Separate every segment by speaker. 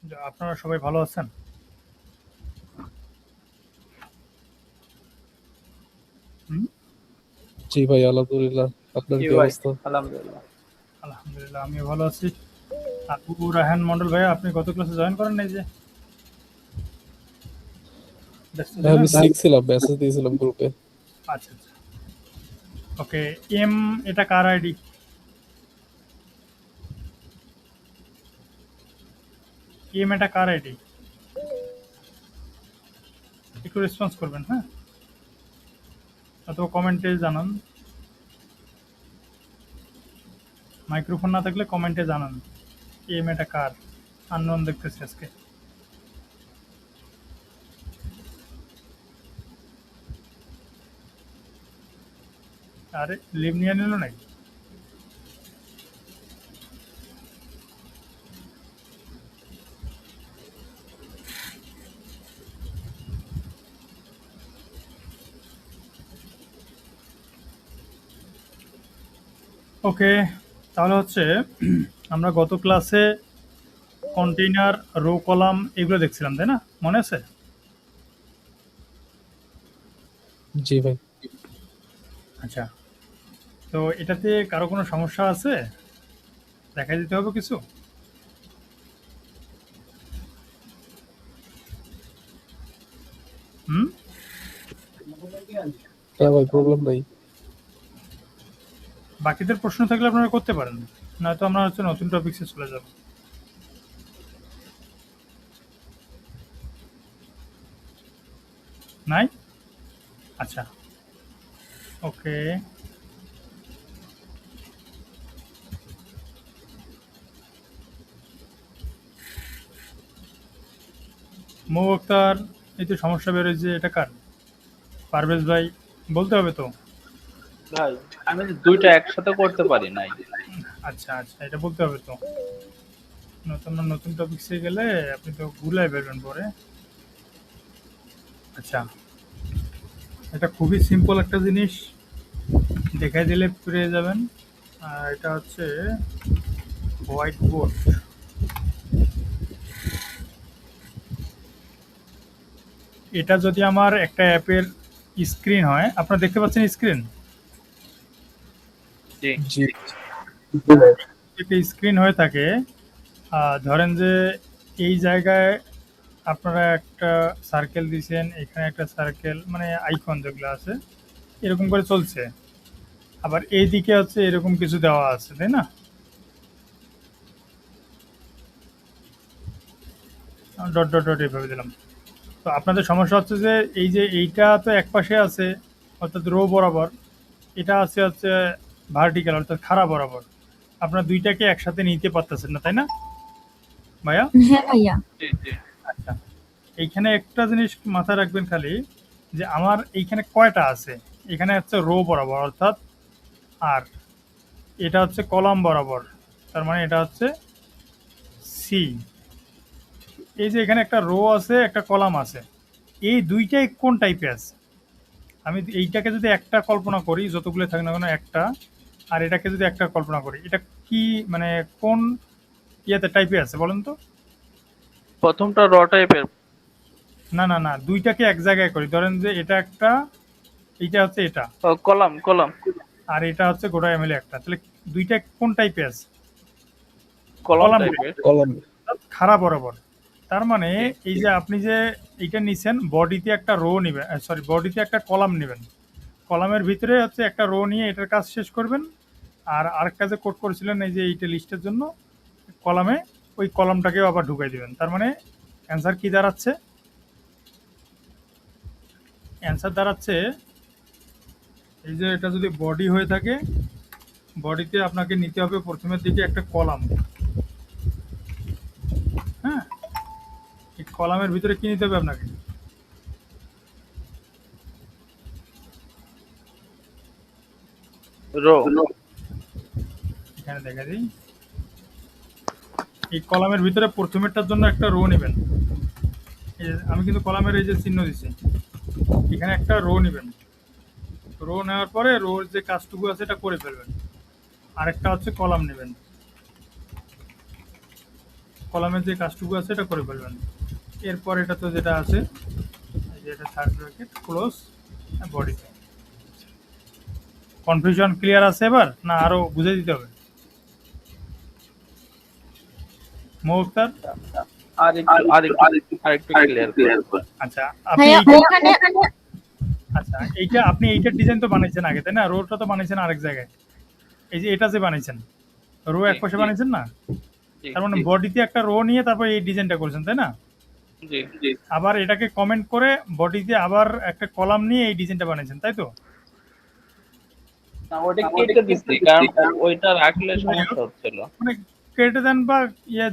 Speaker 1: আপনারা সবাই ভালো আছেন? হুম?
Speaker 2: জি ভাই, আলহামদুলিল্লাহ। আপনার
Speaker 3: জি
Speaker 2: কি
Speaker 3: ভাই,
Speaker 2: অবস্থা?
Speaker 3: আলহামদুলিল্লাহ।
Speaker 1: আলহামদুলিল্লাহ, আমিও ভালো আছি। আবু রায়হান মন্ডল ভাইয়া, আপনি গত ক্লাসে জয়েন করেন নাই যে? ব্যস্ত
Speaker 2: ভাই
Speaker 1: ছিলেন?
Speaker 2: আমি সিক ছিলাম, মেসেজ দিয়েছিলাম গ্রুপে।
Speaker 1: আচ্ছা আচ্ছা। ওকে। এম, এটা কার আইডি? এম, এটা কার আইডি? একটু রেসপন্স করবেন, হ্যাঁ? অথবা কমেন্টে জানান। মাইক্রোফোন না থাকলে কমেন্টে জানান। এম, এটা কার? আননোন দেখতেছি আজকে। আরে লিভ নিয়ে নিল নাকি? ওকে, তাহলে হচ্ছে আমরা গত ক্লাসে কন্টেইনার, রো কলাম এগুলো দেখছিলাম, তাই না? মনে আছে?
Speaker 2: জি ভাই।
Speaker 1: আচ্ছা, তো এটাতে কারো কোনো সমস্যা আছে? দেখা দিতে হবে কিছু? হুম?
Speaker 2: না ভাই, প্রবলেম নাই।
Speaker 1: বাকিদের প্রশ্ন থাকলে আপনারা করতে পারেন, নয়তো আমরা হচ্ছে নতুন টপিক্সে চলে যাব। নাই? আচ্ছা, ওকে। মৌ আক্তার, এই তো সমস্যা বেরোয় যে এটা কার? পারভেজ ভাই, বলতে হবে তো।
Speaker 3: ভাই, আমি দুইটা একসাথে করতে পারি নাই।
Speaker 1: আচ্ছা আচ্ছা, এটা বলতে হবে তো। নতুন নতুন টপিক্সে গেলে আপনি তো ভুলাই বেরবেন পরে। আচ্ছা, এটা খুবই সিম্পল একটা জিনিস, দেখাই দিলে পেরে যাবেন। আর এটা হচ্ছে হোয়াইট বোর্ড। এটা যদি আমার একটা অ্যাপের স্ক্রিন হয়, আপনারা দেখতে পাচ্ছেন স্ক্রিন?
Speaker 3: জি।
Speaker 2: জি।
Speaker 1: একটা স্ক্রিন হয়ে থাকে, ধরেন যে এই জায়গায় আপনারা একটা সার্কেল দিয়েছেন, এখানে একটা সার্কেল, মানে আইকন যেগুলো আছে এরকম করে চলছে। আবার এইদিকে হচ্ছে এরকম কিছু দেওয়া আছে, তাই না? ডট ডট ডট এইভাবে দিলাম। তো আপনাদের সমস্যা হচ্ছে যে এই যে এইটা তো এক পাশে আছে, অর্থাৎ রো বরাবর, এটা আছে হচ্ছে ভার্টিক্যাল, অর্থাৎ খাড়া বরাবর। আপনারা দুইটাকে একসাথে নিতে পারতেছেন না, তাই না ভাইয়া?
Speaker 4: হ্যাঁ ভাইয়া।
Speaker 3: জি জি।
Speaker 1: আচ্ছা, এইখানে একটা জিনিস মাথায় রাখবেন খালি, যে আমার এইখানে কয়টা আছে। এখানে হচ্ছে রো বরাবর, অর্থাৎ আর এটা হচ্ছে কলাম বরাবর, তার মানে এটা হচ্ছে সি। এই যে এখানে একটা রো আছে, একটা কলাম আছে, এই দুইটাই কোন টাইপে আছে? আমি এইটাকে যদি একটা কল্পনা করি, যতগুলো থাকে না কেন একটা, আর এটাকে যদি একটা কল্পনা করি, এটা কি মানে কোন ইয়েতে টাইপে আছে বলেন তো?
Speaker 3: প্রথমটা র টাইপের।
Speaker 1: না না না, দুইটাকে এক জায়গায় করি, ধরেন যে এটা একটা, এইটা হচ্ছে এটা,
Speaker 3: কলাম কলাম।
Speaker 1: আর এটা হচ্ছে গোটা এমএলএ একটা, তাহলে দুইটা কোন টাইপে আছে?
Speaker 3: কলাম
Speaker 1: কলাম,
Speaker 3: টাইপের।
Speaker 2: কলাম।
Speaker 1: খাড়া বরাবর। তার মানে
Speaker 3: জি।
Speaker 1: এই যে আপনি যে এইটা নিছেন, বডিতে একটা রো নেবেন, সরি বডিতে একটা কলাম নেবেন, কলামের ভিতরে হচ্ছে একটা রো নিয়ে এটার কাজ শেষ করবেন। আর আরেকটা যে কোড করেছিলেন এই যে এইটা লিস্টের জন্য, কলামে ওই কলামটাকেও আবার ঢুকাই দিবেন। তার মানে অ্যান্সার কি দাঁড়াচ্ছে? অ্যান্সার দাঁড়াচ্ছে এই যে এটা যদি বডি হয়ে থাকে, বডিতে আপনাকে নিতে হবে প্রথমের দিকে একটা কলাম। হ্যাঁ, এই কলামের ভিতরে কি নিতে হবে আপনাকে?
Speaker 3: রো।
Speaker 1: এখানে দেখা দিই, এই কলামের ভিতরে প্রথমেরটার জন্য একটা রো নেবেন। এই যে আমি কিন্তু কলামের এই যে চিহ্ন দিচ্ছি, এখানে একটা রো নেবেন। রো নেওয়ার পরে রোর যে কাজটুকু আছে এটা করে ফেলবেন। আরেকটা হচ্ছে কলাম নেবেন। কলামের যে কাজটুকু আছে এটা করে ফেলবেন। এরপর এটা তো যেটা আছে এই যে এটা থার্ড ব্র্যাকেট ক্লোজ বডিতে। কনফিউশন ক্লিয়ার আছে এবার না আরো বুঝে দিতে হবে? মুক্তার
Speaker 3: আরেকটু ক্লিয়ার করে।
Speaker 1: আচ্ছা আপনি
Speaker 4: ভাইয়া
Speaker 1: এইটা
Speaker 4: ওখানে
Speaker 1: আচ্ছা এইটা আপনি এইটার ডিজাইন তো বানাইছেন আগে তাই না? রোটা তো বানাইছেন আরেক জায়গায়। এই যে এটা যে বানাইছেন রো এক পাশে বানাইছেন না?
Speaker 3: জি,
Speaker 1: তার মানে
Speaker 3: জি,
Speaker 1: বডিতে একটা রো নিয়ে তারপর এই ডিজাইনটা করেছেন তাই না?
Speaker 3: জি, জি।
Speaker 1: আবার এটাকে কমেন্ট করে বডিতে আবার একটা কলাম নিয়ে এই ডিজাইনটা বানাইছেন তাই তো?
Speaker 3: না, ওটা কেটে দিচ্ছি কারণ ওইটা রাখলে সমস্যা হচ্ছিল।
Speaker 1: মানে কেটে দেন বা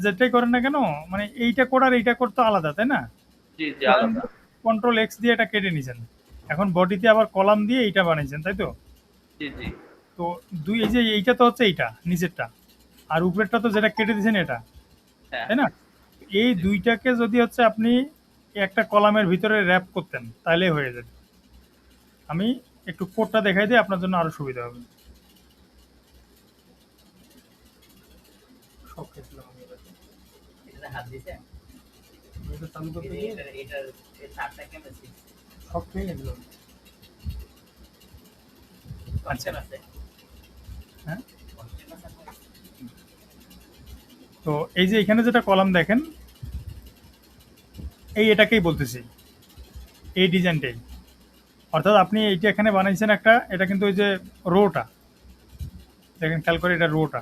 Speaker 1: যেটাই করেন না কেন মানে এইটা কোড আর এইটা কোড তো আলাদা তাই না?
Speaker 3: জি, জি, আলাদা।
Speaker 1: কন্ট্রোল এক্স দিয়ে এটা কেটে নিয়েছেন, এখন বডিতে আবার কলাম দিয়ে এইটা বানাইছেন তাই তো?
Speaker 3: জি, জি,
Speaker 1: তো দুই এই যে এইটা তো হচ্ছে এইটা নিচেরটা, আর উপরেরটা তো যেটা কেটে দিয়েছেন এটা
Speaker 3: হ্যাঁ,
Speaker 1: তাই না? এই দুইটাকে যদি হচ্ছে আপনি একটা কলামের ভিতরে র্যাপ করতেন তাহলে হয়ে যেত। আমি একটু কোডটা দেখাই দিই আপনার জন্য আরো সুবিধা হবে। সব খেয়েছিলাম আমি এবার। এটা চালু করতে গিয়ে সব খেয়ে গেছিল। আচ্ছা হ্যাঁ, তো এই যে এখানে যেটা কলাম দেখেন এই এটাকেই বলতেছি, এই ডিজাইনটাই। অর্থাৎ আপনি এইটা এখানে বানাইছেন একটা, এটা কিন্তু ওই যে রোটা দেখেন খেয়াল করে, এটা রোটা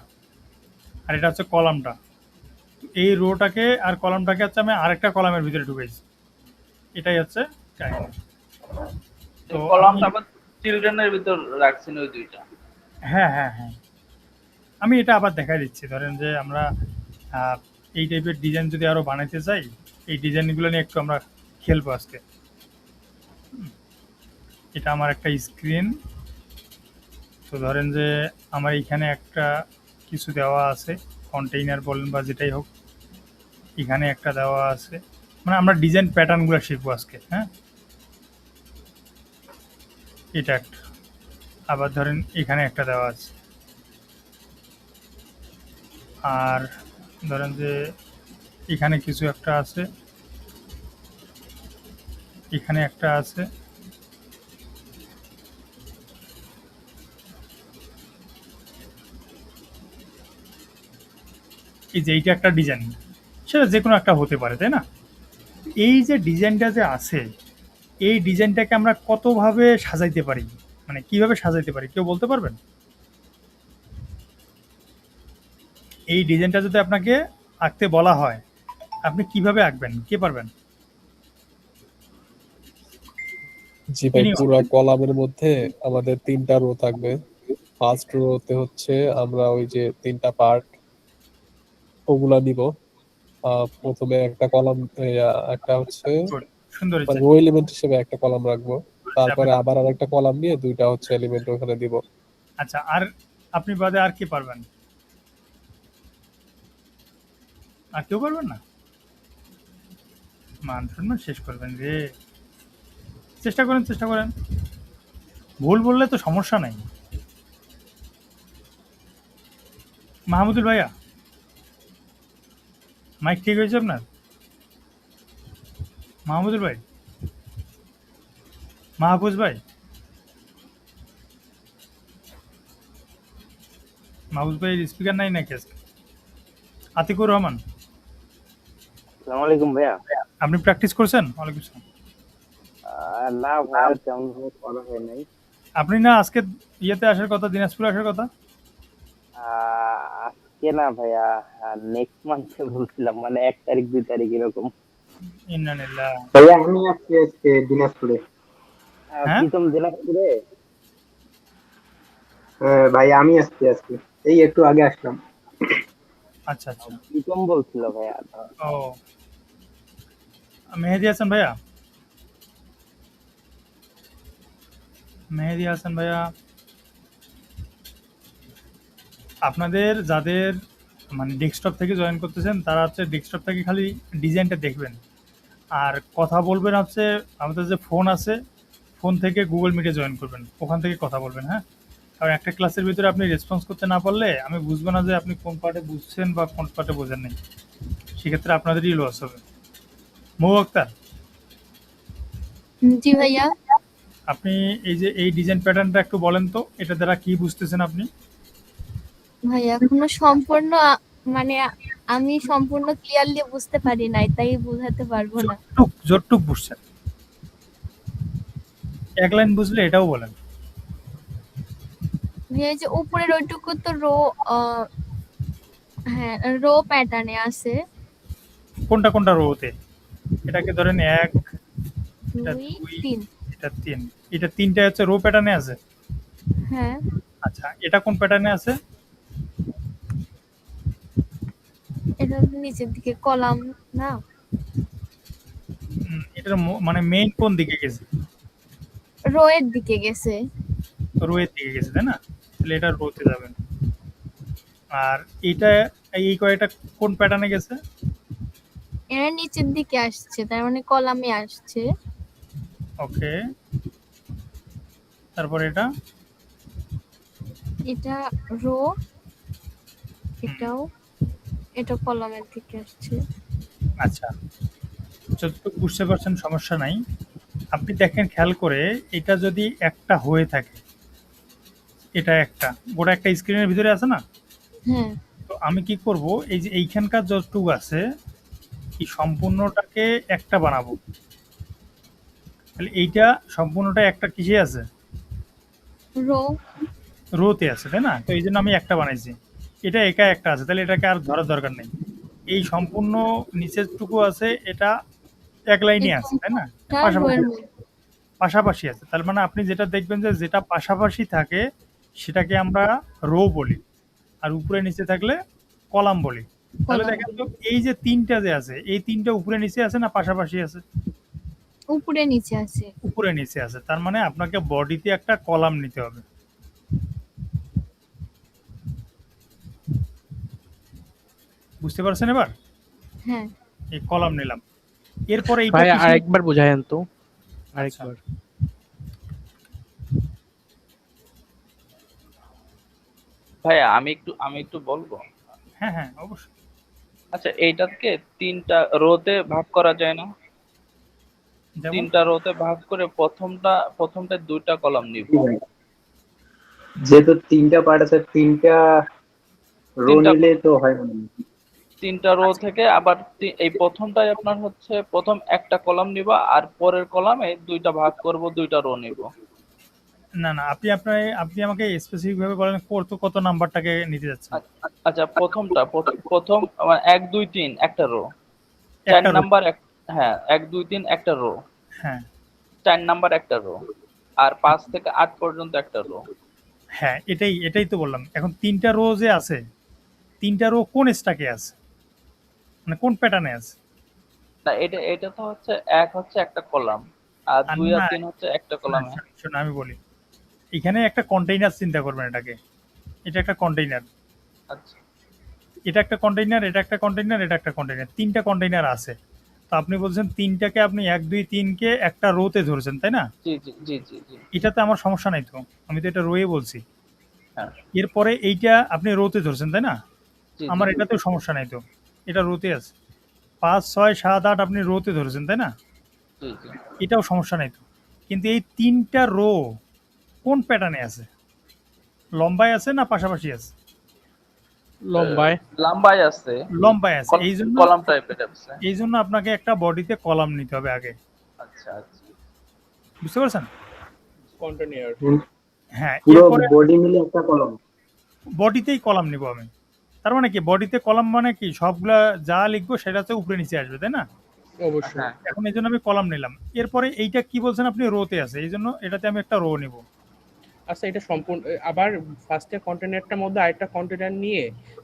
Speaker 1: আর এটা হচ্ছে কলামটা। এই রোটাকে আর কলামটাকে হচ্ছে আমি আরেকটা কলামের ভিতরে ঢুকেছি, এটাই হচ্ছে কাহিনী। তো
Speaker 3: কলামটা আবার চিলড্রেনের ভিতর রাখছেন ওই দুইটা।
Speaker 1: হ্যাঁ হ্যাঁ হ্যাঁ, আমি এটা আবার দেখাই দিচ্ছি। ধরেন যে আমরা এই টাইপের ডিজাইন যদি আরো বানাইতে চাই, এই ডিজাইনগুলো নিয়ে একটু আমরা খেলবো আজকে। এটা আমার একটা স্ক্রিন, তো ধরেন যে আমার এখানে একটা কিছু দেওয়া আছে, কন্টেইনার বলেন বা যেটাই হোক, এখানে একটা দেওয়া আছে, মানে আমরা ডিজাইন প্যাটার্নগুলো শিখবো আজকে। হ্যাঁ, এটা একটা, আবার ধরেন এখানে একটা দেওয়া আছে, আর ধরেন যে এখানে কিছু একটা আছে, এখানে একটা আছে, এই যে এইটা একটা ডিজাইন, সেটা যে কোনো একটা হতে পারে তাই না? এই যে ডিজাইনটা যে আছে, এই ডিজাইনটাকে আমরা কতভাবে সাজাইতে পারি, মানে কিভাবে সাজাইতে পারি কেউ বলতে পারবেন? এই ডিজাইনটা যদি আপনাকে আঁকতে বলা হয় আপনি কিভাবে আঁকবেন, কে পারবেন?
Speaker 2: জি ভাই,
Speaker 1: Anyone?
Speaker 2: পুরো কলামের মধ্যে আমাদের 3টা রো থাকবে। ফার্স্ট রোতে হচ্ছে আমরা ওই যে 3টা পার্ট ওগুলা নিব। প্রথমে একটা কলাম, একটা হচ্ছে
Speaker 1: Good, সুন্দর
Speaker 2: মানে
Speaker 1: হয়েছে।
Speaker 2: রো এলিমেন্ট হিসেবে একটা কলাম রাখবো, তারপরে আবার আরেকটা কলাম নিয়ে 2টা হচ্ছে এলিমেন্ট ওখানে দিব।
Speaker 1: আচ্ছা, আর আপনি বাদে আর কি পারবেন? আর কেউ পারবেন না? মান সম্মান শেষ করবেন রে, চেষ্টা করেন চেষ্টা করেন, ভুল বললে তো সমস্যা নাই। মাহমুদুল ভাইয়া, মাইক ঠিক হয়েছে আপনার? মাহমুদুল ভাই, মাহফুজ ভাই, মাহফুজ ভাই স্পিকার নাই নাকি আজকে? আতিকুর রহমান,
Speaker 5: আসসালামু আলাইকুম ভাইয়া।
Speaker 1: আপনি প্র্যাকটিস করছেন? ওয়ালাইকুম আসসালাম।
Speaker 5: না ভাইয়া, তেমন ভাবে করা হয় নাই।
Speaker 1: আপনি না আজকে ইয়েতে আসার কথা, দিনাজপুরে আসার কথা?
Speaker 5: আজকে না ভাইয়া, নেক্সট মান্থে বলছিলাম, মানে 1 তারিখ 2 তারিখ এরকম।
Speaker 1: ইন্নানিল্লাহ।
Speaker 6: ভাইয়া আমি আজকে দিনাজপুরে।
Speaker 1: হ্যাঁ?
Speaker 5: প্রীতম দিনাজপুরে।
Speaker 6: ভাই আমি আজকে এই একটু আগে আসলাম।
Speaker 1: আচ্ছা আচ্ছা,
Speaker 5: প্রীতম বলছিল ভাইয়া।
Speaker 1: ও মেহেদি হাসান ভাইয়া, মেহেদি হাসান ভাইয়া, আপনাদের যাদের মানে ডেস্কটপ থেকে জয়েন করতেছেন তারা হচ্ছে ডেস্কটপ থেকে খালি ডিজাইনটা দেখবেন, আর কথা বলবেন হচ্ছে আমাদের যে ফোন আছে ফোন থেকে গুগল মিটে জয়েন করবেন, ওখান থেকে কথা বলবেন। হ্যাঁ, কারণ একটা ক্লাসের ভিতরে আপনি রেসপন্স করতে না পারলে আমি বুঝবো না যে আপনি কোন পার্টে বুঝছেন বা কোন পার্টে বোঝেন নাই। সেক্ষেত্রে আপনাদেরই লস হবে। মৌ আক্তার,
Speaker 4: জি ভাইয়া।
Speaker 1: আপনি এই যে এই ডিজাইন প্যাটার্নটা একটু বলেন তো, এটা দ্বারা কি বুঝতেছেন আপনি?
Speaker 4: ভাইয়া এখনো সম্পূর্ণ মানে আমি সম্পূর্ণ ক্লিয়ারলি বুঝতে পারি নাই, তাই বোঝাতে পারবো না।
Speaker 1: যতটুক বুঝছেন, এক লাইন বুঝলে এটাও বলেন।
Speaker 4: ভাইয়া এই যে উপরের ওইটুকু তো রো, হ্যাঁ রো প্যাটার্নে আছে।
Speaker 1: কোনটা কোনটা রোতে? এটাকে ধরেন 1, এটা
Speaker 4: 2
Speaker 1: 2,
Speaker 4: 3।
Speaker 1: এটা 3, এটা 3টা হচ্ছে রো প্যাটার্নে আছে।
Speaker 4: হ্যাঁ
Speaker 1: আচ্ছা, এটা কোন প্যাটার্নে আছে?
Speaker 4: এটা নিচের দিকে কলাম না?
Speaker 1: এটার মানে মেইন কোন দিকে গেছে?
Speaker 4: রো এর দিকে গেছে।
Speaker 1: রো এর দিকে গেছে, তাই না? তাহলে এটা রোতে যাবেন। আর এটা এই কয়টা কোন প্যাটার্নে গেছে?
Speaker 4: এরা নিচের দিকে আসছে, তার মানে কলামে আসছে।
Speaker 1: ওকে, তারপর এটা
Speaker 4: এটা রো, এটাও, এটা কলামের দিকে আসছে।
Speaker 1: আচ্ছা, যতটুকু বুঝতে পারছেন সমস্যা নাই। আপনি দেখেন খেয়াল করে, এটা যদি একটা হয়ে থাকে, এটা একটা গোটা একটা স্ক্রিনের ভিতরে আছে না?
Speaker 4: হ্যাঁ
Speaker 1: তো আমি কি করব, এই যে এইখানকার যতটুকু আছে এই সম্পূর্ণটাকে একটা বানাবো। তাহলে এইটা সম্পূর্ণটা একটা কিসে আছে?
Speaker 4: রো।
Speaker 1: রোতে আছে, তাই না? তো এই জন্য আমি একটা বানাইছি। এটা একা একটা আছে, তাহলে এটাকে আর ধরার দরকার নেই। এই সম্পূর্ণ নিচেরটুকু আছে, এটা এক লাইনে আছে, তাই না?
Speaker 4: এটা রো
Speaker 1: পাশাপাশি
Speaker 4: এর মধ্যে।
Speaker 1: পাশাপাশি আছে, তার মানে আপনি যেটা দেখবেন যে যেটা পাশাপাশি থাকে সেটাকে আমরা রো বলি, আর উপরে নিচে থাকলে কলাম বলি। তাহলে
Speaker 4: কলাম।
Speaker 1: দেখেন তো, এই যে 3টা যে আছে, এই 3টা উপরে নিচে আছে না পাশাপাশি আছে?
Speaker 4: উপরে নিচে আছে।
Speaker 1: উপরে নিচে আছে, তার মানে আপনাকে বডিতে একটা কলাম নিতে হবে। বুঝতে পারছেন এবার?
Speaker 4: হ্যাঁ
Speaker 1: এই কলাম নিলাম, এরপরে এইটা
Speaker 7: ভাই
Speaker 1: কিসে-
Speaker 7: আরেকবার বুঝায়েন তো,
Speaker 1: আচ্ছা,
Speaker 7: আরেকবার।
Speaker 3: ভাইয়া আমি একটু বলবো।
Speaker 1: হ্যাঁ হ্যাঁ অবশ্যই।
Speaker 3: আচ্ছা, এইটাকে 3টা রোতে ভাগ করা যায় না?
Speaker 1: যেমন
Speaker 3: 3টা রোতে ভাগ করে প্রথমটায় 2টা কলাম নিব।
Speaker 6: জি ভাই, যেহেতু 3টা পার্ট আছে, 3টা রো
Speaker 3: তিনটা
Speaker 6: নিলে তো হয় না।
Speaker 3: 3টা রো থেকে আবার এই প্রথমটায় আপনার হচ্ছে প্রথম একটা কলাম নিবা, আর পরের কলামে 2টা ভাগ করব, 2টা রো নিব।
Speaker 1: না না, আপনি আমাকে স্পেসিফিক ভাবে বলেন কত নাম্বারটাকে নিতে যাচ্ছেন।
Speaker 3: আচ্ছা, প্রথম 1 2 3 একটা রো, 4
Speaker 1: একটা row,
Speaker 3: নাম্বার হ্যাঁ 1 2 3 একটা রো,
Speaker 1: হ্যাঁ
Speaker 3: 4 নাম্বার একটা রো, আর 5 থেকে 8 পর্যন্ত একটা রো।
Speaker 1: হ্যাঁ, এটাই তো বললাম। এখন 3টা রো যে আছে, 3টা রো কোন স্ট্যাকে আছে, মানে কোন প্যাটার্নে আছে?
Speaker 3: না, এটা তো হচ্ছে এক হচ্ছে একটা কলাম, আর
Speaker 1: আর
Speaker 3: 2 আর
Speaker 1: না,
Speaker 3: 3 হচ্ছে একটা কলামে।
Speaker 1: শোনো আমি বলি, এখানে একটা কন্টেইনার চিন্তা করবেন এটাকে। এটা একটা কন্টেইনার,
Speaker 3: আচ্ছা,
Speaker 1: এটা একটা কন্টেইনার, এটা একটা কন্টেইনার, এটা একটা কন্টেইনার, 3টা কন্টেইনার আছে। তো আপনি বলছেন 3টাকে আপনি 1 2 3কে একটা রোতে ধরেছেন, তাই না?
Speaker 3: জি জি জি জি জি।
Speaker 1: এটাতে আমার সমস্যা নাই তো, আমি তো এটা রোয়ে বলছি।
Speaker 3: হ্যাঁ,
Speaker 1: এরপরে এইটা আপনি রোতে ধরছেন, তাই না?
Speaker 3: জি জি
Speaker 1: আমার এটাতেও সমস্যা নাই তো, এটা রোতে আছে। 5 6 7 8 আপনি রোতে ধরেছেন, তাই না?
Speaker 3: জি জি।
Speaker 1: এটাও সমস্যা নাই তো। কিন্তু এই 3টা রো কোন প্যাটার্নে আছে? লম্বায় আছে না পাশাপাশি আছে?
Speaker 7: লম্বায়।
Speaker 3: লম্বায় আছে,
Speaker 1: লম্বায় আছে, এই জন্য
Speaker 3: কলাম টাইপের আছে।
Speaker 1: আপনাকে একটা বডিতে কলাম নিতে হবে আগে।
Speaker 3: আচ্ছা আচ্ছা।
Speaker 1: বুঝতে পারছেন?
Speaker 7: কন্টিনিউয়ার।
Speaker 1: হ্যাঁ,
Speaker 6: পুরো
Speaker 1: এরপরে
Speaker 6: বডি মিলে একটা কলম।
Speaker 1: বডিতেই কলাম নিব আমি। তার মানে কি, বডিতে কলাম মানে কি, সবগুলা যা লিখবো সেটা হচ্ছে উপরে নিচে আসবে, তাই না?
Speaker 7: অবশ্যই।
Speaker 3: হ্যাঁ,
Speaker 1: এখন এই জন্য আমি কলাম নিলাম। এরপরে এইটা কি বলছেন আপনি, রোতে আছে, এই জন্য এটাতে আমি একটা রো নিব।
Speaker 7: আচ্ছা, এটা সম্পূর্ণ আবার ফার্স্টে কন্টেনারটার মধ্যে আরেকটা কন্টেনার নিয়ে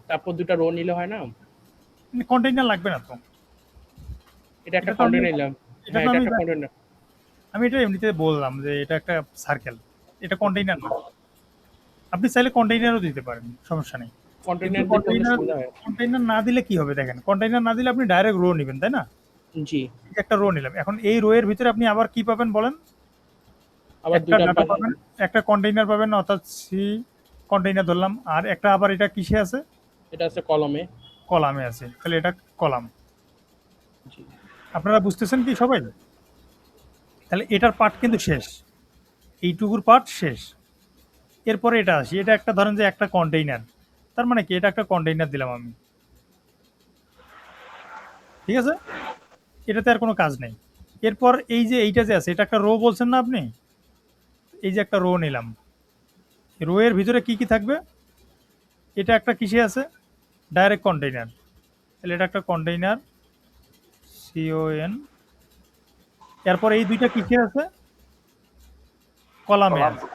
Speaker 7: তারপর দুটো রো নিলে হয় না?
Speaker 1: কন্টেইনার লাগবে না তো।
Speaker 7: এটা একটা
Speaker 1: এটা তো আমি-
Speaker 7: কন্টেনার নিলাম।
Speaker 1: এটা
Speaker 7: হ্যাঁ,
Speaker 1: তো
Speaker 7: এটা
Speaker 1: আমি
Speaker 7: একটা কন্টেনার।
Speaker 1: আমি এটা এমনিতে বললাম যে এটা একটা সার্কেল, এটা কন্টেইনার না। আপনি চাইলে কন্টেইনারও দিতে পারেন, সমস্যা নেই।
Speaker 7: কন্টেনার
Speaker 1: কিন্তু
Speaker 7: দিয়ে করলে সুবিধা হয়।
Speaker 1: কন্টেইনার না দিলে কি হবে দেখেন, কন্টেইনার না দিলে আপনি ডাইরেক্ট রো নেবেন, তাই না?
Speaker 7: জি।
Speaker 1: এই যে একটা রো নিলাম, এখন এই রো এর ভিতরে আপনি আবার কি পাবেন বলেন?
Speaker 7: আবার
Speaker 1: একটা
Speaker 7: দুইটা
Speaker 1: ডাটা পাবেন, একটা কন্টেইনার পাবেন, অর্থাৎ সি কন্টেইনার ধরলাম, আর একটা আবার এটা কিসে আছে?
Speaker 7: এটা আছে কলমে।
Speaker 1: কলামে আছে, তাহলে এটা কলাম।
Speaker 3: জি।
Speaker 1: আপনারা বুঝতেছেন কি সবাই? তাহলে এটার পার্ট কিন্তু শেষ, এইটুকুর পার্ট শেষ। এরপরে এটা আসি, এটা একটা ধরেন যে একটা কন্টেইনার, তার মানে কি এটা একটা কন্টেইনার দিলাম আমি, ঠিক আছে? এটাতে আর কোনো কাজ নেই। এরপর এই যে এইটা যে আছে, এটা একটা রো বলছেন না আপনি, এই যে একটা রো নিলাম, রো এর ভিতরে কি কি থাকবে? এটা একটা কিসে আছে? ডাইরেক্ট কন্টেইনার, তাহলে এটা একটা কন্টেইনার, CON। এরপর এই দুইটা কিসে আছে? কলামে
Speaker 3: কলাম
Speaker 1: আছে,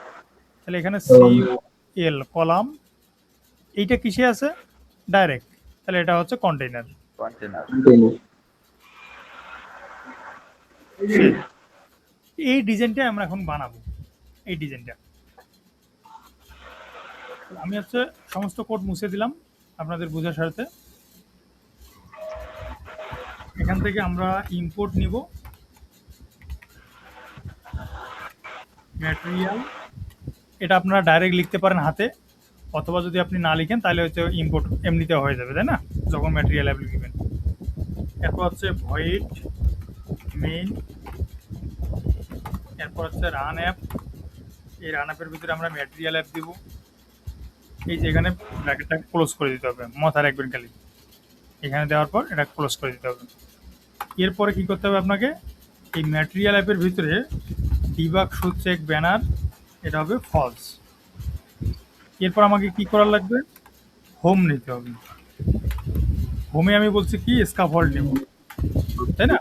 Speaker 1: তাহলে এখানে COL কলাম। এইটা কিসে আছে? ডাইরেক্ট, তাহলে এটা হচ্ছে কন্টেইনার।
Speaker 3: কন্টেনার।
Speaker 1: এই ডিজাইনটা আমরা এখন বানাবো, এই ডিজাইনটা আমি হচ্ছে সমস্ত কোড মুছে দিলাম আপনাদের বোঝার স্বার্থে। এখান থেকে আমরা ইম্পোর্ট নিব ম্যাটেরিয়াল, এটা আপনারা ডাইরেক্ট লিখতে পারেন হাতে, অথবা যদি আপনি না লিখেন তাহলে হচ্ছে ইম্পোর্ট এমনিতে হয়ে যাবে, তাই না, যখন ম্যাটেরিয়াল অ্যাপ লিখবেন। এরপর হচ্ছে ভয়েড মেইন, এরপর হচ্ছে রান অ্যাপ, এই রান অ্যাপের ভিতরে আমরা ম্যাটেরিয়াল অ্যাপ দিব। এই যে এখানে ব্র্যাকেটটা ক্লোজ করে দিতে হবে, মাথা রাখবেন খালি, এখানে দেওয়ার পর এটা ক্লোজ করে দিতে হবে। এরপরে কি করতে হবে আপনাকে? এই ম্যাটেরিয়াল অ্যাপের ভিতরে ডিবাগ শো চেক ব্যানার, এটা হবে ফলস। এরপর আমাকে কি করা লাগবে? হোম নিতে হবে। হোমে আমি বলছি কি স্কাফোল্ড নেব, তাই না?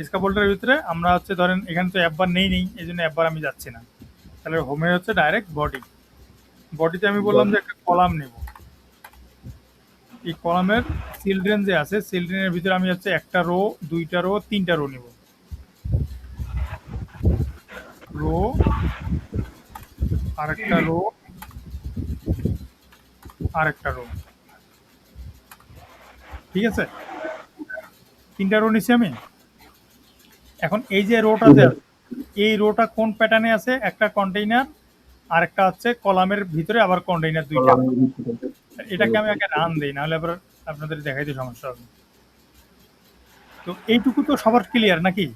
Speaker 1: স্কাফোল্ডের ভিতরে আমরা হচ্ছে ধরেন এখানে তো অ্যাপবার নেই, এই জন্য অ্যাপবার আমি যাচ্ছি না, তাহলে হোমে হচ্ছে ডাইরেক্ট বডি। বডিতে আমি বললাম যে একটা কলাম নেব, এই কলামের চিলড্রেন যে আছে, চিলড্রেনের ভিতরে আমি হচ্ছে একটা রো, দুইটা রো, তিনটা রো নিব। রো, আরেকটা রো, আরেকটা রো, ঠিক আছে? তিনটা রো নিছি আমি। এখন এই যে রোটাতে আছে, এই রোটা কোন প্যাটার্নে আছে? একটা কন্টেইনার, আর একটা হচ্ছে কলামের ভিতরে আবার কন্টেইনার দুইটা। এটাকে আমি আগে রান দিই, নাহলে আবার আপনাদের দেখাইতে সমস্যা হবে। তো এইটুকু তো সবার ক্লিয়ার নাকি?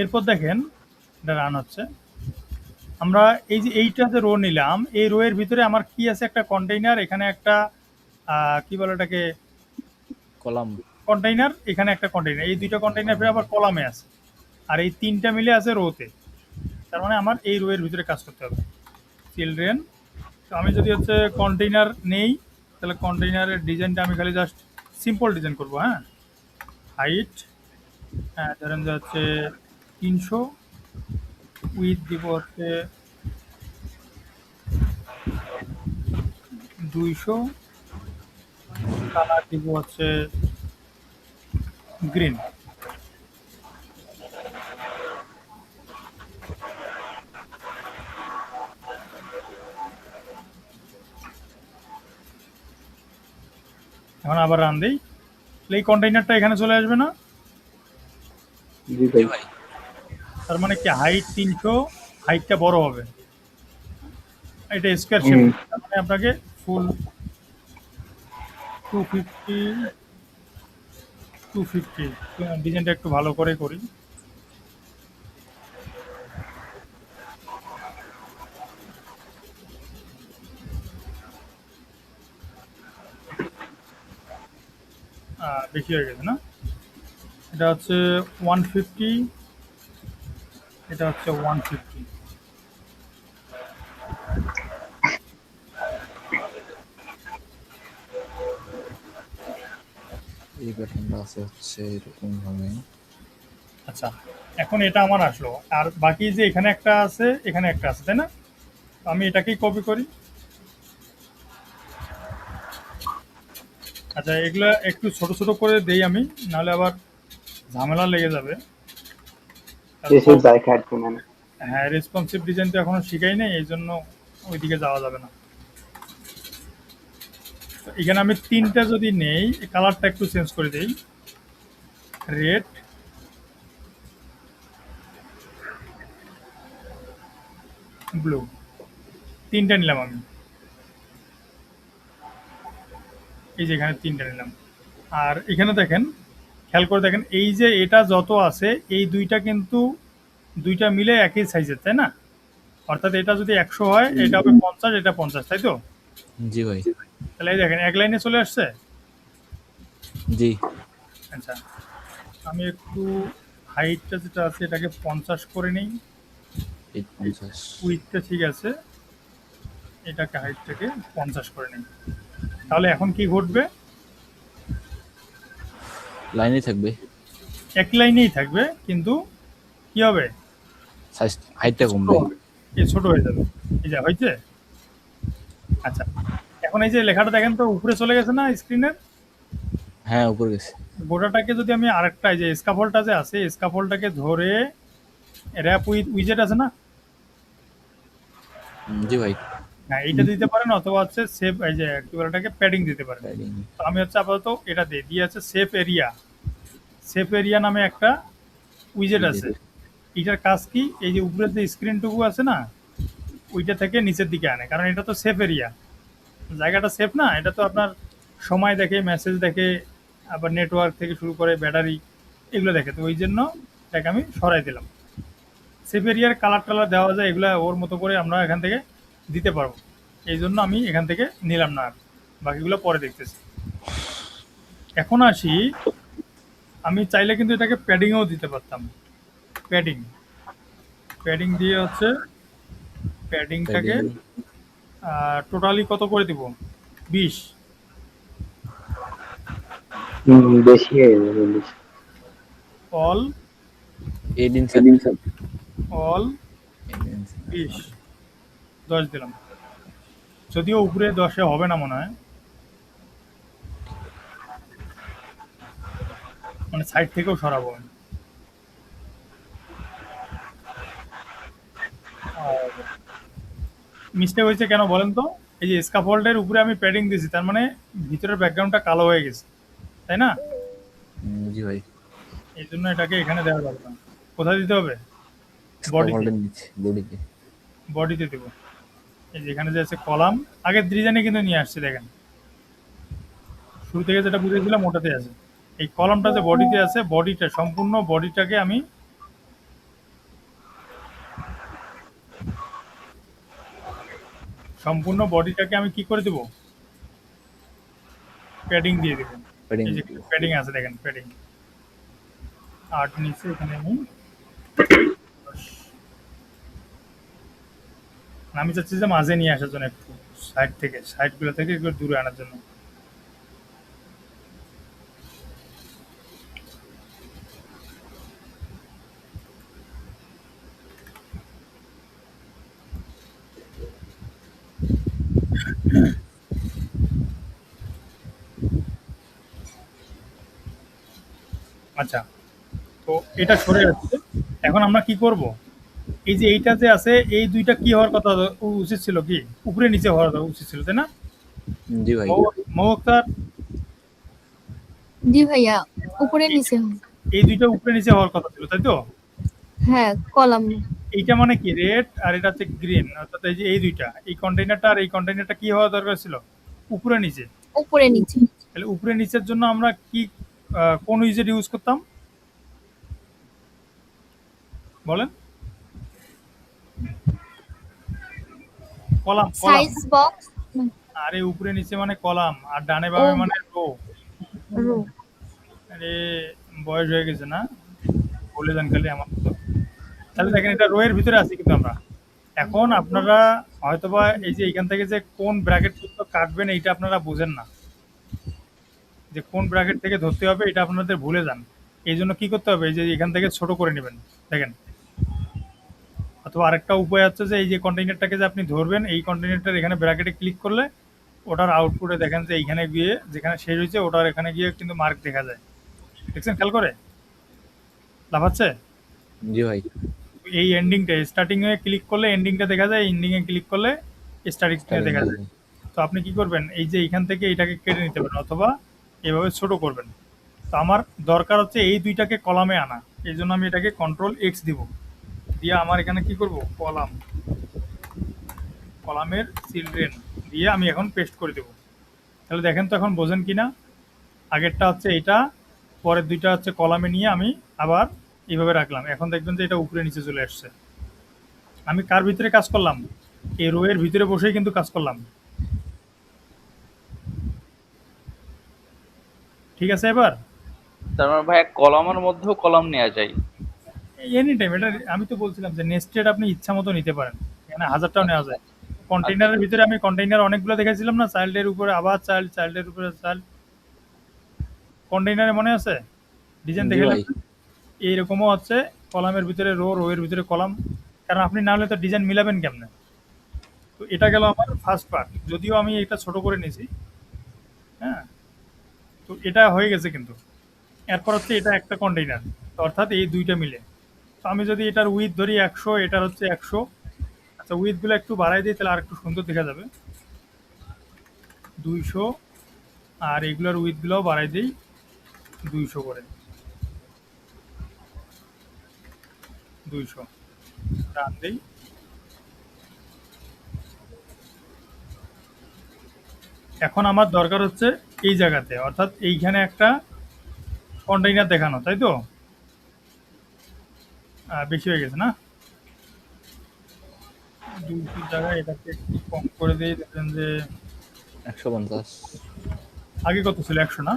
Speaker 1: এরপর দেখেন এটা রান হচ্ছে। আমরা এই যে এইটা যে রো নিলাম, এই রো এর ভিতরে আমার কি আছে? একটা কন্টেইনার, এখানে একটা কি বলে এটাকে,
Speaker 8: কলাম।
Speaker 1: কন্টেইনার, এখানে একটা কন্টেইনার, এই দুইটা কন্টেইনার ফের আবার কলামে আছে, আর এই তিনটা মিলে আছে রোতে। তার মানে আমার এই রো এর ভিতরে কাজ করতে হবে। চিলড্রেন, তো আমি যদি হচ্ছে কন্টেইনার নেই, তাহলে কন্টেইনারের ডিজাইনটা আমি খালি জাস্ট সিম্পল ডিজাইন করবো। হ্যাঁ, হাইট ধরেন যে হচ্ছে 300, উইথ দিব হচ্ছে 200, কালার দিব হচ্ছে গ্রিন। এখন আবার রান দিই, এই কন্টেইনারটা এখানে চলে আসবে না? তার মানে কি হাইট 300, হাইটটা বড় হবে, এটা স্কোয়ার শেপ, তার মানে আপনাকে ফুল 250 ডিজাইনটা একটু ভালো করে করি। বেশি হয়ে গেছে না? এটা হচ্ছে 150, এটা হচ্ছে 150।
Speaker 8: এই প্যাটার্নটা আছে হচ্ছে এরকম ভাবে।
Speaker 1: আচ্ছা, এখন এটা আমার আসলো, আর বাকি যে এখানে একটা আছে, এখানে একটা আছে, তাই না? তো আমি এটাকেই কপি করি, আচ্ছা, এগুলা একটু ছোট ছোট করে দেই আমি, নাহলে আবার ঝামেলা লেগে যাবে।
Speaker 6: শেষে দায় কাটবে না।
Speaker 1: হ্যাঁ, রেসপন্সিভ ডিজাইন তো এখনো শিখাই নাই, এই জন্য ওইদিকে যাওয়া যাবে না। তো এখানে আমি তিনটা যদি নেই, কালারটা একটু চেঞ্জ করে দেই, রেড, ব্লু, তিনটা নিলাম আমি। এই যে এখানে তিনটা নিলাম। আর এখানে দেখেন, খেয়াল করে দেখেন, এই যে এটা যত আছে এই দুইটা কিন্তু দুইটা মিলে একই সাইজের, তাই না? অর্থাৎ এটা যদি 100 হয়, এটা হবে 50, এটা 50, তাই তো?
Speaker 8: জি ভাই।
Speaker 1: তাহলে এই দেখেন এক লাইনে চলে আসছে।
Speaker 8: জি।
Speaker 1: আচ্ছা, আমি একটু হাইটটা যেটা আছে এটাকে 50 করে নিই।
Speaker 8: 50।
Speaker 1: উইথটা ঠিক আছে, এটাকে হাইটটাকে 50 করে নিই। তাহলে এখন কি ঘটবে?
Speaker 8: লাইনে থাকবে,
Speaker 1: এক লাইনেই থাকবে, কিন্তু কি হবে?
Speaker 8: সাইজ হাইটটা কমবে।
Speaker 1: এই ছোট হয়ে যাবে। এই যে হয়েছে। আচ্ছা, এখন এই যে লেখাটা দেখেন তো উপরে চলে গেছে না স্ক্রিনের?
Speaker 8: হ্যাঁ, উপরে গেছে।
Speaker 1: গোটাটাকে যদি আমি আরেকটা, এই যে স্কাফোল্ডটা যে আছে, স্কাফোল্ডটাকে ধরে র্যাপ উইথ উইজেট আছে না,
Speaker 8: জি ভাই।
Speaker 1: হ্যাঁ এইটা দিতে পারেন, অথবা হচ্ছে সেভ, এই যে কি বলে এটাকে প্যাডিং দিতে পারেন।
Speaker 8: প্যাডিং।
Speaker 1: তো আমি হচ্ছে আপাতত এটা দিয়ে আছে সেফ এরিয়া। সেফ এরিয়া নামে একটা উইজেট আছে। এটার কাজ কি? এই যে উপরে যে স্ক্রিনটুকু আছে না, ওইটা থেকে নিচের দিকে আনে, কারণ এটা তো সেফ এরিয়া, জায়গাটা সেফ না। এটা তো আপনার সময় দেখে, মেসেজ দেখে, আবার নেটওয়ার্ক থেকে শুরু করে ব্যাটারি, এগুলো দেখে। তো ওই জন্য এটাকে আমি সরাই দিলাম। সেফ এরিয়ার কালার টালার দেওয়া যায়, এগুলো ওর মতো করে আমরা এখান থেকে দিতে পারবো। এই জন্য আমি এখান থেকে নিলাম না, আর বাকিগুলো পরে দেখতেছি। এখন আসি, আমি চাইলে কিন্তু এটাকে প্যাডিংও দিতে পারতাম। প্যাডিং, প্যাডিং দিয়ে হচ্ছে প্যাডিংটাকে টোটালি কত করে দিব? 20।
Speaker 6: বেশি হয়ে যাবে 20।
Speaker 1: All,
Speaker 8: 8 inch.
Speaker 1: অল 20, 10 দিলাম। যদিও উপরে 10-এ হবে না মনে হয়, মানে সাইড থেকেও সরাবো আমি। মিস্টেক হয়েছে কেন বলেন তো? এই যে স্কাফোল্ডের উপরে আমি প্যাডিং দিয়েছি, তার মানে ভিতরের ব্যাকগ্রাউন্ডটা কালো হয়ে গেছে, তাই না?
Speaker 8: জি ভাই।
Speaker 1: এই জন্য এটাকে এখানে দেওয়া যাবে না। কোথায় দিতে হবে? বডিতে।
Speaker 8: স্কাফোল্ডের নিচে, বডিতে।
Speaker 1: বডিতে দেবো। এই যে এখানে যে আছে কলাম, আগের ডিজাইনে কিন্তু নিয়ে আসছি, দেখেন শুরু থেকে যেটা বুঝেছিলাম ওটাতে আছে। এই কলামটা যে বডিতে আছে, বডিটা সম্পূর্ণ বডিটাকে আমি কি করে দেবো? প্যাডিং দিয়ে দেবো।
Speaker 8: প্যাডিং।
Speaker 1: এই যে প্যাডিং আছে, দেখেন প্যাডিং। আর নিচে এখানে আমি চাচ্ছি যে মাঝে নিয়ে আসার জন্য, একটু সাইডগুলো থেকে একটু দূরে আনার জন্য। আচ্ছা, তো এটা সরে যাচ্ছে। এখন আমরা কি করব? এই যে এইটা যে আছে, এই দুইটা কি হওয়ার কথা উচিত ছিল? কি উপরে নিচে হওয়ার উচিত ছিল, তাই না?
Speaker 8: জি ভাই।
Speaker 1: মহক্তার,
Speaker 4: জি ভাইয়া, উপরে নিচে হয়।
Speaker 1: এই দুইটা উপরে নিচে হওয়ার কথা ছিল, তাই তো?
Speaker 4: হ্যাঁ, কলাম।
Speaker 1: এইটা মানে কি রেড, আর এটা হচ্ছে গ্রিন, অর্থাৎ এই যে এই দুইটা, এই কন্টেইনারটা আর এই কন্টেইনারটা কি হওয়া দরকার ছিল? উপরে নিচে।
Speaker 4: উপরে নিচে।
Speaker 1: তাহলে উপরে নিচের জন্য আমরা কি কোন উইজেট ইউজ করতাম বলেন? Column, column.
Speaker 4: সাইজ বক্স,
Speaker 1: আরে উপরে নিচে মানে কলাম, আর ডানে বামে মানে রো।
Speaker 4: রো।
Speaker 1: আরে বয়স হয়ে গেছে না, বলে যান খালি আমার তো। তাহলে দেখেন এটা রো এর ভিতরে আছে কিন্তু আমরা। এখন আপনারা হয়তোবা এই যে এখান থেকে যে কোন ব্র্যাকেট কাটবেন এইটা আপনারা বুঝেন না, যে কোন ব্র্যাকেট থেকে ধরতে হবে এটা আপনাদের ভুলে যান। এই জন্য কি করতে হবে? এই যে এখান থেকে ছোট করে নেবেন, দেখেন। অথবা আরেকটা উপায় হচ্ছে যে এই যে কন্টেইনারটাকে যে আপনি ধরবেন, এই কন্টেইনারটার এখানে ব্র্যাকেটে ক্লিক করলে ওটার আউটপুটে দেখেন যে এইখানে গিয়ে যেখানে শেষ হয়েছে ওটার এখানে গিয়ে কিন্তু মার্ক দেখা যায়। দেখছেন খেয়াল করে? লাফাচ্ছে?
Speaker 8: জি ভাই।
Speaker 1: এই এন্ডিংটা স্টার্টিং এ ক্লিক করলে এন্ডিংটা দেখা যায়, এন্ডিং এ ক্লিক করলে স্টার্টিংটা
Speaker 8: Starting
Speaker 1: দেখা যায়।
Speaker 8: দেখাবে।
Speaker 1: তো আপনি কি করবেন, এই যে এইখান থেকে এটাকে কেটে নিতে পারেন অথবা এভাবে ছোট করবেন। তো আমার দরকার হচ্ছে এই দুইটাকে কলামে আনা, এই জন্য আমি এটাকে কন্ট্রোল এক্স দিব, দিয়ে আমার এখানে কি করব, কলামের চিলড্রেন দিয়ে আমি এখন পেস্ট করে দেব। তাহলে দেখেন তো এখন বোঝেন কিনা? আগেরটা হচ্ছে এটা, পরের দুইটা হচ্ছে কলামে নিয়ে আমি আবার এইভাবে রাখলাম। এখন দেখবেন যে এটা উপরে নিচে চলে আসছে। আমি কার ভিতরে কাজ করলাম? এই রো এর ভিতরে বসেই কিন্তু কাজ করলাম। ঠিক আছে এবার?
Speaker 3: তার মানে ভাইয়া কলামের মধ্যেও কলাম নেওয়া যায়।
Speaker 1: এনি টাইম, এটা আমি তো বলছিলাম যে নেস্টেড আপনি ইচ্ছা মতো নিতে পারেন, এখানে হাজারটাও নেওয়া যায়। কন্টেইনারের ভিতরে আমি কন্টেইনার অনেকগুলো দেখাইছিলাম না, চাইল্ডের উপরে আবার চাইল্ড, চাইল্ডের উপরে চাইল্ড, কন্টেইনারে মনে আছে ডিজাইন
Speaker 8: জি
Speaker 1: দেখালাম?
Speaker 8: ভাই।
Speaker 1: এইরকমও হচ্ছে কলামের ভিতরে রো, রো এর ভিতরে কলাম, কারণ আপনি না হলে তো ডিজাইন মিলাবেন কেমনে? তো এটা গেল আমার ফার্স্ট পার্ট, যদিও আমি এটা ছোট করে নিয়েছি। হ্যাঁ, তো এটা হয়ে গেছে কিন্তু। এরপর হচ্ছে এটা একটা কন্টেইনার, অর্থাৎ এই দুইটা মিলে। তো আমি যদি এটার উইথ ধরি 100, এটার হচ্ছে 100। আচ্ছা, উইথগুলো একটু বাড়াই দিই তাহলে আর একটু সুন্দর দেখা যাবে। 200, আর এগুলোর উইথগুলোও বাড়াই দিই 200 করে, 200 রান দিই। এখন আমার দরকার হচ্ছে এই জায়গাতে, অর্থাৎ এইখানে একটা কন্টেইনার দেখানো, তাই তো? বেশি হয়ে গেছে না? 200 জায়গায় এটাকে একটু কম করে দিই। দেখবেন যে
Speaker 8: 150।
Speaker 1: আগে কত ছিল, 100 না?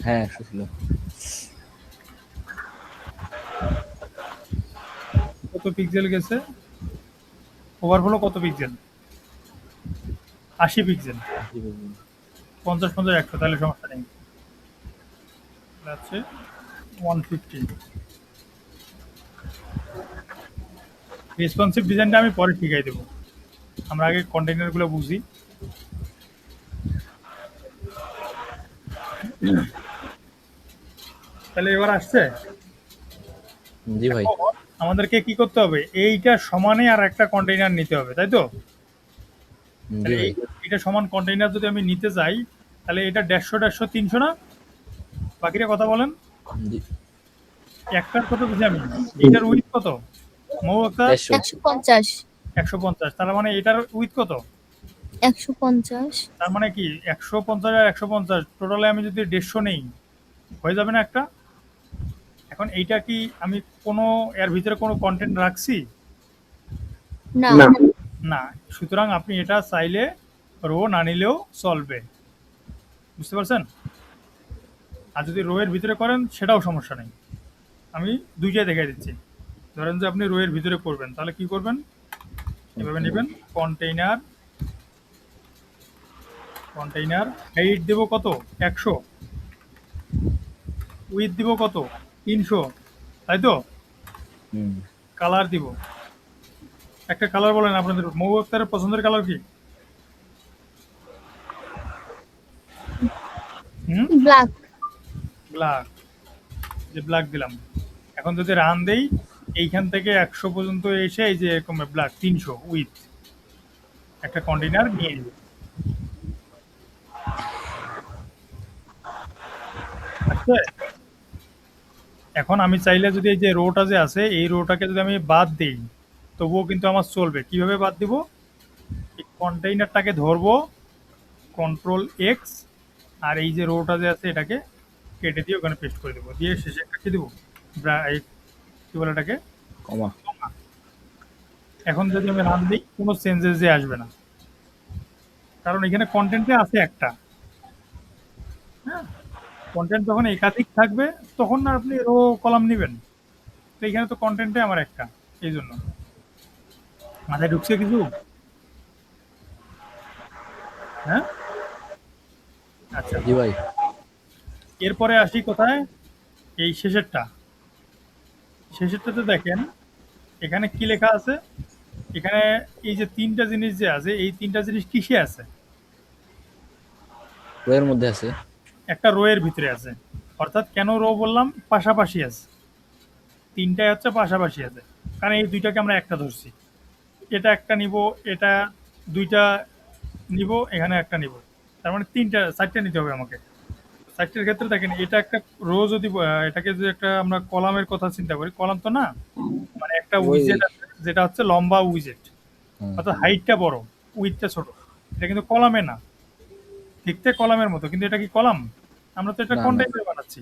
Speaker 8: হ্যাঁ 100 ছিল।
Speaker 1: কত পিক্সেল গেছে? ওভারফ্লো কত পিক্সেল? 80 পিক্সেল। 50 50 100, তাহলে সমস্যা নেই। আছে 150। রেসপন্সিভ ডিজাইনটা আমি পরে শিখাই দেবো, আমরা আগে কন্টেইনারগুলো বুঝি। তাহলে এবার আসছে।
Speaker 8: জি ভাই।
Speaker 1: আমাদেরকে কি করতে হবে, এইটা সমানে আর একটা কন্টেইনার নিতে হবে, তাই তো?
Speaker 8: জি
Speaker 1: তাহলে
Speaker 8: ভাই।
Speaker 1: এটা সমান কন্টেইনার যদি আমি নিতে চাই, তাহলে এটা 150 150 300 না? বাকিরা কথা বলেন।
Speaker 8: জি।
Speaker 1: একটার কত বেশি আমি, এটার উইথ কত? মৌ একটা
Speaker 8: 150।
Speaker 4: 150
Speaker 1: 150, তার মানে এটার উইথ কত?
Speaker 4: 150
Speaker 1: তার মানে কি 150 আর 150 টোটালে আমি যদি 150 নেই, হয়ে যাবে না একটা? এখন এইটা কি আমি কোনো এর ভিতরে কোনো কন্টেন্ট রাখছি?
Speaker 4: না
Speaker 6: না।
Speaker 1: না। সুতরাং আপনি এটা চাইলে রো না নিলেও চলবে, বুঝতে পারছেন? আর যদি রো এর ভিতরে করেন সেটাও সমস্যা নেই, আমি দুইটাই দেখাই দিচ্ছি। ধরেন যে আপনি রো এর ভিতরে করবেন, তাহলে কি করবেন, এভাবে নেবেন কন্টেইনার, কন্টেইনার হাইট দেব কত, 100, উইথ দিব কত, 300, তাই তো?
Speaker 8: হুম।
Speaker 1: কালার দিব একটা, কালার বলেন আপনাদের, মৌ আক্তারের পছন্দের কালার কি? হুম,
Speaker 4: ব্ল্যাক
Speaker 1: ব্ল্যাক, যে ব্ল্যাক দিলাম। এখন যদি রান দেই, এইখান থেকে 100 পর্যন্ত এসে এই যে এরকম ব্ল্যাক 300 উইথ একটা কন্টেইনার নিয়ে নিব। আচ্ছা, এখন আমি চাইলে যদি এই যে রোটা যে আছে এই রোটাকে যদি আমি বাদ দিই, তবুও কিন্তু আমার চলবে। কিভাবে বাদ দিব, এই কন্টেইনারটাকে ধরবো, কন্ট্রোল এক্স, আর এই যে রোটা যে আছে এটাকে কেটে দিয়ে ওখানে পেস্ট করে দেবো, দিয়ে শেষে একটা কি দেবো, এই কি বলে এটাকে,
Speaker 8: কমা।
Speaker 1: এখন যদি আমি রান দিই কোনো চেঞ্জেস যে আসবে না, কারণ এখানে কন্টেন্টে আছে একটা। হ্যাঁ, কন্টেন্ট যখন একাধিক থাকবে তখন না আপনি রো কলাম নেবেন, তো এখানে তো কন্টেন্টে আমার একটা, এই জন্য। মাথায় ঢুকছে কিছু? হ্যাঁ, আচ্ছা।
Speaker 8: জি ভাই।
Speaker 1: এরপরে আসি কোথায়, এই শেষেরটা। শেষেরটাতে দেখেন এখানে কি লেখা আছে, এখানে এই যে তিনটা জিনিস যে আছে, এই তিনটা জিনিস কিসে আছে?
Speaker 8: রোয়ের মধ্যে আছে।
Speaker 1: একটা রো এর ভিতরে আছে। অর্থাৎ কেন রো বললাম, পাশাপাশি আছে, তিনটাই হচ্ছে পাশাপাশি আছে, কারণ এই দুইটাকে আমরা একটা ধরছি। এটা একটা নিব, এটা দুইটা নিব, এখানে একটা নিব, তার মানে তিনটা চারটা নিতে হবে আমাকে। চারটের ক্ষেত্রে দেখেন, এটা একটা রো যদি এটাকে যদি একটা আমরা কলামের কথা চিন্তা করি, কলাম তো না, মানে একটা
Speaker 8: ওই
Speaker 1: উইজেট আছে যেটা হচ্ছে লম্বা উইজেট,
Speaker 8: হুম,
Speaker 1: অর্থাৎ হাইটটা বড়, উইথটা ছোট। এটা কিন্তু কলামে না, দেখতে কলামের মতো, কিন্তু এটা কি কলাম? আমরা তো এটা
Speaker 8: না না
Speaker 1: কন্টেইনার বানাচ্ছি।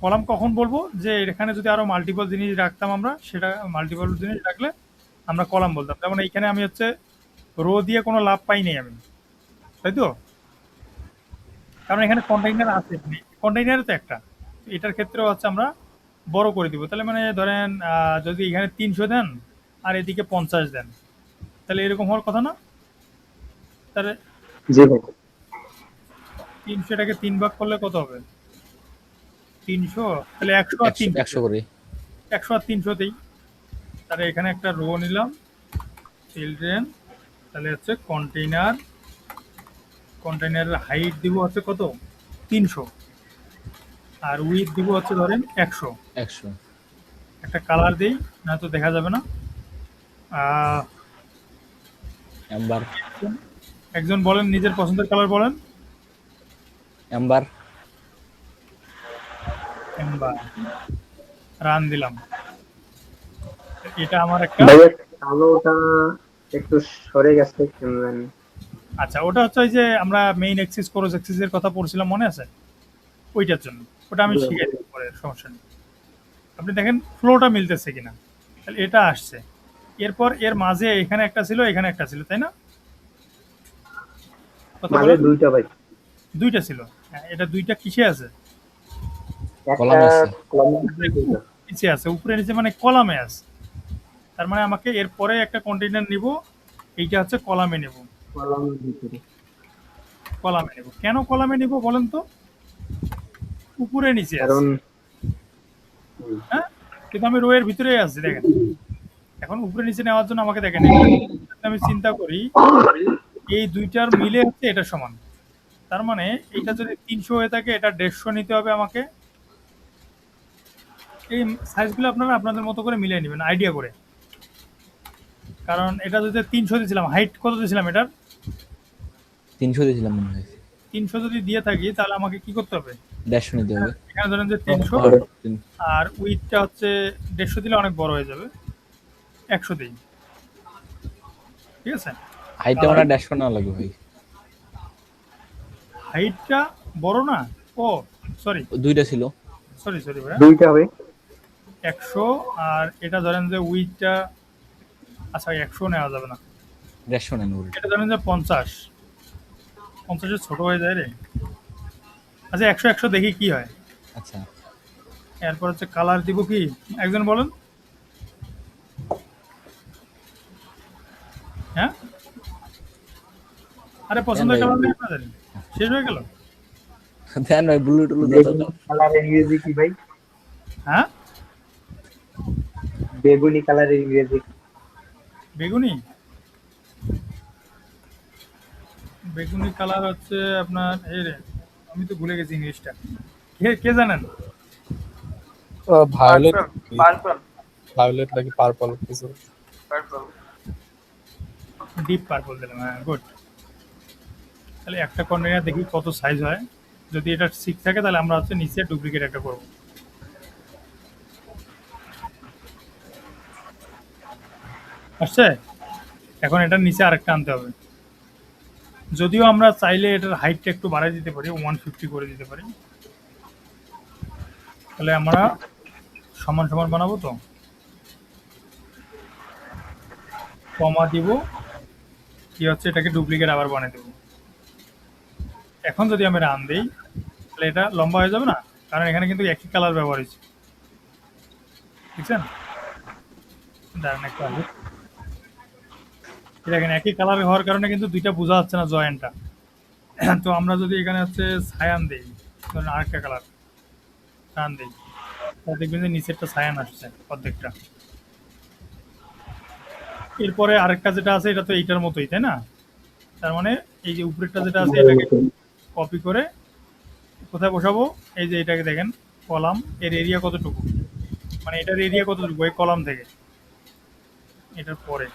Speaker 1: কলাম কখন বলবো? যে এখানে যদি আরো মাল্টিপল জিনিস রাখতাম আমরা, সেটা মাল্টিপল জিনিস রাখলে আমরা কলাম বলতাম। যেমন এইখানে আমি হচ্ছে রো দিয়ে কোনো লাভ পাইনি আমি, তাই তো? কারণ এখানে কন্টেইনার আছে, কন্টেইনার তো একটা, এটার ক্ষেত্রেও হচ্ছে আমরা বড় করে দিব। তাহলে মানে ধরেন যদি এখানে 300 দেন আর এদিকে 50 দেন, তাহলে এরকম হওয়ার কথা না? তাহলে
Speaker 6: জি ভাই।
Speaker 1: 300টাকে 3 ভাগ করলে কত হবে? 300, তাহলে 100 আর
Speaker 8: 100
Speaker 1: 300,
Speaker 8: 100 করে।
Speaker 1: 100 আর 300তেই। তাহলে এখানে একটা রো নিলাম, চিলড্রেন, তাহলে হচ্ছে কন্টেইনার, কন্টেইনারের হাইট দিব হচ্ছে কত? 300, আর উইথ দিব হচ্ছে ধরেন 100।
Speaker 8: 100
Speaker 1: একটা কালার দিই, না তো দেখা যাবে না। আহ,
Speaker 8: এম্বার
Speaker 1: একজন বলেন নিজের পছন্দের কালার বলেন।
Speaker 8: এম্বার
Speaker 1: এম্বার, রান দিলাম। এটা আমার একটা,
Speaker 6: ভাইয়া কালোটা একটু সরে গেছে কেন জানি।
Speaker 1: আচ্ছা ওটা হচ্ছে ওই যে আমরা মেইন এক্সিস ক্রস এক্সিসের কথা পড়ছিলাম, মনে আছে? ওইটার জন্য, ওটা আমি শিখাই দেবো পরে, সমস্যা নেই। আপনি দেখেন ফ্লোটা মিলতেছে কিনা, তাহলে এটা আসছে। এরপর এর মাঝে এখানে একটা ছিল, এখানে একটা ছিল, তাই না? কথা
Speaker 6: মাঝে
Speaker 1: বলেন।
Speaker 6: দুইটা ভাই,
Speaker 1: দুইটা ছিল, হ্যাঁ, এটা দুইটা কিসে আছে?
Speaker 6: একটা
Speaker 8: কলাম আছে।
Speaker 6: কলামের ভিতরে দুইটা।
Speaker 1: নিচে আছে, উপরে নিচে মানে কলামে আছে। তার মানে আমাকে এরপরে একটা কন্টেইনার নিব, এইটা হচ্ছে কলামে নেব।
Speaker 6: কলামের ভিতরে।
Speaker 1: কলামে নেব, কেন কলামে নিব বলেন তো? উপরে নিচে আছে,
Speaker 6: কারণ
Speaker 1: হ্যাঁ, কিন্তু আমি রোয়ের ভিতরে আছি দেখেন। এখন উপরে নিচে নেওয়ার জন্য আমাকে দেখেন, এখানে আমি চিন্তা করি এই দুইটার মিলে হচ্ছে এটা সমান। তার মানে এটা যদি 300 হয়ে থাকে, এটা 150 নিতে হবে আমাকে। এই সাইজগুলো আপনারা আপনাদের মতো করে মিলিয়ে নেবেন আইডিয়া করে। কারণ এটা যদি 300 দিয়েছিলাম, হাইট কত দিয়েছিলাম এটার?
Speaker 8: 300 দিয়েছিলাম মনে হয়।
Speaker 1: 300 যদি দিয়ে থাকি, তাহলে আমাকে কি করতে হবে?
Speaker 8: 150 নিতে হবে।
Speaker 1: এখানে ধরেন যে 300,
Speaker 8: আর
Speaker 1: আর উইথটা হচ্ছে 150 দিলে অনেক বড় হয়ে যাবে, 100 দিই, ঠিক আছে?
Speaker 8: হাইটটা মানে 150 না লাগবে ভাই।
Speaker 1: হাইটটা বড় না? ও সরি
Speaker 8: দুইটা ছিল।
Speaker 1: সরি সরি ভাইয়া,
Speaker 6: দুইটা হবে।
Speaker 1: 100, আর এটা ধরেন যে উইথটা, আচ্ছা 100 নেওয়া যাবে না,
Speaker 8: 150 নেন উল্টা।
Speaker 1: এটা ধরেন যে 50, 50 ছোট হয়ে যায় রে। আচ্ছা 100 100 দেখি কি হয়।
Speaker 8: আচ্ছা
Speaker 1: এরপর হচ্ছে কালার দিব কি, একজন বলেন। হ্যাঁ, আরে পছন্দের
Speaker 8: ভাই।
Speaker 1: কালার নেই আপনাদের? শেষ হয়ে গেল?
Speaker 8: দেন ভাই, ব্লু টুলু যত
Speaker 6: বেগুনি কালারের ইংরেজি কি ভাই?
Speaker 1: হ্যাঁ,
Speaker 6: বেগুনি কালারের ইংরেজি।
Speaker 1: বেগুনি, বেগুনি কালার হচ্ছে আপনার এই রে, আমি তো ভুলে গেছি ইংলিশটা। কে কে জানেন?
Speaker 2: ভায়োলেট,
Speaker 3: পার্পল
Speaker 2: ভায়োলেট নাকি পার্পল কিছু।
Speaker 3: পার্পল
Speaker 1: ডিপ পার্পল দিলাম, হ্যাঁ গুড। তাহলে একটা কন্টেনার দেখি কত সাইজ হয়। যদি এটা 6 থাকে, তাহলে আমরা হচ্ছে নিচে ডুপ্লিকেট একটা করব। আসছে? এখন এটার নিচে আরেকটা আনতে হবে। যদিও আমরা চাইলে এটার হাইটটা একটু বাড়াই দিতে পারি, 150 করে দিতে পারি। তাহলে আমরা সমান সমান বানাবো তো, কমা দিব, কি হচ্ছে এটাকে ডুপ্লিকেট আবার বানিয়ে দেবো। এখন যদি আমি রান দিই, তাহলে এটা লম্বা হয়ে যাবে না? কারণ এখানে কিন্তু একই কালার ব্যবহার হয়েছে, বুঝছেন? দাঁড়ান একটু আগে, দেখেন একই কালার হওয়ার কারণে কিন্তু দুইটা বোঝা যাচ্ছে না জয়েন্টটা। তো আমরা যদি এখানে হচ্ছে সায়ান দিই, ধরেন আরেকটা কালার রান দিই, তাহলে দেখবেন যে নিচেরটা সায়ান আসছে অর্ধেকটা। এরপরে আরেকটা যেটা আছে, এটা তো এইটার মতোই, তাই না? তার মানে এই যে উপরেরটা যেটা আছে, এটাকে কপি করে কোথায় বসাবো? এই যে এটাকে দেখেন, কলাম এর এরিয়া কতটুকু, মানে এটার এরিয়া কতটুকু এই কলাম থেকে, এটার পরে।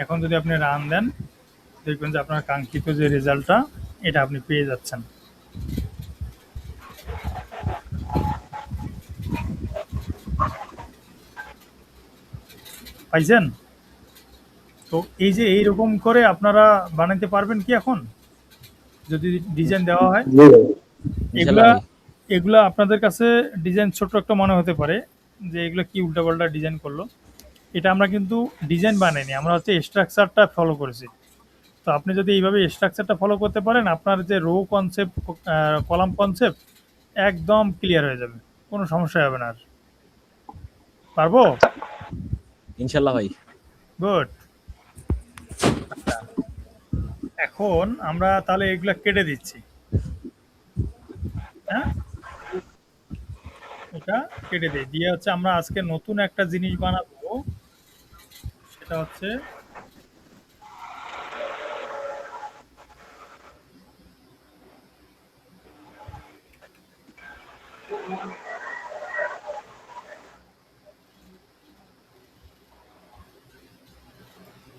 Speaker 1: এখন যদি আপনি রান দেন, দেখবেন যে আপনার কাঙ্ক্ষিত যে রেজাল্টটা এটা আপনি পেয়ে যাচ্ছেন। পাইছেন? তো এই যে এইরকম করে আপনারা বানাতে পারবেন কি এখন, যদি ডিজাইন দেওয়া হয়?
Speaker 6: জি ভাই।
Speaker 1: এগুলা
Speaker 8: ইনশাল্লাহ ভাই।
Speaker 1: এগুলা আপনাদের কাছে ডিজাইন ছোট্ট একটা মনে হতে পারে যে এগুলো কি উল্টাপাল্টা ডিজাইন করলো। এটা আমরা কিন্তু ডিজাইন বানাইনি, আমরা হচ্ছে স্ট্রাকচারটা ফলো করেছি। তো আপনি যদি এইভাবে স্ট্রাকচারটা ফলো করতে পারেন, আপনার যে রো কনসেপ্ট, কলাম কনসেপ্ট একদম ক্লিয়ার হয়ে যাবে, কোনো সমস্যা হবে না আর। পারবো?
Speaker 8: ইনশাল্লাহ ভাই।
Speaker 1: গুড। এখন আমরা তাহলে এগুলা কেটে দিচ্ছি। হ্যাঁ, এটা কেটে দিই, দিয়ে হচ্ছে আমরা আজকে নতুন একটা জিনিস বানাবো। সেটা হচ্ছে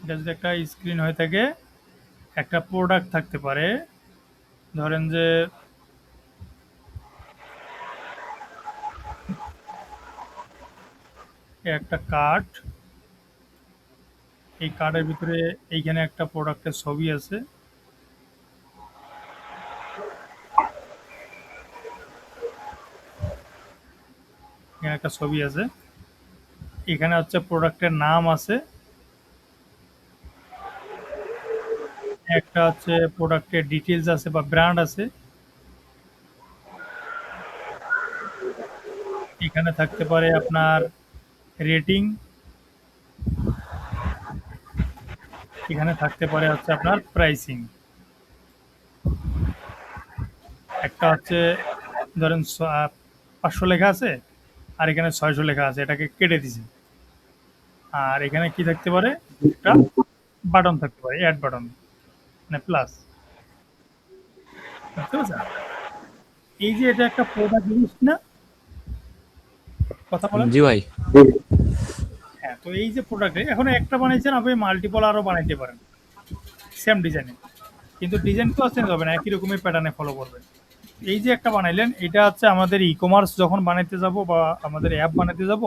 Speaker 1: এটা যদি একটা স্ক্রিন হয়ে থাকে, একটা প্রোডাক্ট থাকতে পারে, ধরেন যে একটা কার্ড, এই কার্ডের ভিতরে এইখানে একটা প্রোডাক্টের ছবি আছে, এখানে একটা ছবি আছে, এখানে হচ্ছে প্রোডাক্টের নাম আছে, একটা হচ্ছে প্রোডাক্টের ডিটেলস আছে বা ব্র্যান্ড আছে, এখানে থাকতে পারে আপনার রেটিং, এখানে থাকতে পারে হচ্ছে আপনার প্রাইসিং, একটা হচ্ছে ধরেন 500 লেখা আছে আর এখানে 600 লেখা আছে, এটাকে কেটে দিছে। আর এখানে কি থাকতে পারে, একটা বাটন থাকতে পারে, অ্যাড বাটন, মানে প্লাস। বুঝতে পারছেন? এই যে এটা একটা প্রোডাক্ট লিস্ট না, কথা বলেন।
Speaker 8: জি ভাই।
Speaker 1: হ্যাঁ, তো এই যে প্রোডাক্ট এখন একটা বানাইছেন, আপনি মাল্টিপল আরও বানাইতে পারেন সেম ডিজাইনে, কিন্তু ডিজাইন তো চেঞ্জ হবে না, একই রকমের প্যাটার্নে ফলো করবে। এই যে একটা বানাইলেন, এটা হচ্ছে আমাদের ই কমার্স যখন বানাইতে যাব বা আমাদের অ্যাপ বানাইতে যাব,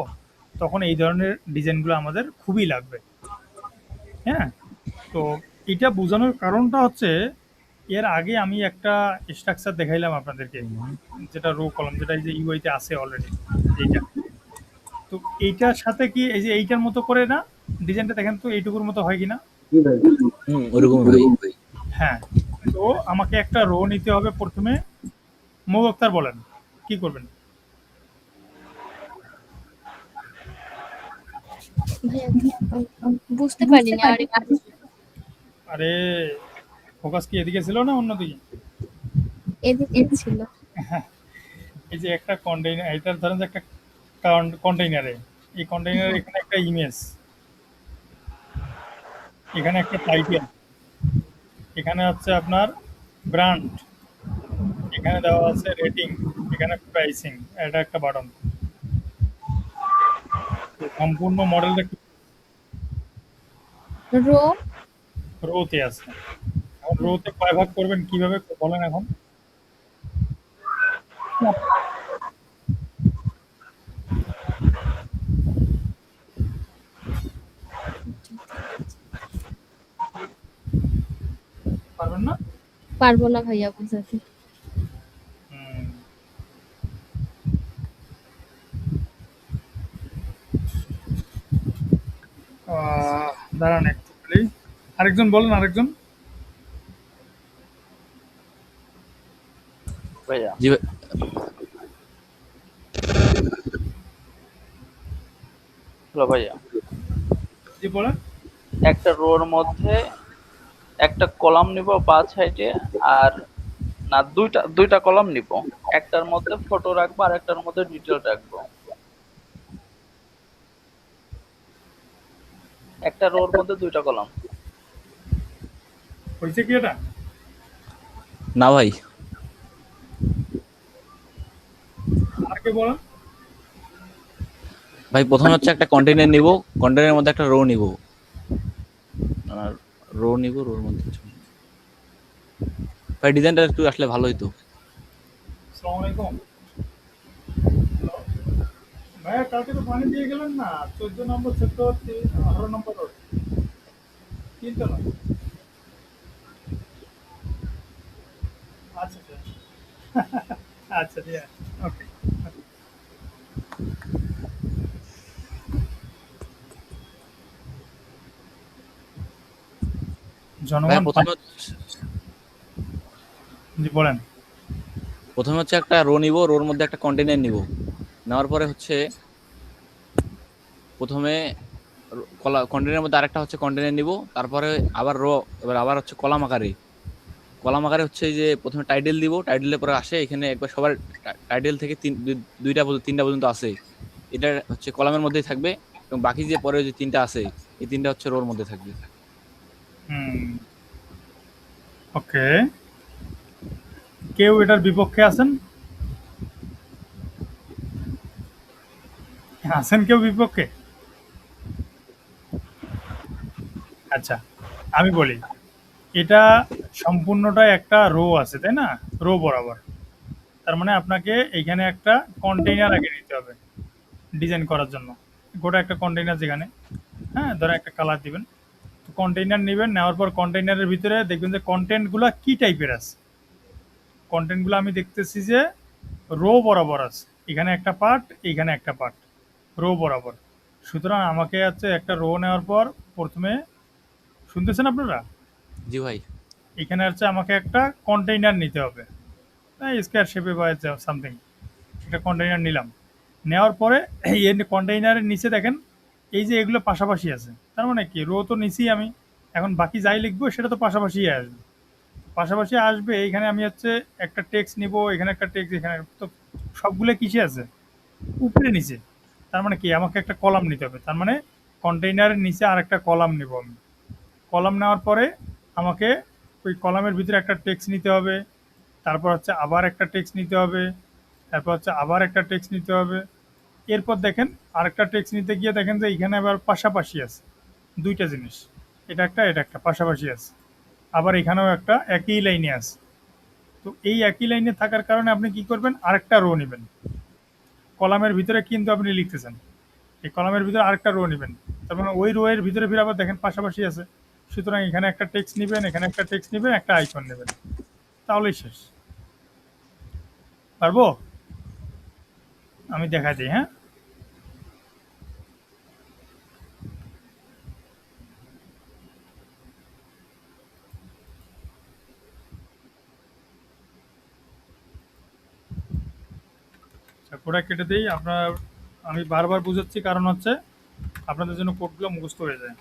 Speaker 1: তখন এই ধরনের ডিজাইনগুলো আমাদের খুবই লাগবে। হ্যাঁ, তো এটা বোঝানোর কারণটা হচ্ছে, এর আগে আমি একটা স্ট্রাকচার দেখাইলাম আপনাদেরকে, যেটা রো কলাম, যেটা এই যে ইউআইতে আছে অলরেডি, এইটা। তো এইটার সাথে কি এই যে এইটার মতো করে না ডিজাইনটা, দেখেন তো এইটুকুর মতো হয় কিনা?
Speaker 6: জি ভাই।
Speaker 8: ওরকম ভাই।
Speaker 1: হ্যাঁ, তো আমাকে একটা রো নিতে হবে প্রথমে। মুবাক্তার বলেন কি করবেন?
Speaker 4: ভাইয়া বুঝতে পারিনি আর একটু।
Speaker 1: আরে, ফোকাস কি এদিকে ছিল না অন্যদিকে?
Speaker 4: এদিকে ছিল।
Speaker 1: এই যে একটা কন্টেইনার, এটা ধরেন যে একটা কন্টেইনারে, এই কন্টেইনারে এখানে একটা ইমেজ, এখানে একটা টাইটেল, এখানে হচ্ছে আপনার ব্র্যান্ড, এখানে দেওয়া আছে রেটিং, এখানে প্রাইসিং, এটা একটা বাটন। সম্পূর্ণ মডেলটা
Speaker 4: রো
Speaker 1: রোতে আছে। এখন রোতে কয় ভাগ করবেন কিভাবে বলেন এখন? পারবেন না?
Speaker 4: পারবো না ভাইয়া বুঝাতে।
Speaker 1: হুম। দাঁড়ান একটু খালি। আরেকজন বলেন, আরেকজন।
Speaker 3: ভাইয়া
Speaker 8: জি ভাই।
Speaker 3: হ্যালো ভাইয়া,
Speaker 1: জি বলেন।
Speaker 3: একটা রোর মধ্যে একটা কলাম নিব 5 সাইডে, আর না দুইটা কলাম নিব, একটার মধ্যে ফটো রাখবো আর একটার মধ্যে ডিটেল রাখবো। একটা রোর মধ্যে দুইটা কলাম।
Speaker 1: হয়েছে কি এটা?
Speaker 8: না ভাই,
Speaker 1: আর কে বলেন?
Speaker 8: ভাই প্রথমে হচ্ছে একটা কন্টেইনার নিব, কন্টেইনারের মধ্যে একটা রো নিব, আর রো নিব, রোর মধ্যে ভাই ডিজাইনটা একটু আসলে ভালো হইতো।
Speaker 1: আসসালামু আলাইকুম ভাইয়া, কালকে তো পানি দিয়ে গেলেন না, 14 নম্বর সেক্টর, 18 নম্বর রোড, তিনতলা। আচ্ছা আচ্ছা আচ্ছা ঠিক আছে, ওকে।
Speaker 8: ভাই
Speaker 1: জনগণ জি বলেন।
Speaker 8: প্রথমে হচ্ছে একটা রো নিব, রোর মধ্যে একটা কন্টেইনার নিব, নেওয়ার পরে হচ্ছে প্রথমে কন্টেইনারের মধ্যে আরেকটা হচ্ছে কন্টেইনার নিব, তারপরে আবার রো, এবার আবার হচ্ছে কলাম আকারে, কলাম আকারে হচ্ছে এই যে প্রথমে টাইটেল দিব, টাইটেলের পরে আসে এখানে একবার সবার টাইটেল থেকে তিনটা পর্যন্ত আছে, এটা হচ্ছে কলামের মধ্যেই থাকবে, এবং বাকি যে পরে যে তিনটা আছে এই তিনটা হচ্ছে রোর মধ্যে থাকবে।
Speaker 1: ওকে, কেউ এটার বিপক্ষে আছেন? আছেন কেউ বিপক্ষে? আচ্ছা, আমি বলি, এটা সম্পূর্ণটাই একটা রো আছে, তাই না? রো বরাবর। তার মানে আপনাকে এইখানে একটা কন্টেইনার আগে নিতে হবে ডিজাইন করার জন্য। গোটা একটা কন্টেইনার, যেখানে হ্যাঁ ধরো একটা কালার দিবেন, তো কন্টেইনার নেবেন, নেওয়ার পর কন্টেইনারের ভিতরে দেখবেন যে কন্টেন্টগুলো কি টাইপের আছে। কন্টেন্টগুলো আমি দেখতেছি যে রো বরাবর আছে, এখানে একটা পার্ট, এইখানে একটা পার্ট, রো বরাবর। সুতরাং আমাকে হচ্ছে একটা রো নেওয়ার পর প্রথমে, শুনতেছেন আপনারা?
Speaker 8: জি ভাই।
Speaker 1: এখানে হচ্ছে আমাকে একটা কন্টেইনার নিতে হবে, স্কোয়ার শেপে বা সামথিং, একটা কন্টেইনার নিলাম। নেওয়ার পরে এই কন্টেইনারের নিচে দেখেন এই যে এগুলো পাশাপাশি আছে, তার মানে কি রো তো নিচেই, আমি এখন বাকি যাই লিখবো সেটা তো পাশাপাশি আসবে, পাশাপাশি আসবে। এইখানে আমি হচ্ছে একটা টেক্সট নিব, এখানে একটা টেক্সট, এখানে তো সবগুলো কিসে আছে? উপরে নিচে। তার মানে কি আমাকে একটা কলাম নিতে হবে, তার মানে কন্টেইনারের নিচে আর একটা কলাম নিব আমি। কলাম নেওয়ার পরে আমাকে ওই কলামের ভিতরে একটা টেক্সট নিতে হবে, তারপর হচ্ছে আবার একটা টেক্সট নিতে হবে, তারপর হচ্ছে আবার একটা টেক্সট নিতে হবে। এরপর দেখেন আরেকটা টেক্সট নিতে গিয়ে দেখেন যে এখানে আবার পাশাপাশি আছে দুইটা জিনিস, এটা একটা পাশাপাশি আছে, আবার এখানেও একটা একই লাইনে আছে। তো এই একই লাইনে থাকার কারণে আপনি কি করবেন, আরেকটা রো নেবেন। কলামের ভিতরে কিন্তু আপনি লিখতেছেন, এই কলামের ভিতরে আরেকটা রো নেবেন, তার মানে ওই রো এর ভিতরে ফিরে আবার দেখেন পাশাপাশি আছে। সুতরাং এখানে একটা টেক্সট নেবেন, এখানে একটা টেক্সট নেবেন, একটা আইকন নেবেন, তাহলেই শেষ। পারবো? আমি দেখা দিই, হ্যাঁ। কোডটা কেটে দিই আপনার, আমি বারবার বুঝাচ্ছি কারণ হচ্ছে আপনাদের জন্য কোডগুলো মুখস্থ হয়ে যায়।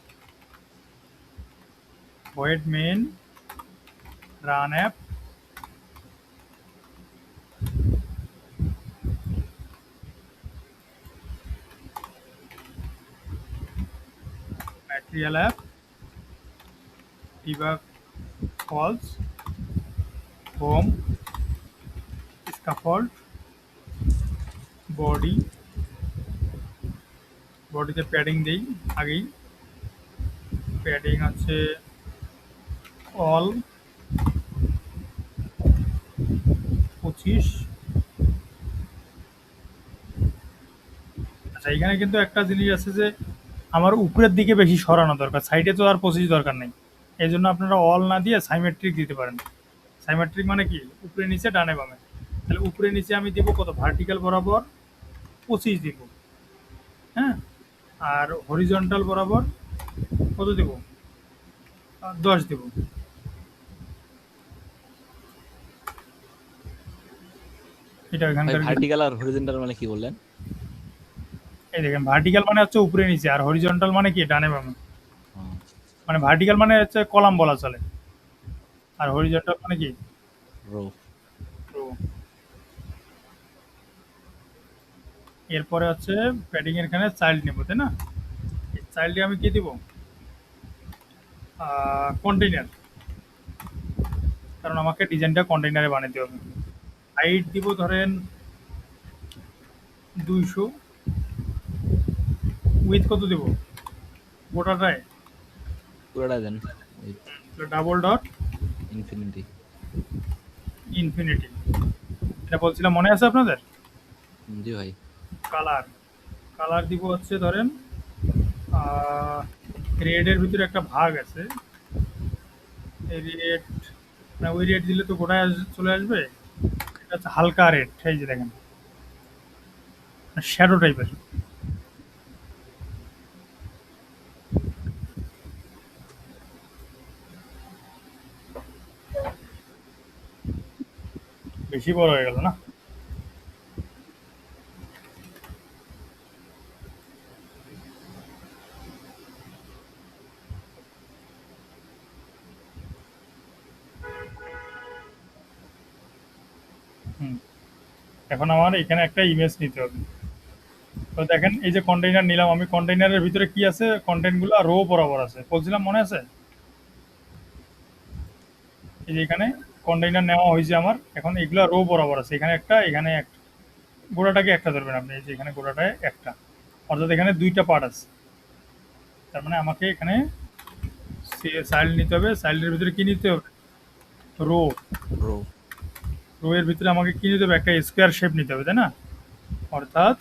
Speaker 1: void main run app material app debug false home scaffold body, বডিতে প্যাডিং দেই আগেই, প্যাডিং আছে অল 25। আচ্ছা, এখানে কিন্তু একটা জিনিস আছে যে আমার উপরের দিকে বেশি সরানো দরকার, সাইডে তো আর 25 দরকার নেই। এই জন্য আপনারা অল না দিয়ে সাইমেট্রিক দিতে পারেন। সাইমেট্রিক মানে কি, উপরে নিচে ডানে বামে। তাহলে উপরে নিচে আমি দিব কত, ভার্টিক্যাল বরাবর 25 দিব, হ্যাঁ, আর হরিজন্টাল বরাবর কত দেব, 10 দেব। এটা
Speaker 8: ভাই
Speaker 1: এখানকার,
Speaker 8: ভার্টিক্যাল আর হরিজন্টাল মানে কি বললেন?
Speaker 1: এই দেখেন ভার্টিক্যাল মানে হচ্ছে উপরে নিচে, আর হরিজন্টাল মানে কি ডানে বামে।
Speaker 8: ও,
Speaker 1: মানে ভার্টিক্যাল মানে হচ্ছে কলাম বলা চলে, আর হরিজন্টাল মানে কি
Speaker 8: রো।
Speaker 1: রো। এরপরে হচ্ছে প্যাডিং এর এখানে চাইল্ড নেব, তাই না? এই চাইল্ডে আমি কি দিব, কন্টেইনার। কারণ আমাকে ডিজাইনটা কন্টেইনারে বানাতে হবে। হাইট দিব ধরেন 200, উইথ কত দেব গোটাটায়?
Speaker 8: পুরোটা দেন
Speaker 1: ডাবল ডট
Speaker 8: ইনফিনিটি।
Speaker 1: ইনফিনিটি, এটা বলছিলাম মনে আছে আপনাদের?
Speaker 8: জি ভাই।
Speaker 1: কালার, কালার দিব হচ্ছে ধরেন রেডের ভিতরে একটা ভাগ আছে, রেড, না ওই রেড দিলে তো গোটায় চলে আসবে, এটা হচ্ছে হালকা রেড, এই যে দেখেন শ্যাডো টাইপের। বেশি বড় হয়ে গেল না? এখন আমার এখানে একটা ইমেজ নিতে হবে। তো দেখেন এই যে কন্টেইনার নিলাম আমি, কন্টেইনারের ভিতরে কি আছে, কন্টেন্টগুলো রো বরাবর আছে, বলছিলাম মনে আছে? এই যে এখানে কন্টেইনার নেওয়া হয়েছে আমার, এখন এগুলো রো বরাবর আছে, এখানে একটা, এখানে একটা, গোড়াটাকে একটা ধরবেন আপনি, এই যে এখানে গোড়াটায় একটা, অর্থাৎ এখানে দুইটা পার্ট আছে। তার মানে আমাকে এখানে চাইল্ড নিতে হবে, চাইল্ডের ভিতরে কি নিতে হবে, রো,
Speaker 8: রো
Speaker 1: রো এর ভিতরে আমাকে কি নিতে হবে, একটা স্কোয়ার শেপ নিতে হবে, তাই না? অর্থাৎ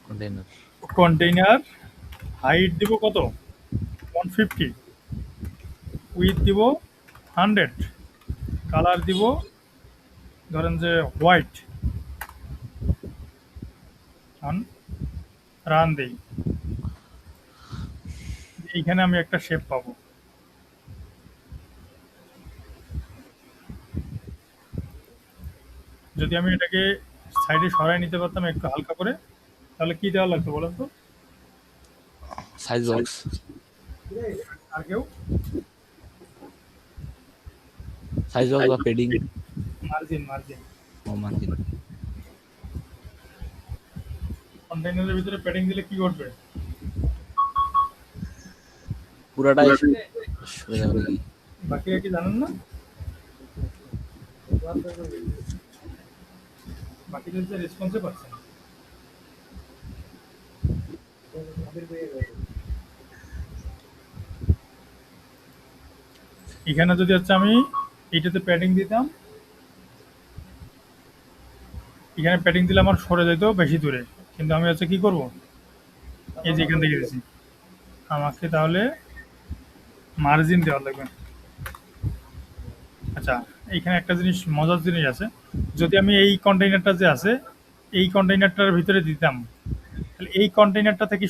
Speaker 8: কন্টেইনার।
Speaker 1: কন্টেইনার হাইট দিব কত, 150, উইথ দিব 100, কালার দিব ধরেন যে হোয়াইট, রান দেই, এইখানে আমি একটা শেপ পাবো। যদি আমি এটাকে সাইডে সরাই নিতে পারতাম একটু হালকা করে, তাহলে কি দেওয়া লাগতো বলেন তো?
Speaker 8: Size box.
Speaker 1: আর কেউ?
Speaker 8: সাইজ বক্স বা পেডিং।
Speaker 1: Margin, margin.
Speaker 8: ও মার্জিন।
Speaker 1: কন্টেইনারের ভিতরে প্যাডিং দিলে কি ঘটবে?
Speaker 8: পুরাটাই সরে যাবে নাকি?
Speaker 1: বাকিরা কি জানেন না? বাকিদের যে রেসপন্সে পাচ্ছেন, এখানে যদি হচ্ছে আমি এইটাতে প্যাডিং দিতাম, এখানে প্যাডিং দিলে আমার সরে যেত বেশি দূরে, কিন্তু আমি হচ্ছে কি করব, এই যে এখান থেকে দিয়েছি, আমাকে তাহলে মার্জিন দেওয়া লাগবে। আচ্ছা, এইখানে একটা জিনিস, মজার জিনিস আছে, যদি আমি এই কন্টেইনারটা যে আছে এই কন্টেইনারটার ভিতরে দিতাম, তাহলে এই কন্টেইনারটা থেকে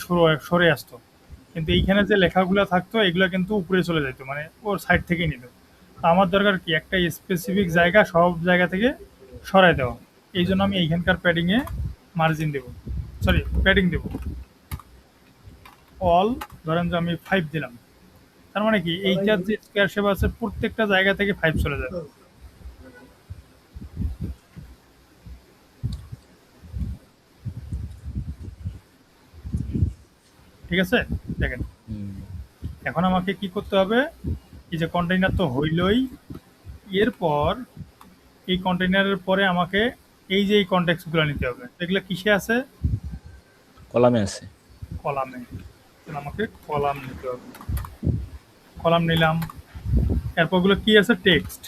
Speaker 1: সরে আসতো, কিন্তু এইখানে যে লেখাগুলো থাকতো এগুলো কিন্তু উপরে চলে যেত, মানে ওর সাইড থেকেই নিত। তো আমার দরকার কি, একটা স্পেসিফিক জায়গা সব জায়গা থেকে সরাই দেওয়া, এই জন্য আমি এইখানকার প্যাডিংয়ে মার্জিন দেব, সরি প্যাডিং দেব, অল ধরেন যে আমি 5 দিলাম, তার মানে কি এইটার যে স্কোয়ার শেপ আছে প্রত্যেকটা জায়গা থেকে 5 চলে যাবে। ঠিক আছে, দেখেন এখন আমাকে কি করতে হবে, এই যে কন্টেইনার তো হইলই, এরপর এই কন্টেইনারের পরে আমাকে এই যে এই কনটেক্সটগুলো নিতে হবে, এগুলো কিসে আছে,
Speaker 8: কলামে আছে।
Speaker 1: কলামে, তাহলে আমাকে কলাম নিতে হবে, কলাম নিলাম, এরপরগুলো কি আছে, টেক্সট,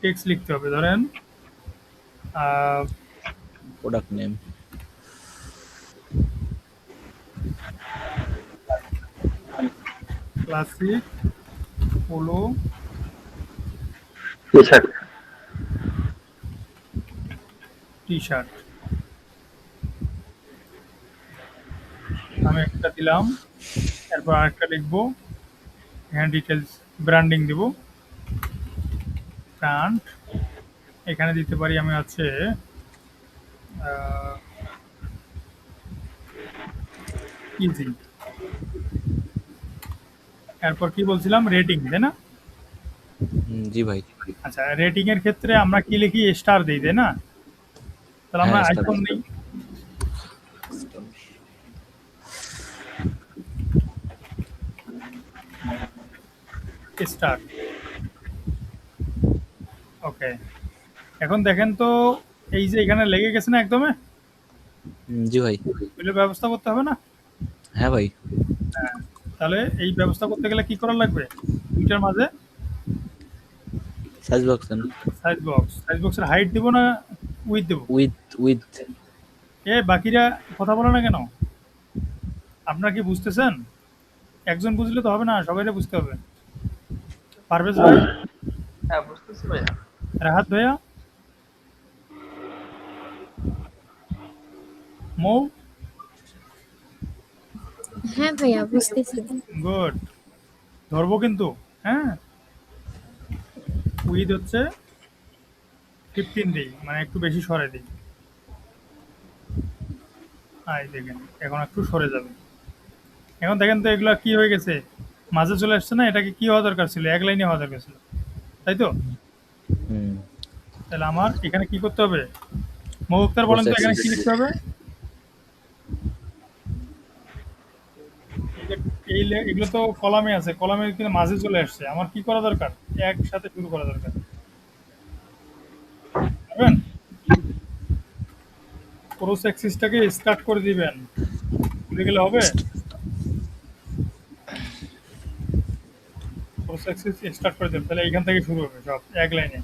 Speaker 1: টেক্সট লিখতে হবে, ধরেন
Speaker 8: product name.
Speaker 1: Classic polo
Speaker 6: T-shirt,
Speaker 1: T shirt, আমি একটা দিলাম, এরপর আরেকটা লিখবো, এখানে ডিটেলস ব্র্যান্ডিং দিব, ব্র্যান্ড, এখানে দিতে পারি আমি হচ্ছে ইজি, এরপর কি বলছিলাম, রেটিং, তাই না?
Speaker 8: জি ভাই।
Speaker 1: আচ্ছা, রেটিং এর ক্ষেত্রে আমরা কি লিখি, স্টার দিই, তাই না? তাহলে আমরা
Speaker 8: হ্যাঁ, star
Speaker 1: আইফোন
Speaker 8: দিই।
Speaker 1: নিই, স্টার, ওকে, এখন দেখেন তো, এই যে এখানে লেগে গেছে না একদমে,
Speaker 8: জি ভাই।
Speaker 1: এগুলো ব্যবস্থা করতে হবে না?
Speaker 8: হ্যাঁ ভাই।
Speaker 1: হ্যাঁ, তাহলে এই ব্যবস্থা করতে গেলে কি করা লাগবে? দুইটার মাঝে
Speaker 8: সাইজ বক্স দেন।
Speaker 1: সাইজ বক্সের হাইট দিব না উইথ দেব?
Speaker 8: উইথ।
Speaker 1: বাকিরা কথা বলে না কেন? আপনারা কি বুঝতেছেন? একজন বুঝলে তো হবে না, সবাইকে বুঝতে হবে। পারভেজ ভাই,
Speaker 3: হ্যাঁ, বুঝতেছি ভাইয়া।
Speaker 1: রাহাত ভাইয়া, মৌ,
Speaker 4: হ্যাঁ ভাইয়া বুঝতেছি।
Speaker 1: গুড। ধরবো কিন্তু, হ্যাঁ। উইথ হচ্ছে 15 দিই, মানে একটু বেশি সরে দিই। এই দেখেন এখন একটু সরে যাবে। এখন দেখেন তো এগুলা কি হয়ে গেছে, মাঝে চলে আসছে না? এটাকে কি হওয়া দরকার ছিল? এক লাইনে হওয়া দরকার ছিল, তাই তো?
Speaker 8: হুম।
Speaker 1: তাহলে আমার এখানে কি করতে হবে? মুক্তার বলেন তো এখানে কি লিখতে হবে? এই যে এগুলো তো কলামে আছে, কলামে কিন্তু মাঝে চলে আসছে, আমার কি করা দরকার? একসাথে শুরু করা দরকার, বুঝলেন? ক্রস অ্যাক্সিসটাকে স্টার্ট করে দিবেন, ভুলে গেলে হবে? ক্রস অ্যাক্সিস স্টার্ট করে দেবেন, তাহলে এইখান থেকে শুরু হবে সব এক লাইনে।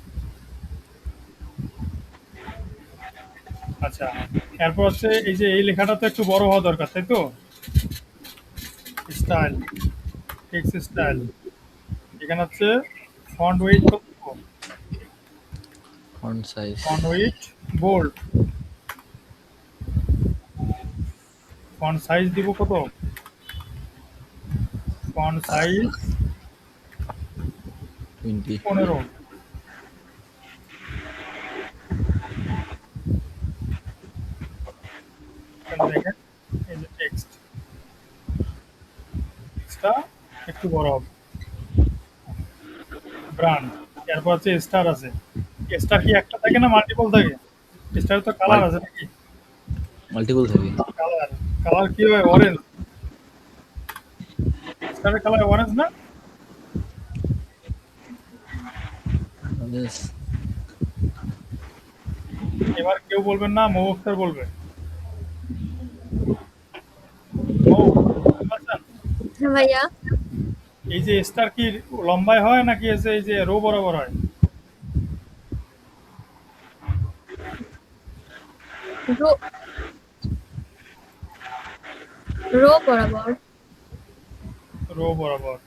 Speaker 1: আচ্ছা, এরপর হচ্ছে এই যে এই লেখাটা তো একটু বড় হওয়া দরকার, তাই তো? স্টাইল, টেক্সট স্টাইল, এখানে হচ্ছে ফন্ট ওয়েট কত?
Speaker 8: Font size.
Speaker 1: Font weight bold. Font size দিব কত? Font size
Speaker 8: 20।
Speaker 1: 15। এখানে দেখেন এই যে টেক্সটটা একটু বড় হবে। ব্র্যান্ড, এরপর হচ্ছে স্টার আছে। স্টার কি একটা থাকে না মাল্টিপল থাকে? স্টার তো কালার আছে নাকি?
Speaker 8: মাল্টিপল থাকে।
Speaker 1: কালার, কালার কি হয়? অরেঞ্জ। স্টারের কালার অরেঞ্জ না?
Speaker 8: Yes.
Speaker 1: এবার কেউ বলবেন না, মৌ আক্তার বলবে। মৌ, বুঝতে পারছেন?
Speaker 4: হ্যাঁ ভাইয়া।
Speaker 1: এই যে স্টার কি লম্বায় হয় নাকি এই যে রো বরাবর হয়?
Speaker 4: রো রো বরাবর।
Speaker 1: রো বরাবর।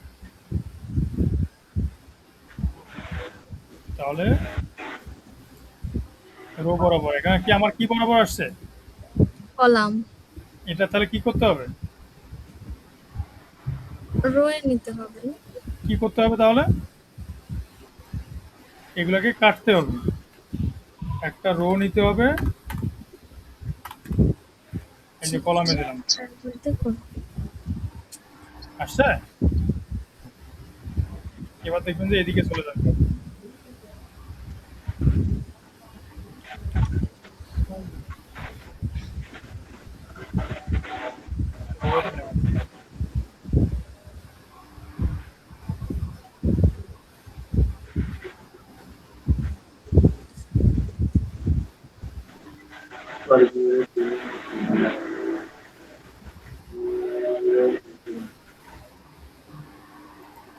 Speaker 1: তাহলে রো বরাবর, এখানে কি আমার কি বরাবর আসছে?
Speaker 4: কলাম।
Speaker 1: এটা তাহলে কি করতে হবে?
Speaker 4: রোয়ে নিতে হবে।
Speaker 1: কি করতে হবে তাহলে? এগুলাকে কাটতে হবে, একটা রো নিতে হবে। এই যে কলামে দিলাম,
Speaker 4: দেখুন।
Speaker 1: আসছে? এবার দেখবেন যে এদিকে চলে যাবে।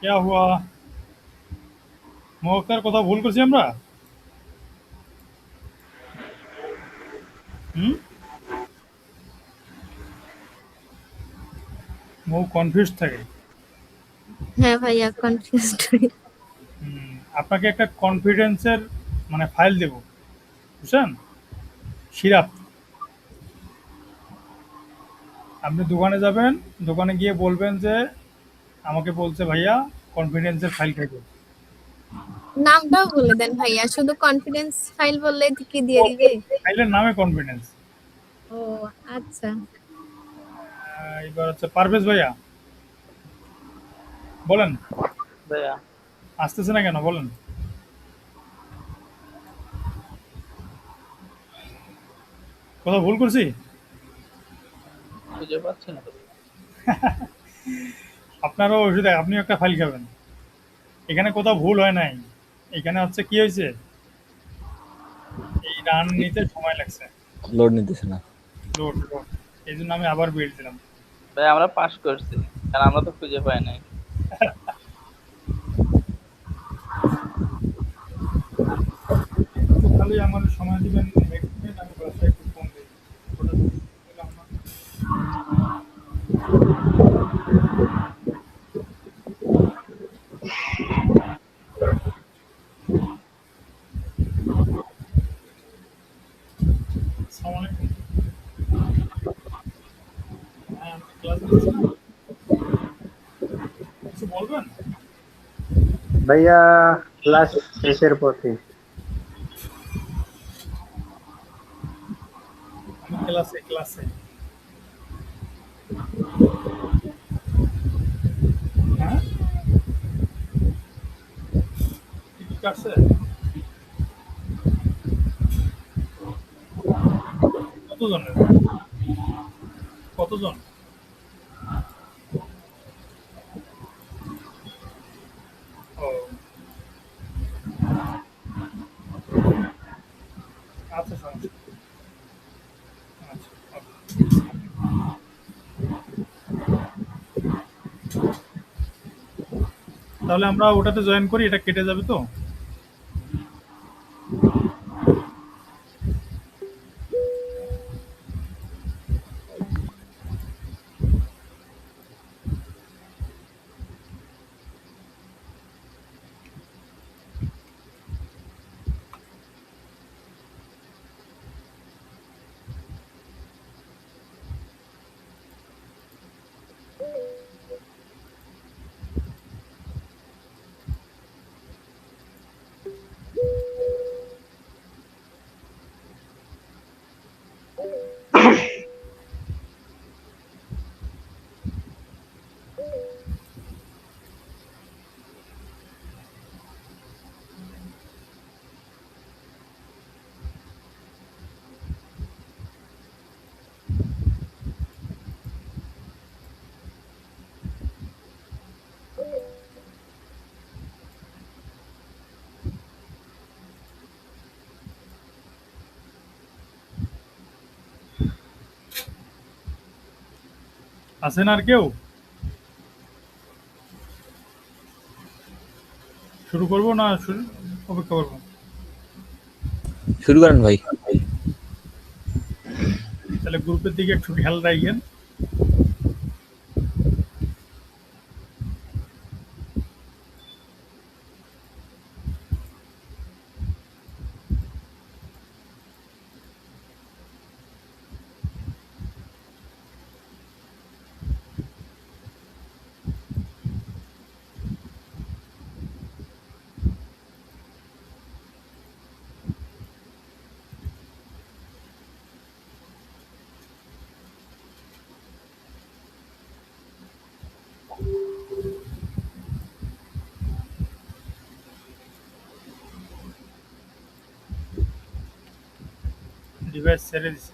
Speaker 1: क्या हुआ? মহকার কথা ভুল করছি আমরা? হুম, মৌ কনফিউজ থাকে।
Speaker 4: হ্যাঁ ভাইয়া কনফিউজড হই।
Speaker 1: আপনাকে একটা কনফিডেন্সের মানে ফাইল দেব, বুঝছেন? সিরাপ। আপনি দোকানে যাবেন, দোকানে গিয়ে বলবেন যে আমাকে বলছে ভাইয়া কনফিডেন্সের ফাইল খাইতে।
Speaker 4: নামটাও বলে দেন ভাইয়া, শুধু কনফিডেন্স ফাইল বললে কি দিয়ে দিবে?
Speaker 1: ফাইলের নামে কনফিডেন্স।
Speaker 4: ও আচ্ছা।
Speaker 1: এবার হচ্ছে পারভেজ ভাইয়া, বলেন।
Speaker 3: ভাইয়া,
Speaker 1: আসতেছে না কেন বলেন? কথা ভুল করছি?
Speaker 3: খুঁজে পাচ্ছি না তো।
Speaker 1: আপনারও ওষুধ, আপনিও একটা ফাইল খাবেন। এখানে কোথাও ভুল হয় নাই, এখানে হচ্ছে কি হয়েছে, রান নিতে সময় লাগছে,
Speaker 8: লোড নিতেছে না।
Speaker 1: লোড এই জন্য আমি আবার বিল্ড দিলাম।
Speaker 3: ভাই আমরা পাস করছি, কারণ আমরা তো খুঁজে পাই নাই।
Speaker 1: একটু খালি আমার সময় দিবেন, next minute আমি বাসায় একটু ফোন দিই। ওটা দিলাম না। আসসালামু আলাইকুম। হ্যাঁ, আমি ক্লাস নিচ্ছি। কিছু বলবেন?
Speaker 6: ভাইয়া ক্লাস শেষের পথে।
Speaker 1: আমি ক্লাসে হ্যাঁ, টিকিট কাটছে? কতজনের? কতজন? ও আচ্ছা, সমস্যা নেই। আচ্ছা, okay। তাহলে আমরা ওটাতে জয়েন করি, এটা কেটে যাবে তো? আছেন আর কেউ? শুরু করবো না অপেক্ষা করবো?
Speaker 8: শুরু করেন ভাই।
Speaker 1: তাহলে গ্রুপের দিকে একটু খেয়াল রাখবেন। ডিভাইস ছেড়ে দিছি।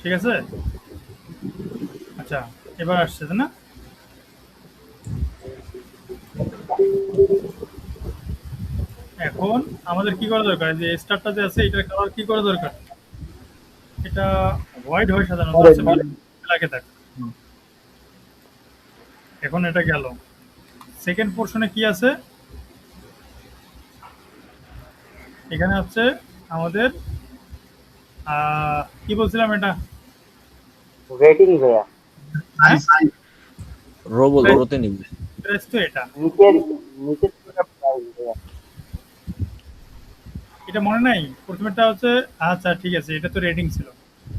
Speaker 1: ঠিক আছে, আচ্ছা এবার আসছে তাই না? এখন আমাদের কি করা দরকার, যে স্টারটা যে আছে এটার কালার কি করা দরকার? এটা হোয়াইট হয় সাধারণত, আছে ব্ল্যাকে থাকে। এখন এটা গেল। সেকেন্ড পোর্শনে কি আছে? এখানে হচ্ছে আমাদের কি বলছিলাম এটা?
Speaker 5: রেটিং ভাইয়া
Speaker 1: হ্যাঁ,
Speaker 8: রোতে নিব।
Speaker 1: প্রাইস তো এটা,
Speaker 5: নিচের নিচের পুরো প্রাইস ভাইয়া।
Speaker 1: এটা মনে নাই? প্রথমেরটা হচ্ছে, আচ্ছা ঠিক আছে, এটা তো রেটিং ছিল।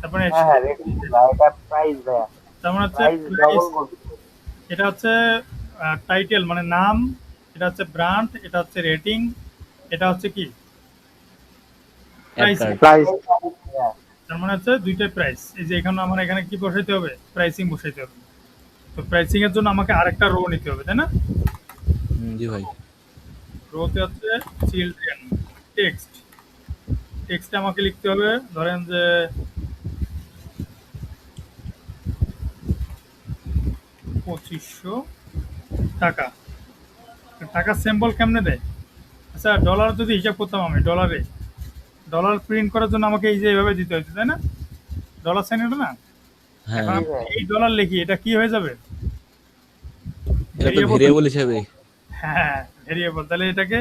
Speaker 1: তারপরে
Speaker 5: হ্যাঁ হ্যাঁ রেটিং ভাইয়া, এটা প্রাইস ভাইয়া,
Speaker 1: তার মানে হচ্ছে
Speaker 5: প্রাইস
Speaker 1: প্রাইস,
Speaker 5: ডবল বলছি।
Speaker 1: এটা হচ্ছে টাইটেল মানে নাম, এটা হচ্ছে ব্র্যান্ড, এটা হচ্ছে রেটিং, এটা হচ্ছে কি প্রাইস।
Speaker 5: প্রাইস ভাইয়া।
Speaker 1: তার মানে হচ্ছে দুইটাই প্রাইস। এই যে এখানে আমার এখানে কি বসাইতে হবে, প্রাইসিং বসাইতে হবে। তো প্রাইসিং এর জন্য আমাকে আরেকটা রো নিতে হবে, তাই না?
Speaker 8: জি ভাই।
Speaker 1: রোতে হচ্ছে চিলড্রেন টেক্সট। টেক্সটে আমাকে লিখতে হবে ধরেন যে 2500 টাকা। টাকা সিম্বল কেমনে দেয়? আচ্ছা ডলার যদি হিসাব করতাম আমি, ডলার প্রিন্ট করার জন্য আমাকে এই যে এইভাবে দিতে হয়েছে, তাই না? ডলার সাইন এটা না।
Speaker 8: হ্যাঁ,
Speaker 1: এখন আমি এই ডলার লিখি, এটা কি হয়ে যাবে?
Speaker 8: এটা তো ভেরিয়েবল হিসেবে।
Speaker 1: হ্যাঁ, ভেরিয়েবল। তাহলে এটাকে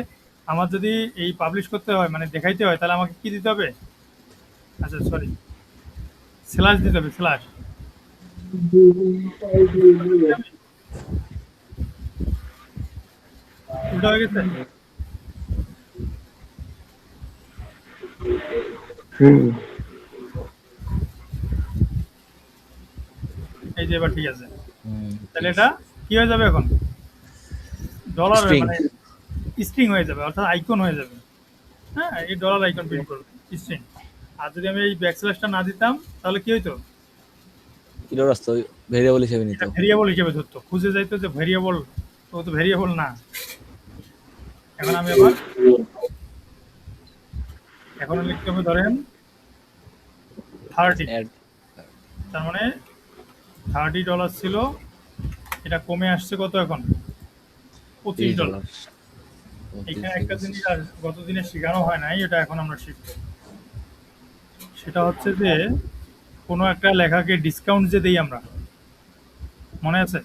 Speaker 1: আমার যদি এই পাবলিশ করতে হয় মানে দেখাইতে হয়, তাহলে আমাকে কি দিতে হবে? আচ্ছা সরি, স্ল্যাশ দিতে হবে, স্ল্যাশ। উল্টা হয়ে গেছে।
Speaker 6: হুম
Speaker 1: এই যে এবার ঠিক আছে।
Speaker 8: হুম,
Speaker 1: তাহলে এটা কি হয়ে যাবে এখন? Dollar
Speaker 8: String.
Speaker 1: মানে স্ট্রিং হয়ে যাবে, অর্থাৎ আইকন হয়ে যাবে। হ্যাঁ, এই ডলার আইকন প্রিন্ট করবে, স্ট্রিং। আর যদি আমি এই ব্যাকস্ল্যাশটা না দিতাম তাহলে কি হইতো?
Speaker 8: কিলোর আসতো ভেরিয়েবল হিসেবে নিত।
Speaker 1: এটা ভেরিয়েবল হিসেবে ধরতো, খুঁজে যাইতো যে ভেরিয়েবল, তো তো ভেরিয়েবল না। এখন আমি আবার এখন লিখতে হবে ধরেন 30।
Speaker 8: অ্যাড
Speaker 1: তার মানে $30 ছিল, এটা কমে আসছে কত এখন? $25। এখানে একটা জিনিস আর গত দিনে শেখানো হয় নাই, এটা এখন আমরা শিখবো। সেটা হচ্ছে যে কোনো একটা লেখাকে ডিসকাউন্ট যে দেই আমরা, মনে আছে?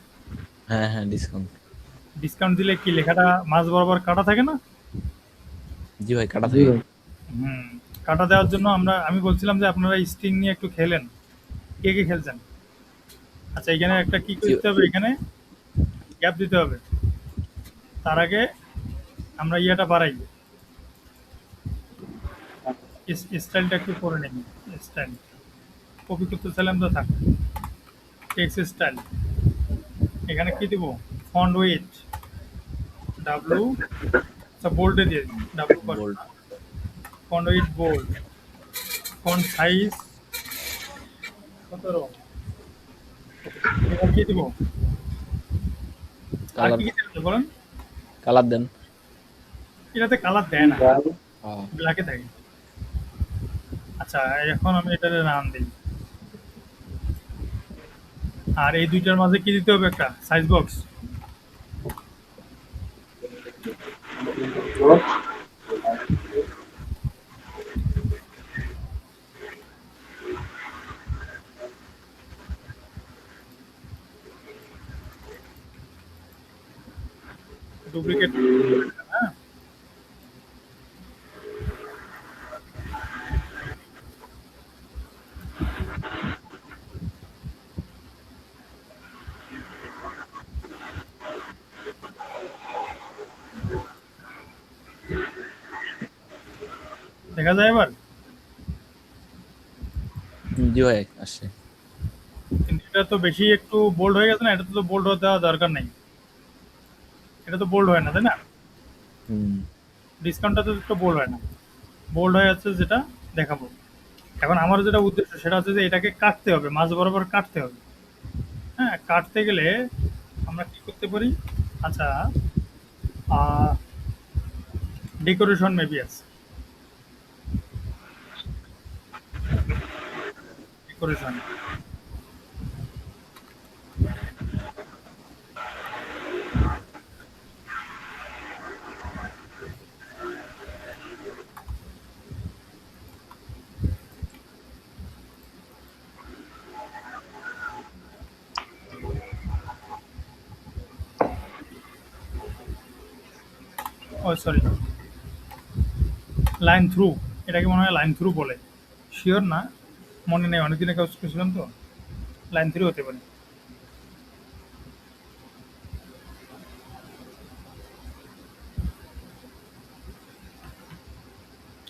Speaker 8: হ্যাঁ হ্যাঁ, ডিসকাউন্ট।
Speaker 1: ডিসকাউন্ট দিলে কি লেখাটা মাঝ বরাবর কাটা থাকে না?
Speaker 8: জি ভাই, কাটা থাকে।
Speaker 1: হুম, কাটা দেওয়ার জন্য আমি বলছিলাম যে আপনারা স্ট্রিং নিয়ে একটু খেলেন। কে কে খেলছেন? আচ্ছা এখানে একটা কি করতে হবে, এখানে গ্যাপ দিতে হবে। তার আগে আমরা ইয়াটা বাড়াই, স্টাইলটা একটু করে নিই। স্টাইল কপি করতে চাইলাম তো থাক, টেক্সট স্টাইল। এখানে কি দিব? ফন্ট উইথ ডাব্লু, আচ্ছা বোল্ডে দিয়ে দিই, W
Speaker 8: bold.
Speaker 1: Font with bold. Font size 17। এবার কি দিব? আর
Speaker 8: কালার,
Speaker 1: কি কি দিতে বলেন?
Speaker 8: কালার দেন।
Speaker 1: এটাতে কালার দেয় না,
Speaker 8: হ্যাঁ।
Speaker 1: ব্ল্যাকে থাকে। আচ্ছা এখন আমি এটাতে নাম দিই। আর এই দুইটার মাঝে কি দিতে হবে? একটা সাইজ বক্স। ডুপ্লিকেট। হ্যাঁ, দেখা যায় এবার।
Speaker 8: জি ভাই, আসছে।
Speaker 1: কিন্তু এটা তো বেশি একটু বোল্ড হয়ে গেছে না? এটা তো বোল্ড হতে দেওয়া দরকার নেই। এটা তো বোল্ড হয় না, তাই না?
Speaker 8: হুম,
Speaker 1: ডিসকাউন্টটা তো একটু বোল্ড হয় না, বোল্ড হয়ে যাচ্ছে, যেটা দেখাবো। এখন আমার যেটা উদ্দেশ্য সেটা হচ্ছে যে এটাকে কাটতে হবে, মাঝ বরাবর কাটতে হবে। হ্যাঁ, কাটতে গেলে আমরা কি করতে পারি? আচ্ছা ডেকোরেশন মেবি আছে, ডেকোরেশন। ও সরি, লাইন থ্রু। এটাকে মনে হয় লাইন থ্রু বলে, শিওর না, মনে নেই, অনেকদিন আগে কাজ করছিলাম তো। লাইন থ্রু হতে পারে।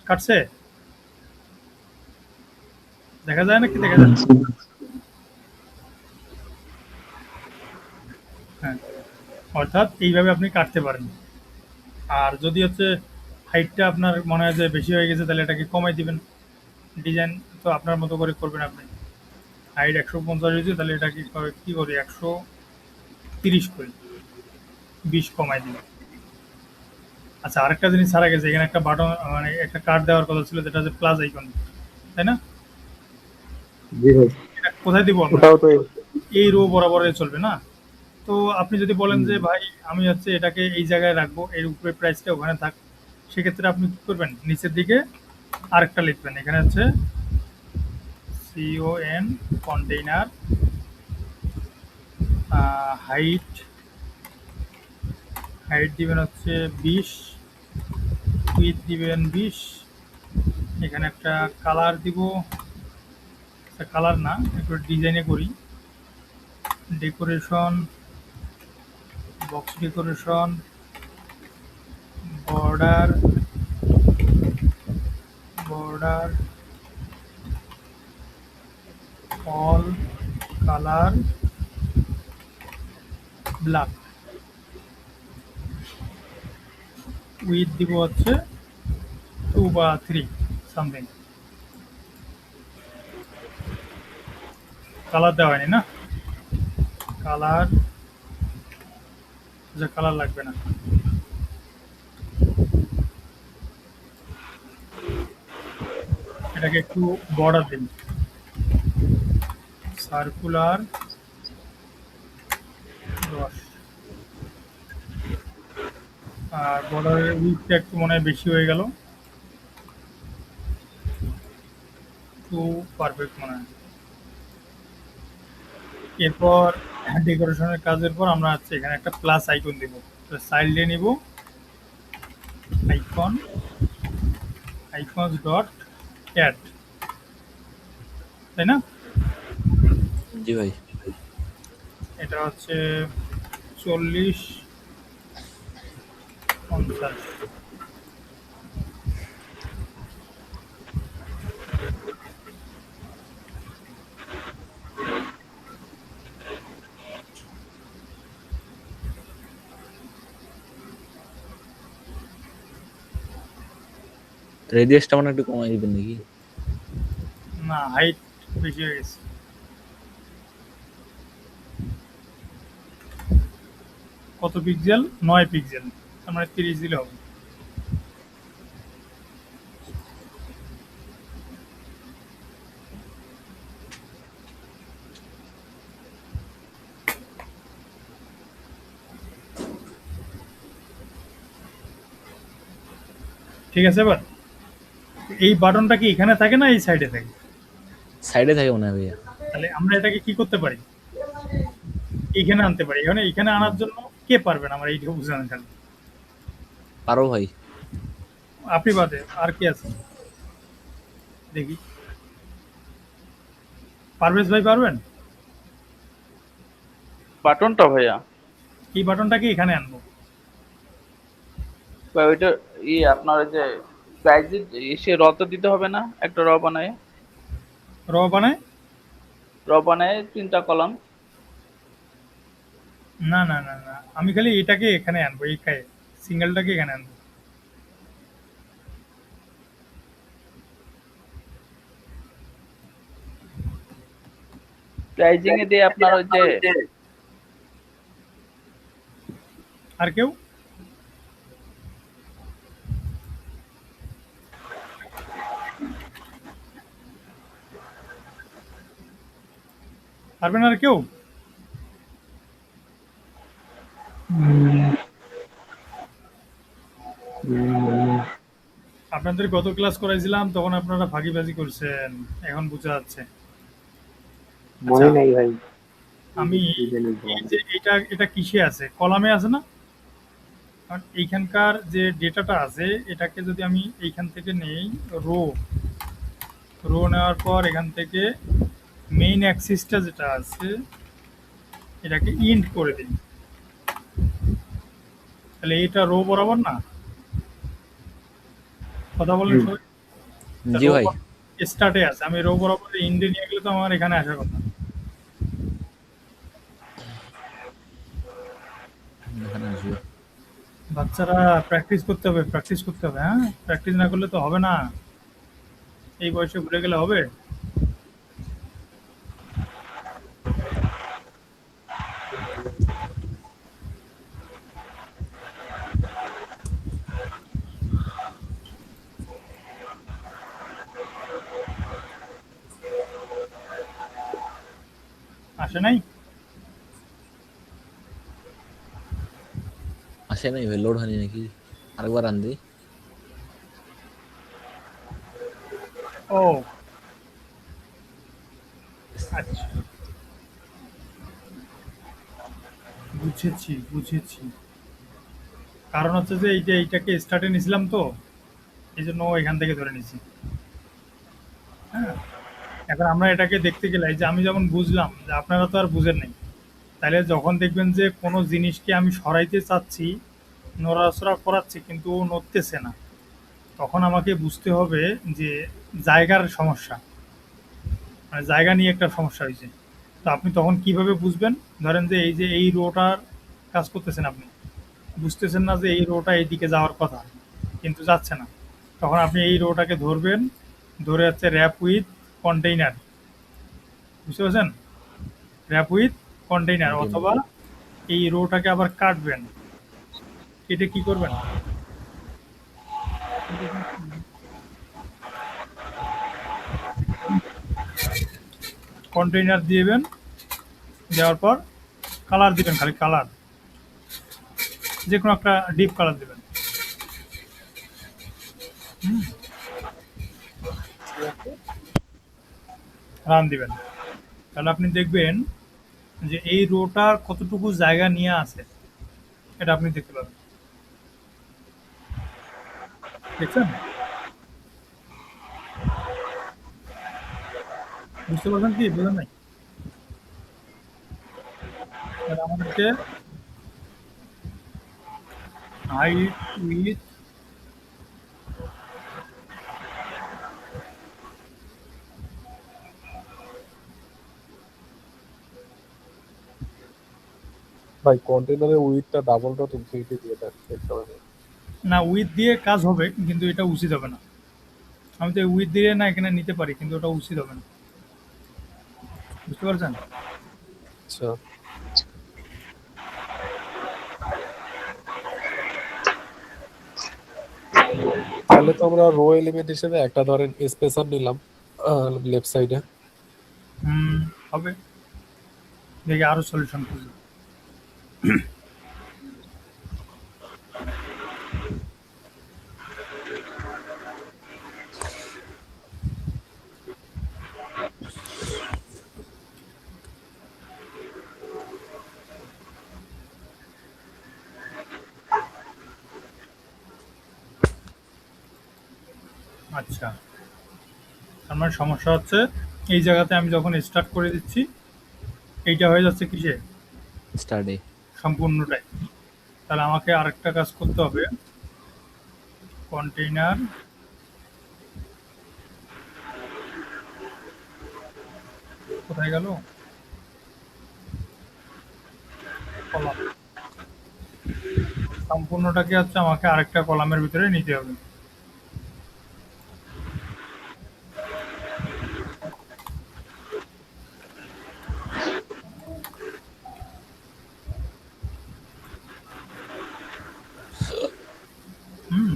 Speaker 1: কাটছে, দেখা যায় নাকি? দেখা যায়। হ্যাঁ, অর্থাৎ এইভাবে আপনি কাটতে পারেন। আর যদি হচ্ছে হাইটটা আপনার মনে হয় যে বেশি হয়ে গেছে, তাহলে এটাকে কমাই দিবেন। ডিজাইন তো আপনার মতো করে করবেন আপনি। হাইট 150 হয়েছে, তাহলে এটা কি করি, 130 করি, 20 কমাই দিই। আচ্ছা, আরেকটা জিনিস ছাড়া গেছে, এখানে একটা বাটন মানে একটা কার্ড দেওয়ার কথা ছিল, যেটা হচ্ছে প্লাস আইকন, তাই না?
Speaker 6: জি ভাই,
Speaker 1: এটা কোথায় দিব আমরা?
Speaker 6: ওটাও তো
Speaker 1: এই রো বরাবরে চলবে না? তো আপনি যদি বলেন যে ভাই আমি হচ্ছে এটাকে এই জায়গায় রাখবো, এর উপরে প্রাইসটা ওখানে থাক, সেক্ষেত্রে আপনি কি করবেন, নিচের দিকে আরেকটা লিখবেন, এখানে হচ্ছে CON কন্টেইনার হাইট, হাইট দিবেন হচ্ছে 20, উইথ দিবেন 20, এখানে একটা কালার দিব, কালার না, একটু ডিজাইনে করি, decoration, box decoration, border, border all colour black, with দিব হচ্ছে 2 বা 3 সামথিং। কালার দেওয়া হয়নি না? কালার, যে কালার লাগবে না, এটাকে একটু বর্ডার দিন, সার্কুলার 10, আর বর্ডারের উইথটা একটু মনে হয় বেশি হয়ে গেল, টু পারফেক্ট মনে হয়। এরপর ডেকোরেশনের কাজের পর আমরা হচ্ছে এখানে একটা প্লাস আইকন দিব, সাইড দিয়ে নিব, আইকন, আইকনস ডট অ্যাড, তাই না?
Speaker 8: জি ভাই।
Speaker 1: এটা হচ্ছে 40, 50,
Speaker 8: রেডিয়াসটা মানে একটু কমাই দিবেন নাকি?
Speaker 1: না হাইট বেশি হয়ে গেছে। কত পিক্সেল? 9 পিক্সেল, তার মানে 30 দিলে হবে। ঠিক আছে, এবার এই বাটনটা কি এখানে থাকে না এই সাইডে থাকে?
Speaker 8: সাইডে থাকে মনে হয় ভাইয়া।
Speaker 1: তাহলে আমরা এটাকে কি করতে পারি, এখানে আনতে পারি। এখানে এখানে আনার জন্য কে পারবেন আমার এইটা বুঝানো খালি?
Speaker 8: পারো ভাই।
Speaker 1: আপনি বাদে আর কি আছে দেখি, পারভেজ ভাই পারবেন?
Speaker 3: বাটনটা ভাইয়া,
Speaker 1: এই বাটনটাকে এখানে আনবো।
Speaker 3: বা ওইটা আপনার ওই যে প্রাইজ সে রতে দিতে হবে না, একটা র বানায়,
Speaker 1: র বানায়?
Speaker 3: র বানায় 3টা কলাম।
Speaker 1: না না না না, আমি খালি এটাকে এখানে আনবো, এই সিঙ্গেলটাকে এখানে আনবো।
Speaker 3: প্রাইজিং এ দিয়ে আপনার ওই যে
Speaker 1: আর কেউ? পারবেন আর কেউ? আপনাদের গত ক্লাস করাইছিলাম তখন আপনারা ফাঁকিবাজি করছেন, এখন বোঝা যাচ্ছে।
Speaker 6: মনে নাই ভাই।
Speaker 1: আমি এই যে এটা এটা কিসে আছে, কলামে আছে না? কারণ এইখানকার যে ডেটাটা আছে এটাকে যদি আমি এইখান থেকে নেই, রো, রো নেওয়ার পর এখান থেকে মেইন অ্যাক্সিসটা যেটা আছে এটাকে ইন্ট করে দিই, তাহলে এটা রো বরাবর না? কথা বলেন সবাই।
Speaker 8: জি ভাই।
Speaker 1: স্টার্টে আছে, আমি রো বরাবর ইন্ডে নিয়ে গেলে তো আমার এখানে আসার কথা।
Speaker 8: এখানে আসবে।
Speaker 1: বাচ্চারা প্র্যাকটিস করতে হবে, প্র্যাকটিস করতে হবে, হ্যাঁ, প্র্যাকটিস না করলে তো হবে না। এই বয়সে ভুলে গেলে হবে? আসে নাই?
Speaker 8: আসে নাই ভাই, লোড হয়নি নাকি? আরেকবার আন দি।
Speaker 1: ও আচ্ছা, বুঝেছি বুঝেছি। কারণ হচ্ছে যে এইটাকে স্টার্টে নিছিলাম তো, এই জন্য এখান থেকে ধরে নিছি। হ্যাঁ, এখন আমরা এটাকে দেখতে গেলে এই যে আমি যেমন বুঝলাম যে আপনারা তো আর বুঝেন নাই, তাহলে যখন দেখবেন যে কোনো জিনিসকে আমি সরাইতে চাচ্ছি, নড়াচড়া করাচ্ছি কিন্তু ও নড়তেছে না, তখন আমাকে বুঝতে হবে যে জায়গার সমস্যা, মানে জায়গা নিয়ে একটা সমস্যা হয়েছে। তো আপনি তখন কিভাবে বুঝবেন? ধরেন যে এই রোটার কাজ করতেছেন, আপনি বুঝতেছেন না যে এই রোটা এইদিকে যাওয়ার কথা কিন্তু যাচ্ছে না, তখন আপনি এই রোটাকে ধরবেন, ধরে হচ্ছে র্যাপ উইথ কন্টেইনার, বুঝতে পারছেন? র্যাপ উইথ কন্টেইনার, অথবা এই রোটাকে আবার কাটবেন। কেটে কি করবেন? কন্টেইনার দিবেন, দেওয়ার পর কালার দিবেন, খালি কালার, যে কোনো একটা ডিপ কালার দিবেন। রান দিবেন, তাহলে আপনি দেখবেন যে এই রোটা কতটুকু জায়গা নিয়ে আছে, এটা আপনি দেখতে পাবেন। দেখছেন? বুঝতে পারছেন কি বুঝেন নাই? তাহলে আমাদেরকে হাইট উইথ
Speaker 2: ভাই কন্টেনারের উইথটা ডাবলটা তো ইনফিনিটি দিয়ে দেখতে হবে।
Speaker 1: না, উইথ দিয়ে কাজ হবে কিন্তু এটা উচিত হবে না। আমি তো উইথ দিয়ে না এখানে নিতে পারি কিন্তু ওটা উচিত হবে না, বুঝতে পারছেন?
Speaker 2: আচ্ছা, তাহলে তো আমরা রো এলিমেন্ট হিসেবে একটা ধরেন স্পেসার নিলাম লেফট সাইডে।
Speaker 1: হুম, হবে। দেখি আরো সলিউশন খুঁজি। আচ্ছা, আমার সমস্যা হচ্ছে এই জায়গাতে আমি যখন স্টার্ট করে দিচ্ছি, এইটা হয়ে যাচ্ছে কিসে?
Speaker 8: স্টাডি।
Speaker 1: সম্পূর্ণটাই। তাহলে আমাকে আরেকটা কাজ করতে হবে, কন্টেইনার, কোথায় গেল? কলাম, সম্পূর্ণটাকে হচ্ছে আমাকে আরেকটা কলামের ভিতরে নিতে হবে। হুম,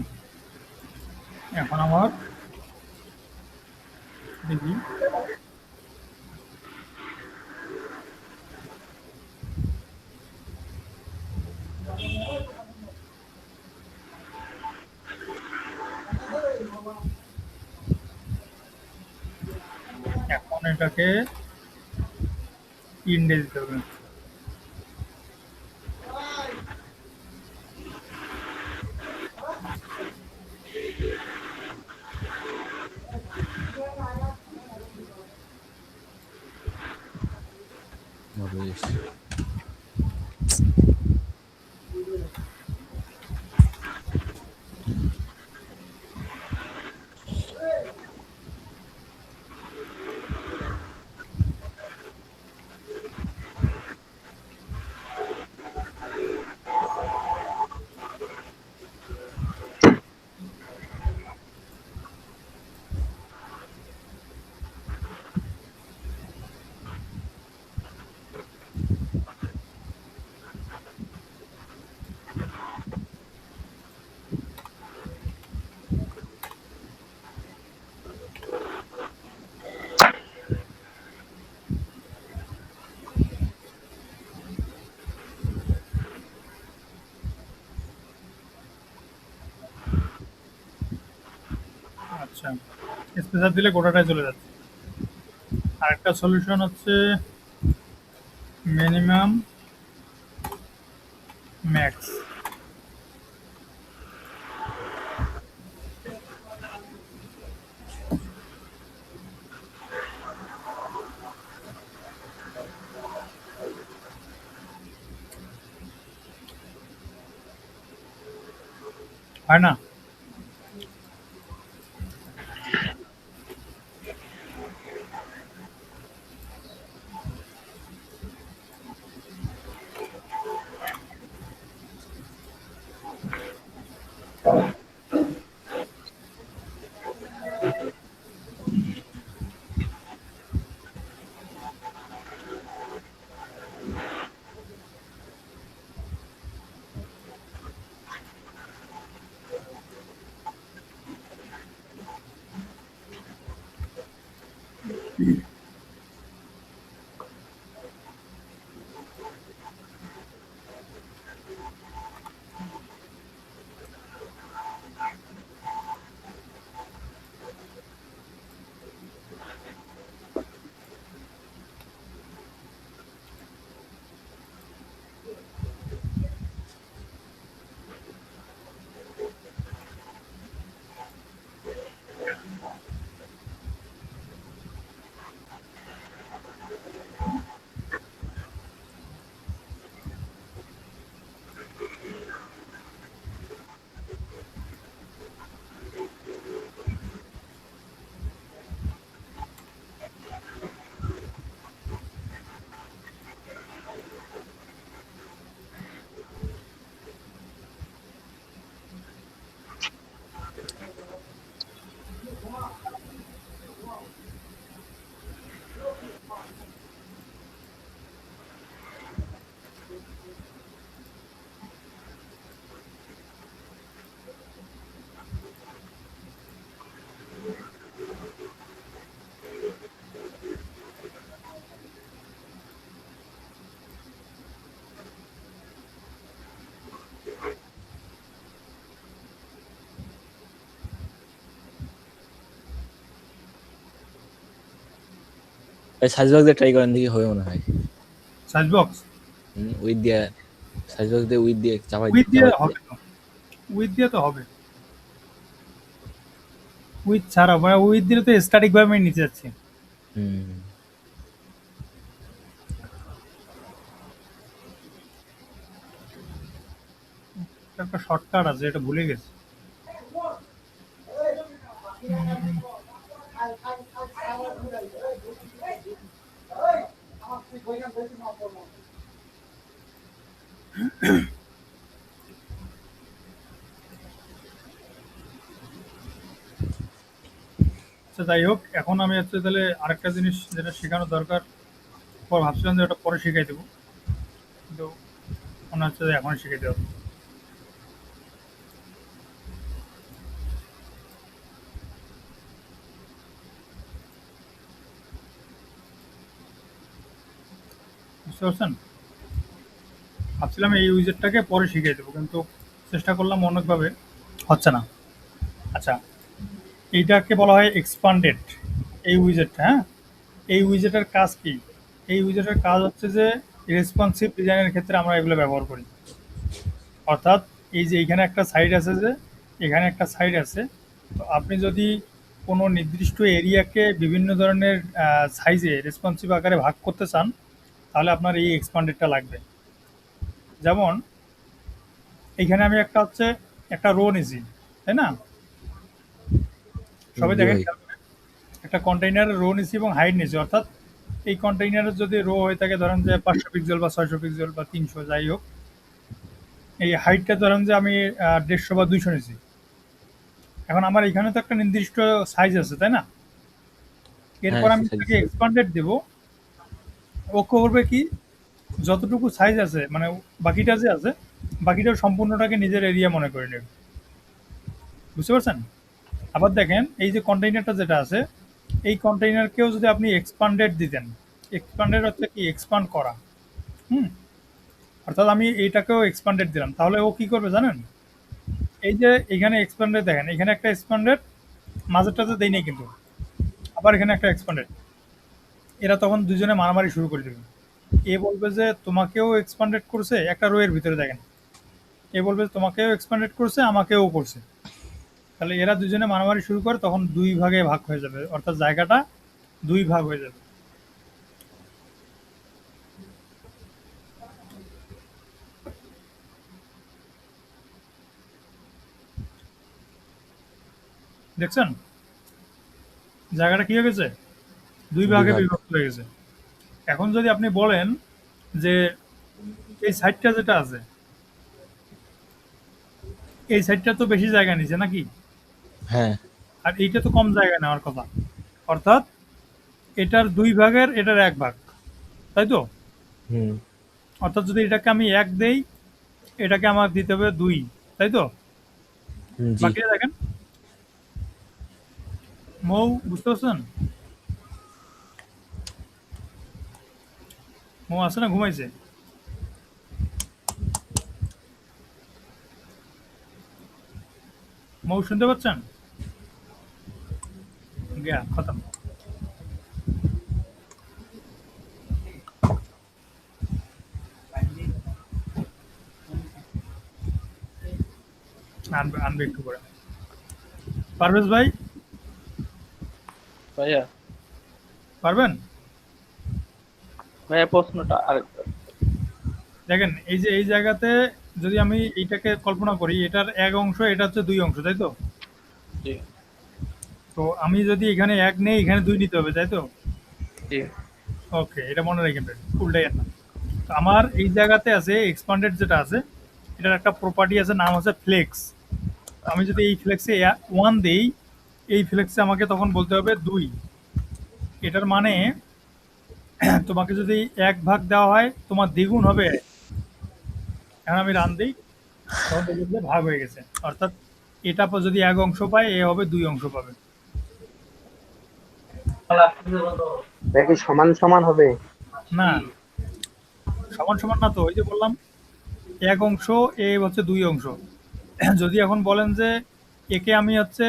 Speaker 1: এখন আমার দেখি এখন এটাকে ইন্ডে দিতে হবে।
Speaker 8: রবিশ।
Speaker 1: আচ্ছা, স্পেসার দিলে গোটাটাই চলে যাচ্ছে। আরেকটা সলিউশন হচ্ছে মিনিমাম ম্যাক্স। হয় না?
Speaker 8: সাইজ বক্স দিয়ে ট্রাই করেন দেখি হবে মনে হয়।
Speaker 1: সাইজ বক্স
Speaker 8: উইথ দিয়ে সাইজ বক্স দিয়ে উইথ দিয়ে চাপাই
Speaker 1: উইথ দিয়ে
Speaker 8: চাপাই
Speaker 1: হবে তো, উইথ দিয়ে তো হবে। উইথ ছাড়া মানে উইথ দিলে তো স্ট্যাটিক ভাবে আমি নিচে যাচ্ছি।
Speaker 8: হুম
Speaker 1: একটা শর্টকাট আছে, এটা ভুলে গেছি। আচ্ছা যাই হোক, এখন আমি হচ্ছে তাহলে আরেকটা জিনিস যেটা শেখানো দরকার, পর ভাবছিলাম যে ওটা পরে শিখাই দেবো, কিন্তু মনে হচ্ছে যে এখন শিখাই দেবো। বুঝতে পারছেন? ভাবছিলাম এই উইজেটটাকে পরে শিখিয়ে দেবো, কিন্তু চেষ্টা করলাম অনেকভাবে, হচ্ছে না। আচ্ছা, এইটাকে বলা হয় এক্সপান্ডেড, এই উইজেটটা। হ্যাঁ, এই উইজেটের কাজ কি? এই উইজেটের কাজ হচ্ছে যে রেসপন্সিভ ডিজাইনের ক্ষেত্রে আমরা এগুলো ব্যবহার করি। অর্থাৎ এই যে এখানে একটা সাইড আছে, যে এখানে একটা সাইড আছে, তো আপনি যদি কোনো নির্দিষ্ট এরিয়াকে বিভিন্ন ধরনের সাইজে রেসপন্সিভ আকারে ভাগ করতে চান, তাহলে আপনার এই এক্সপান্ডেডটা লাগবে। যেমন এইখানে আমি একটা হচ্ছে একটা রো নিছি, তাই না? সবাই
Speaker 8: জি
Speaker 1: দেখেন
Speaker 8: ভাই।
Speaker 1: খেয়াল করে। একটা কন্টেইনারের রো নিছি এবং হাইট নিছি, অর্থাৎ এই কন্টেইনারের যদি রো হয়ে থাকে ধরেন যে 500 পিক্সেল বা 600 পিক্সেল বা 300, যাই হোক, এই হাইটটা ধরেন যে আমি 150 বা 200 নিছি। এখন আমার এখানে তো একটা নির্দিষ্ট সাইজ আছে, তাই না?
Speaker 8: হ্যাঁ
Speaker 1: এরপর আমি
Speaker 8: সাইজ
Speaker 1: এটাকে এক্সপান্ডেড দেব। ও করবে কি, যতটুকু সাইজ আছে মানে বাকিটা যে আছে, বাকিটা সম্পূর্ণটাকে নিজের এরিয়া মনে করে নেবে। বুঝতে পারছেন? আবার দেখেন এই যে কন্টেইনারটা যেটা আছে, এই কন্টেইনারকেও যদি আপনি এক্সপান্ডেড দিতেন, এক্সপান্ডেড হচ্ছে কি এক্সপান্ড করা। হুম, অর্থাৎ আমি এইটাকেও এক্সপান্ডেড দিলাম, তাহলে ও কি করবে জানেন? এই যে এখানে এক্সপান্ডেড দেখেন, এখানে একটা এক্সপান্ডেড, মাঝেরটাতে দেই নাই কিন্তু। আবার এখানে একটা এক্সপান্ডেড, এরা তখন দুজনে মারামারি শুরু করে দেবে। এ বলবে যে তোমাকেও এক্সপান্ডেড করছে, একটা রো এর ভিতরে দেখেন, এ বলবে যে তোমাকেও এক্সপান্ডেড করছে, আমাকেও করছে। তাহলে এরা দুজনে মারামারি শুরু করে, তখন দুই ভাগে ভাগ হয়ে যাবে, অর্থাৎ জায়গাটা দুই ভাগ হয়ে যাবে। দেখছেন জায়গাটা কি হয়ে গেছে, দুই ভাগে
Speaker 8: ভাগ।
Speaker 1: বিভক্ত হয়ে গেছে। এখন যদি আপনি বলেন যে এই সাইডটা যেটা আছে, এই সাইডটা তো বেশি জায়গা নিছে নাকি,
Speaker 8: হ্যাঁ
Speaker 1: আর এইটা তো কম জায়গা নেওয়ার কথা, অর্থাৎ এটার দুই ভাগের এটার এক ভাগ, তাই তো?
Speaker 8: হুম
Speaker 1: অর্থাৎ যদি এটাকে আমি এক দেই, এটাকে আমার দিতে হবে দুই, তাই তো?
Speaker 8: জি
Speaker 1: বাকিটা দেখেন, মৌ বুঝতে পারছেন? মৌ আছে না ঘুমাইছে? মৌ শুনতে পাচ্ছেন? গিয়া খতম। আনবে আনবে একটু করে। পারভেজ ভাই
Speaker 3: ভাইয়া
Speaker 1: পারবেন?
Speaker 3: ভাইয়া প্রশ্নটা আরেকটা।
Speaker 1: দেখেন এই যে এই জায়গাতে যদি আমি এইটাকে কল্পনা করি, এটার এক অংশ, এটা হচ্ছে দুই অংশ, তাই তো?
Speaker 3: জি
Speaker 1: তো আমি যদি এখানে এক নেই, এখানে দুই নিতে হবে, তাই তো?
Speaker 3: জি
Speaker 1: ওকে, এটা মনে রাখবেন, উল্টাই না। তো আমার এই জায়গাতে আছে এক্সপান্ডেড যেটা আছে, এটার একটা প্রপার্টি আছে, নাম আছে ফ্লেক্স। আমি যদি এই ফ্লেক্সে ওয়ান দেই, এই ফ্লেক্সে আমাকে তখন বলতে হবে দুই। এটার মানে তোমাকে যদি এক ভাগ দেওয়া হয়, তোমার দ্বিগুণ হবে। এখন আমি রান দিই, তখন দেখবেন যে ভাগ হয়ে গেছে, অর্থাৎ এটা যদি এক অংশ পায়, এ হবে দুই অংশ পাবে।
Speaker 5: এটা কি সমান সমান হবে?
Speaker 1: না, সমান সমান না তো, ওই যে বললাম এক অংশ, এ হচ্ছে দুই অংশ। যদি এখন বলেন যে একে আমি হচ্ছে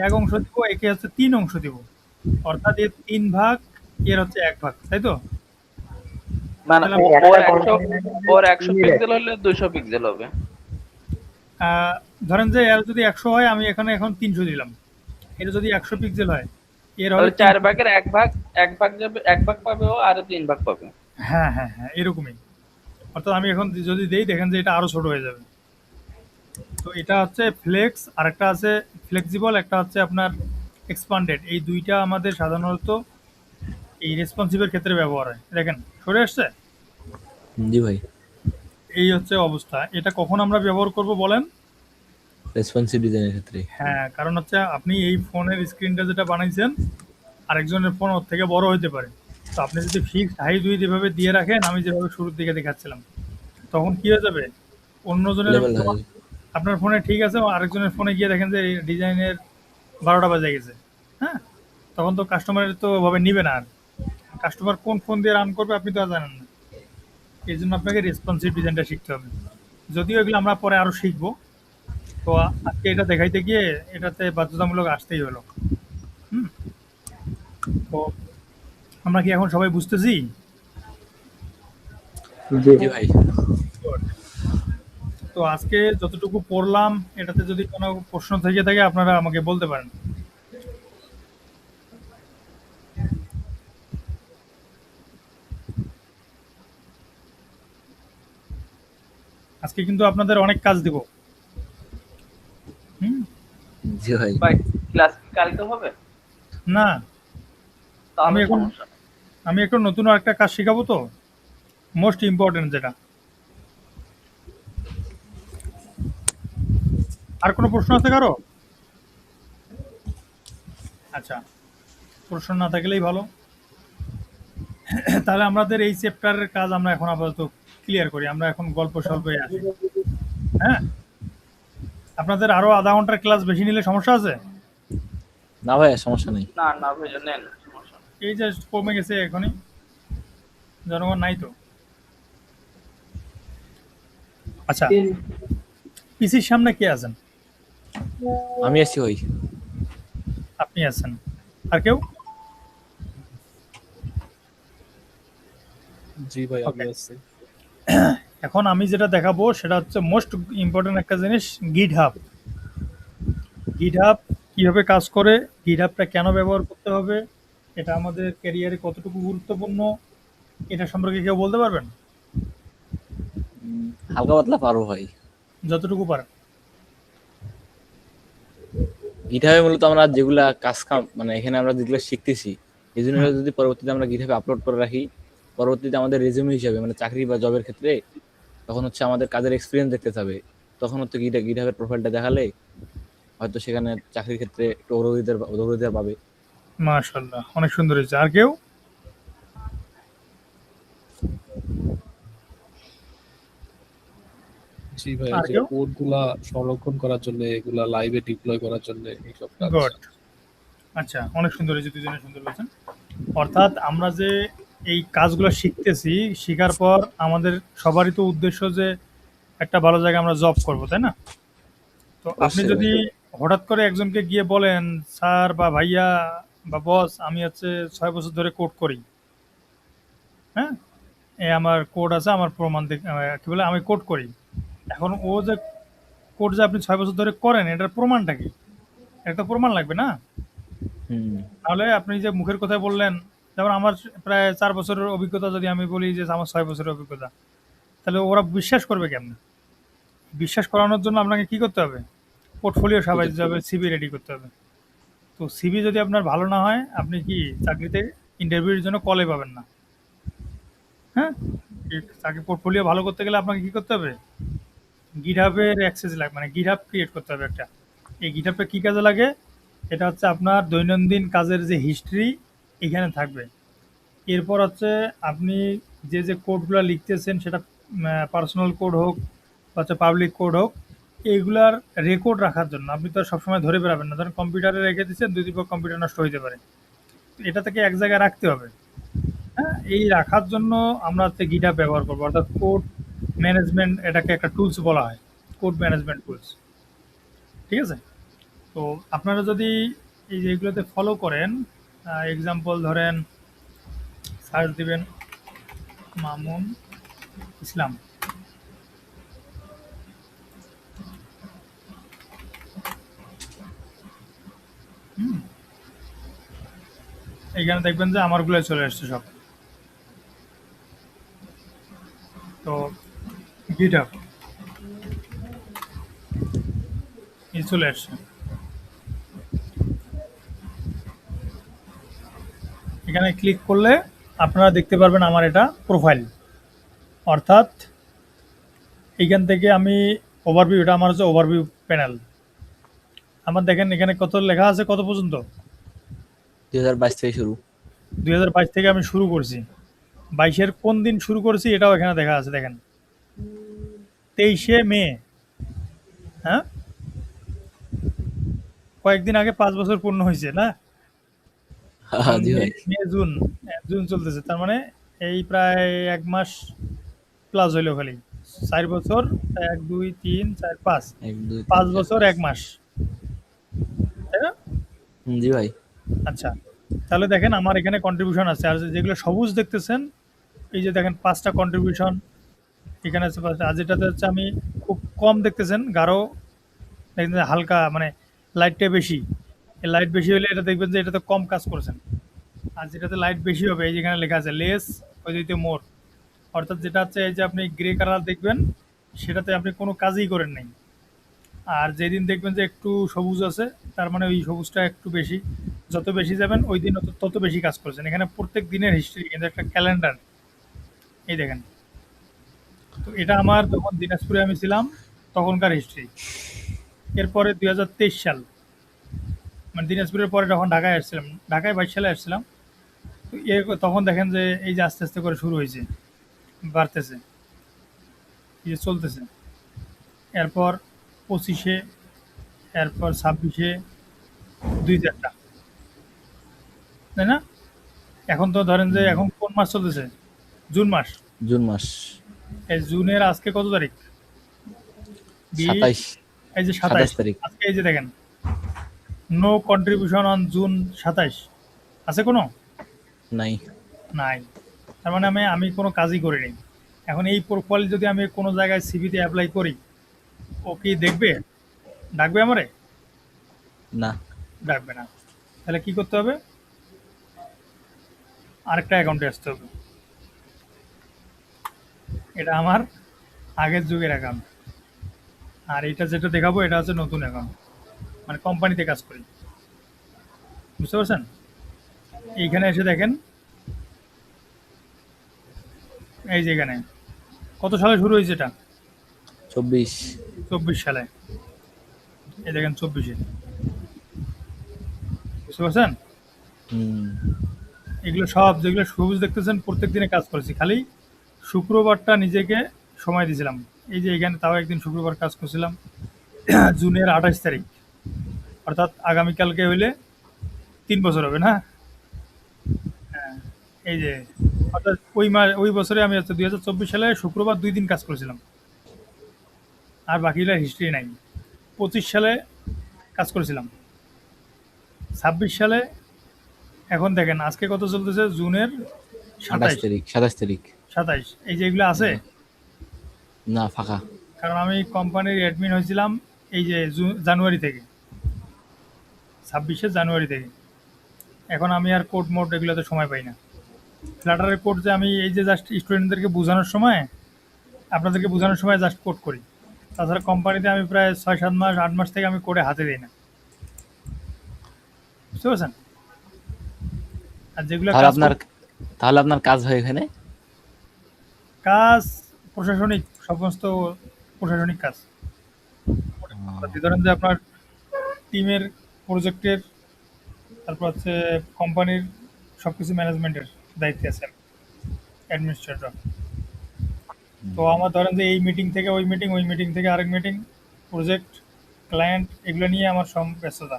Speaker 1: এক অংশ দিব, একে হচ্ছে তিন অংশ দিব, অর্থাৎ এর তিন ভাগ, এর হচ্ছে এক ভাগ, তাই তো?
Speaker 3: মানে
Speaker 1: তাহলে
Speaker 3: ওর
Speaker 5: একটা
Speaker 3: 100
Speaker 5: কন্টিনেন্ট
Speaker 3: ওর 100 পিক্সেল হলে 200 পিক্সেল হবে।
Speaker 1: ধরেন যে এর যদি 100 হয়, আমি এখানে এখন 300 দিলাম। এটা যদি 100 পিক্সেল হয়, এর হবে
Speaker 3: তাহলে 4 ভাগের এক ভাগ যাবে, এক ভাগ পাবে ও, আর 3 ভাগ পাবে।
Speaker 1: হ্যাঁ হ্যাঁ হ্যাঁ, এরকমই। অর্থাৎ আমি এখন যদি দেই, দেখেন যে এটা আরো ছোট হয়ে যাবে। তো এটা হচ্ছে ফ্লেক্স, আর একটা আছে ফ্লেক্সিবল, একটা হচ্ছে আপনার এক্সপান্ডেড। এই দুইটা আমাদের সাধারণত এই রেসপন্সিভের ক্ষেত্রে ব্যবহার হয়। দেখেন সরে আসছে,
Speaker 8: জি ভাই।
Speaker 1: এই হচ্ছে অবস্থা। এটা কখন আমরা ব্যবহার করব বলেন?
Speaker 8: রেসপন্সিভ ডিজাইনের ক্ষেত্রে।
Speaker 1: হ্যাঁ, কারণ হচ্ছে আপনি এই ফোনের স্ক্রিনটা যেটা বানাইছেন, আরেকজনের ফোন ওর থেকে বড় হইতে পারে। তো আপনি যদি ফিক্সড হাইট উইথ এভাবে দিয়ে রাখেন, আমি যেভাবে শুরুর দিকে দেখাচ্ছিলাম, তখন কি হয়ে যাবে, অন্যজনের
Speaker 8: লেভেল
Speaker 1: তোমার, আপনার ফোনে ঠিক আছে, আরেকজনের ফোনে গিয়ে দেখেন যে ডিজাইনের 12টা বাজে গেছে। হ্যাঁ, তখন তো কাস্টমারের তো ওভাবে নিবে না। আর কাস্টমার কোন ফোন দিয়ে রান করবে আপনি তো আর জানেন না। এই জন্য আপনাকে রেসপন্সিভ ডিজাইনটা শিখতে হবে। যদিও এগুলো আমরা পরে আরো শিখবো। তো আজকে এটা দেখাইতে গিয়ে এটাতে বাধ্যতামূলক আসতেই হলো। হুম। তো আমরা কি এখন সবাই বুঝতেছি?
Speaker 5: জি
Speaker 8: জি ভাই।
Speaker 1: তো আজকে যতটুকু পড়লাম, এটাতে যদি কোনো প্রশ্ন থেকে থাকে আপনারা আমাকে বলতে পারেন। আজকে কিন্তু আপনাদের অনেক কাজ দিব। হুম।
Speaker 8: জি ভাই।
Speaker 3: ভাই ক্লাস কি কালকে হবে?
Speaker 1: না,
Speaker 3: তাহলে
Speaker 1: আমি এখন
Speaker 3: সমস্যা নেই।
Speaker 1: আমি একটু নতুন একটা কাজ শেখাবো, তো মোস্ট ইম্পর্টেন্ট যেটা। আর কোনো প্রশ্ন আছে কারো? আচ্ছা, প্রশ্ন না থাকলেই ভালো। তাহলে আমাদের এই চ্যাপ্টারের কাজ আমরা এখন আপাতত ক্লিয়ার করি। আমরা এখন গল্প স্বল্পে আসি। হ্যাঁ, আপনাদের আরো আধা ঘন্টার ক্লাস বেশি নিলে সমস্যা আছে?
Speaker 8: না ভাই সমস্যা নেই।
Speaker 3: না না ভাইয়া নেন, সমস্যা নেই।
Speaker 1: এই জাস্ট কমে গেছে এখনই, জনগণ নাই তো। আচ্ছা, পিসির সামনে কে আছেন?
Speaker 8: আমি আছি ভাই।
Speaker 1: আপনি আছেন, আর কেউ?
Speaker 2: জি ভাই, আমি
Speaker 1: ওকে,
Speaker 2: আছি।
Speaker 1: এখন আমি যেটা দেখাবো সেটা হচ্ছে মোস্ট ইম্পর্টেন্ট একটা জিনিস, গিটহাব। গিটহাব কিভাবে কাজ করে, গিটহাবটা কেন ব্যবহার করতে হবে, এটা আমাদের ক্যারিয়ারে কতটুকু গুরুত্বপূর্ণ, এটা সম্পর্কে কেউ বলতে পারবেন?
Speaker 8: হালকা পাতলা পারো ভাই।
Speaker 1: যতটুকু পারেন।
Speaker 8: গিটহাবে মূলত আমরা যেগুলা কাজ কাম মানে এখানে আমরা যেগুলো শিখতেছি, এই জন্য
Speaker 1: হুম,
Speaker 8: যদি পরবর্তীতে আমরা গিটহাবে আপলোড করে রাখি, পরবর্তীতে আমাদের রেজিউমে হিসাবে মানে চাকরি বা জবের ক্ষেত্রে তখন হচ্ছে আমাদের কাজের এক্সপিরিয়েন্স দেখতে যাবে, তখন হচ্ছে গিটহাবের প্রোফাইলটা দেখালে হয়তো সেখানে চাকরির ক্ষেত্রে একটু অগ্রগতি পাবে।
Speaker 1: মাশাআল্লাহ, অনেক সুন্দর হয়েছে। আর কেউ?
Speaker 2: জি ভাই,
Speaker 1: আর
Speaker 2: যে
Speaker 1: কেউ?
Speaker 2: কোড গুলা সংরক্ষণ করার জন্য, এগুলা লাইভে ডিপ্লয় করার জন্য এইসব কাজ।
Speaker 1: গুড। আচ্ছা, অনেক সুন্দর হয়েছে, দুজনে সুন্দর বলছেন। অর্থাৎ আমরা যে এই কাজগুলো শিখতেছি, শেখার পর আমাদের সবারই তো উদ্দেশ্য যে একটা ভালো জায়গায় আমরা জব করব, তাই না? তো আপনি
Speaker 8: অবশ্যই ভাই।
Speaker 1: যদি হঠাৎ করে একজনকে গিয়ে বলেন, স্যার বা ভাইয়া বা বস, আমি হচ্ছে 6 বছর ধরে কোড করি, হ্যাঁ, এই আমার কোড আছে, আমার প্রমাণ কি বলে, আমি কোড করি। এখন ও যে কোড যে আপনি 6 বছর ধরে করেন, এটার প্রমাণটা কি? একটা প্রমাণ লাগবে না?
Speaker 8: হুম।
Speaker 1: তাহলে আপনি যে মুখের কথায় বললেন, যেমন আমার প্রায় 4 বছরের অভিজ্ঞতা, যদি আমি বলি যে আমার 6 বছরের অভিজ্ঞতা, তাহলে ওরা বিশ্বাস করবে কেমন? বিশ্বাস করানোর জন্য আপনাকে কি করতে হবে? পোর্টফোলিও
Speaker 8: কি
Speaker 1: সাজাইতে
Speaker 8: করতে
Speaker 1: হবে,
Speaker 8: হবে?
Speaker 1: সিভি রেডি করতে হবে। তো সিভি যদি আপনার ভালো না হয়, আপনি কি চাকরিতে ইন্টারভিউর জন্য কলে পাবেন না। হ্যাঁ, এই চাকরি পোর্টফোলিও ভালো করতে গেলে আপনাকে কি করতে হবে? গিটহাবের অ্যাক্সেস লাগবে, মানে গিটহাব ক্রিয়েট করতে হবে একটা। এই গিটহাবটা কি কাজে লাগে? এটা হচ্ছে আপনার দৈনন্দিন কাজের যে হিস্ট্রি এখানে থাকবে। এরপর হচ্ছে আপনি যে যে কোডগুলো লিখতেছেন, সেটা পার্সোনাল কোড হোক বা হচ্ছে পাবলিক কোড হোক, এইগুলার রেকর্ড রাখার জন্য। আপনি তো আর সবসময় ধরে বেড়াবেন না, ধরেন কম্পিউটারে রেখে দিচ্ছেন, 2 দিন পর কম্পিউটার নষ্ট হতে পারে। তো এটা থেকে এক জায়গায় রাখতে হবে। হ্যাঁ, এই রাখার জন্য আমরা হচ্ছে গিটহাব ব্যবহার করবো, অর্থাৎ কোড ম্যানেজমেন্ট, এটাকে একটা টুলস বলা হয়, কোড ম্যানেজমেন্ট টুলস। ঠিক আছে? তো আপনারা যদি এই যে এগুলোতে ফলো করেন, এক্সাম্পল ধরেন সার্চ দিবেন মামুন ইসলাম, হুম, এইখানে দেখবেন যে আমারগুলো চলে আসছে সব। তো গিটহাব এই চলে আসছে। এখানে ক্লিক করলে আপনারা দেখতে পারবেন আমার এটা প্রোফাইল। অর্থাৎ এইখান থেকে আমি ওভারভিউ, এটা আমার হচ্ছে ওভারভিউ প্যানেল। আমার দেখেন এখানে কত লেখা আছে, কত পর্যন্ত?
Speaker 8: 2022 থেকে শুরু।
Speaker 1: 2022 থেকে আমি শুরু করছি। 22-এর কোন দিন শুরু করেছি এটাও এখানে দেখা আছে, দেখেন 23শে মে। হ্যাঁ, কয়েকদিন আগে 5 বছর পূর্ণ হয়েছে না? এখন
Speaker 8: জি
Speaker 1: মে,
Speaker 8: ভাই।
Speaker 1: জুন, জুন চলতেছে, তার মানে এই প্রায় 1 মাস প্লাস হইলো খালি। 4 বছর, 1 2 3 4 5,
Speaker 8: 1 2 3
Speaker 1: 5
Speaker 8: 4
Speaker 1: বছর
Speaker 8: 5।
Speaker 1: 1 মাস, তাই না?
Speaker 8: জি ভাই।
Speaker 1: আচ্ছা, তাহলে দেখেন আমার এখানে কন্ট্রিবিউশন আছে, আর যেগুলো সবুজ দেখতেছেন, এই যে দেখেন 5টা কন্ট্রিবিউশন এখানে আছে 5টা। আর যেটাতে হচ্ছে আমি খুব কম দেখতেছেন, গাঢ়, দেখবেন যে হালকা, মানে লাইটটা বেশি। এই লাইট বেশি হলে এটা দেখবেন যে এটাতে কম কাজ করেছেন। আর যেটাতে লাইট বেশি হবে, এই যেখানে লেখা আছে লেস, ওই দিতে মোর, অর্থাৎ যেটা হচ্ছে এই যে আপনি গ্রে কালার দেখবেন, সেটাতে আপনি কোনো কাজই করেন নাই। আর যেদিন দেখবেন যে একটু সবুজ আছে, তার মানে ওই সবুজটা একটু বেশি। যত বেশি যাবেন ওই দিন তত বেশি কাজ করেছেন। এখানে প্রত্যেক দিনের হিস্ট্রি, কিন্তু একটা ক্যালেন্ডার, এই দেখেন। তো এটা আমার যখন দিনাজপুরে আমি ছিলাম তখনকার হিস্ট্রি। এরপরে 2023 সাল, মানে দিনাজপুরের পরে যখন ঢাকায় আসছিলাম, ঢাকায় 22 সালে আসছিলাম। তো তখন দেখেন যে এই যে আস্তে আস্তে করে শুরু হয়েছে, বাড়তেছে, এই যে চলতেছে। এরপর 25-এ, এরপর 26-এ, 2 4টা, তাই না? এখন তো ধরেন যে এখন কোন মাস চলতেছে? জুন মাস।
Speaker 8: জুন মাস।
Speaker 1: এই জুনের আজকে কত তারিখ? 20,
Speaker 8: 27।
Speaker 1: এই যে
Speaker 8: 27
Speaker 1: 27।
Speaker 8: তারিখ।
Speaker 1: আজকে এই যে দেখেন নো কন্ট্রিবিউশন অন জুন 27 আছে কোনো?
Speaker 8: নাই।
Speaker 1: নাই। তার মানে আমি কোনো কাজই করিনি। এখন এই প্রোফাইল যদি আমি কোনো জায়গায় সিভিতে অ্যাপ্লাই করি, ও কি দেখবে? ডাকবে আমারে?
Speaker 8: না।
Speaker 1: ডাকবে না। তাহলে কি করতে হবে? আরেকটা অ্যাকাউন্টে আসতে হবে। এটা আমার আগের যুগের অ্যাকাউন্ট। আর এটা যেটা দেখাবো এটা হচ্ছে নতুন অ্যাকাউন্ট, মানে কোম্পানিতে কাজ করি। বুঝতে পারছেন? এইখানে এসে দেখেন, এই যে এখানে কত সালে শুরু হয়েছে এটা?
Speaker 8: 24।
Speaker 1: 24 সালে। এই দেখেন 24-এ। বুঝতে পারছেন?
Speaker 8: হুম।
Speaker 1: এগুলো সব যেগুলো সবুজ দেখতেছেন প্রত্যেক দিনে কাজ করেছি, খালি শুক্রবারটা নিজেকে সময় দিয়েছিলাম। এই যে এখানে তাও একদিন শুক্রবার কাজ করছিলাম, জুনের 28 তারিখ, অর্থাৎ আগামীকালকে হইলে 3 বছর হবে না? হ্যাঁ, এই যে অর্থাৎ ওই বছরে আমি হচ্ছে 2024 সালে শুক্রবার 2 দিন কাজ করেছিলাম, আর বাকিটা হিস্ট্রি নাই। 25 সালে কাজ করেছিলাম, 26 সালে, এখন দেখেন আজকে কত চলতেছে, জুনের
Speaker 8: 28
Speaker 1: 27,
Speaker 8: তারিখ, 27 তারিখ।
Speaker 1: 27, এই যে এগুলো আছে।
Speaker 8: না, ফাঁকা।
Speaker 1: কারণ আমি কোম্পানির অ্যাডমিন হয়েছিলাম এই যে জানুয়ারি থেকে, 26শে জানুয়ারি থেকে। এখন আমি আর কোড মোড এগুলোতে সময় পাই না। ফ্ল্যাটারের কোড যে আমি এই যে জাস্ট স্টুডেন্টদেরকে বোঝানোর সময়, আপনাদেরকে বোঝানোর সময় জাস্ট কোড করি। তাছাড়া কোম্পানিতে আমি প্রায় 6-7 মাস 8 মাস থেকে আমি কোডে হাতে দিই না। বুঝতে পারছেন? আর যেগুলো
Speaker 8: তাহলে আপনার কাজ হয় এখানে?
Speaker 1: কাজ প্রশাসনিক, সমস্ত প্রশাসনিক কাজ। ধরেন যে আপনার টিমের, প্রজেক্টের, তারপর হচ্ছে কোম্পানির সবকিছু ম্যানেজমেন্টের দায়িত্বে আছে অ্যাডমিনিস্ট্রেটর। তো আমার ধরেন যে এই মিটিং থেকে ওই মিটিং, ওই মিটিং থেকে আরেক মিটিং, প্রজেক্ট, ক্লায়েন্ট, এগুলো নিয়ে আমার সব ব্যস্ততা।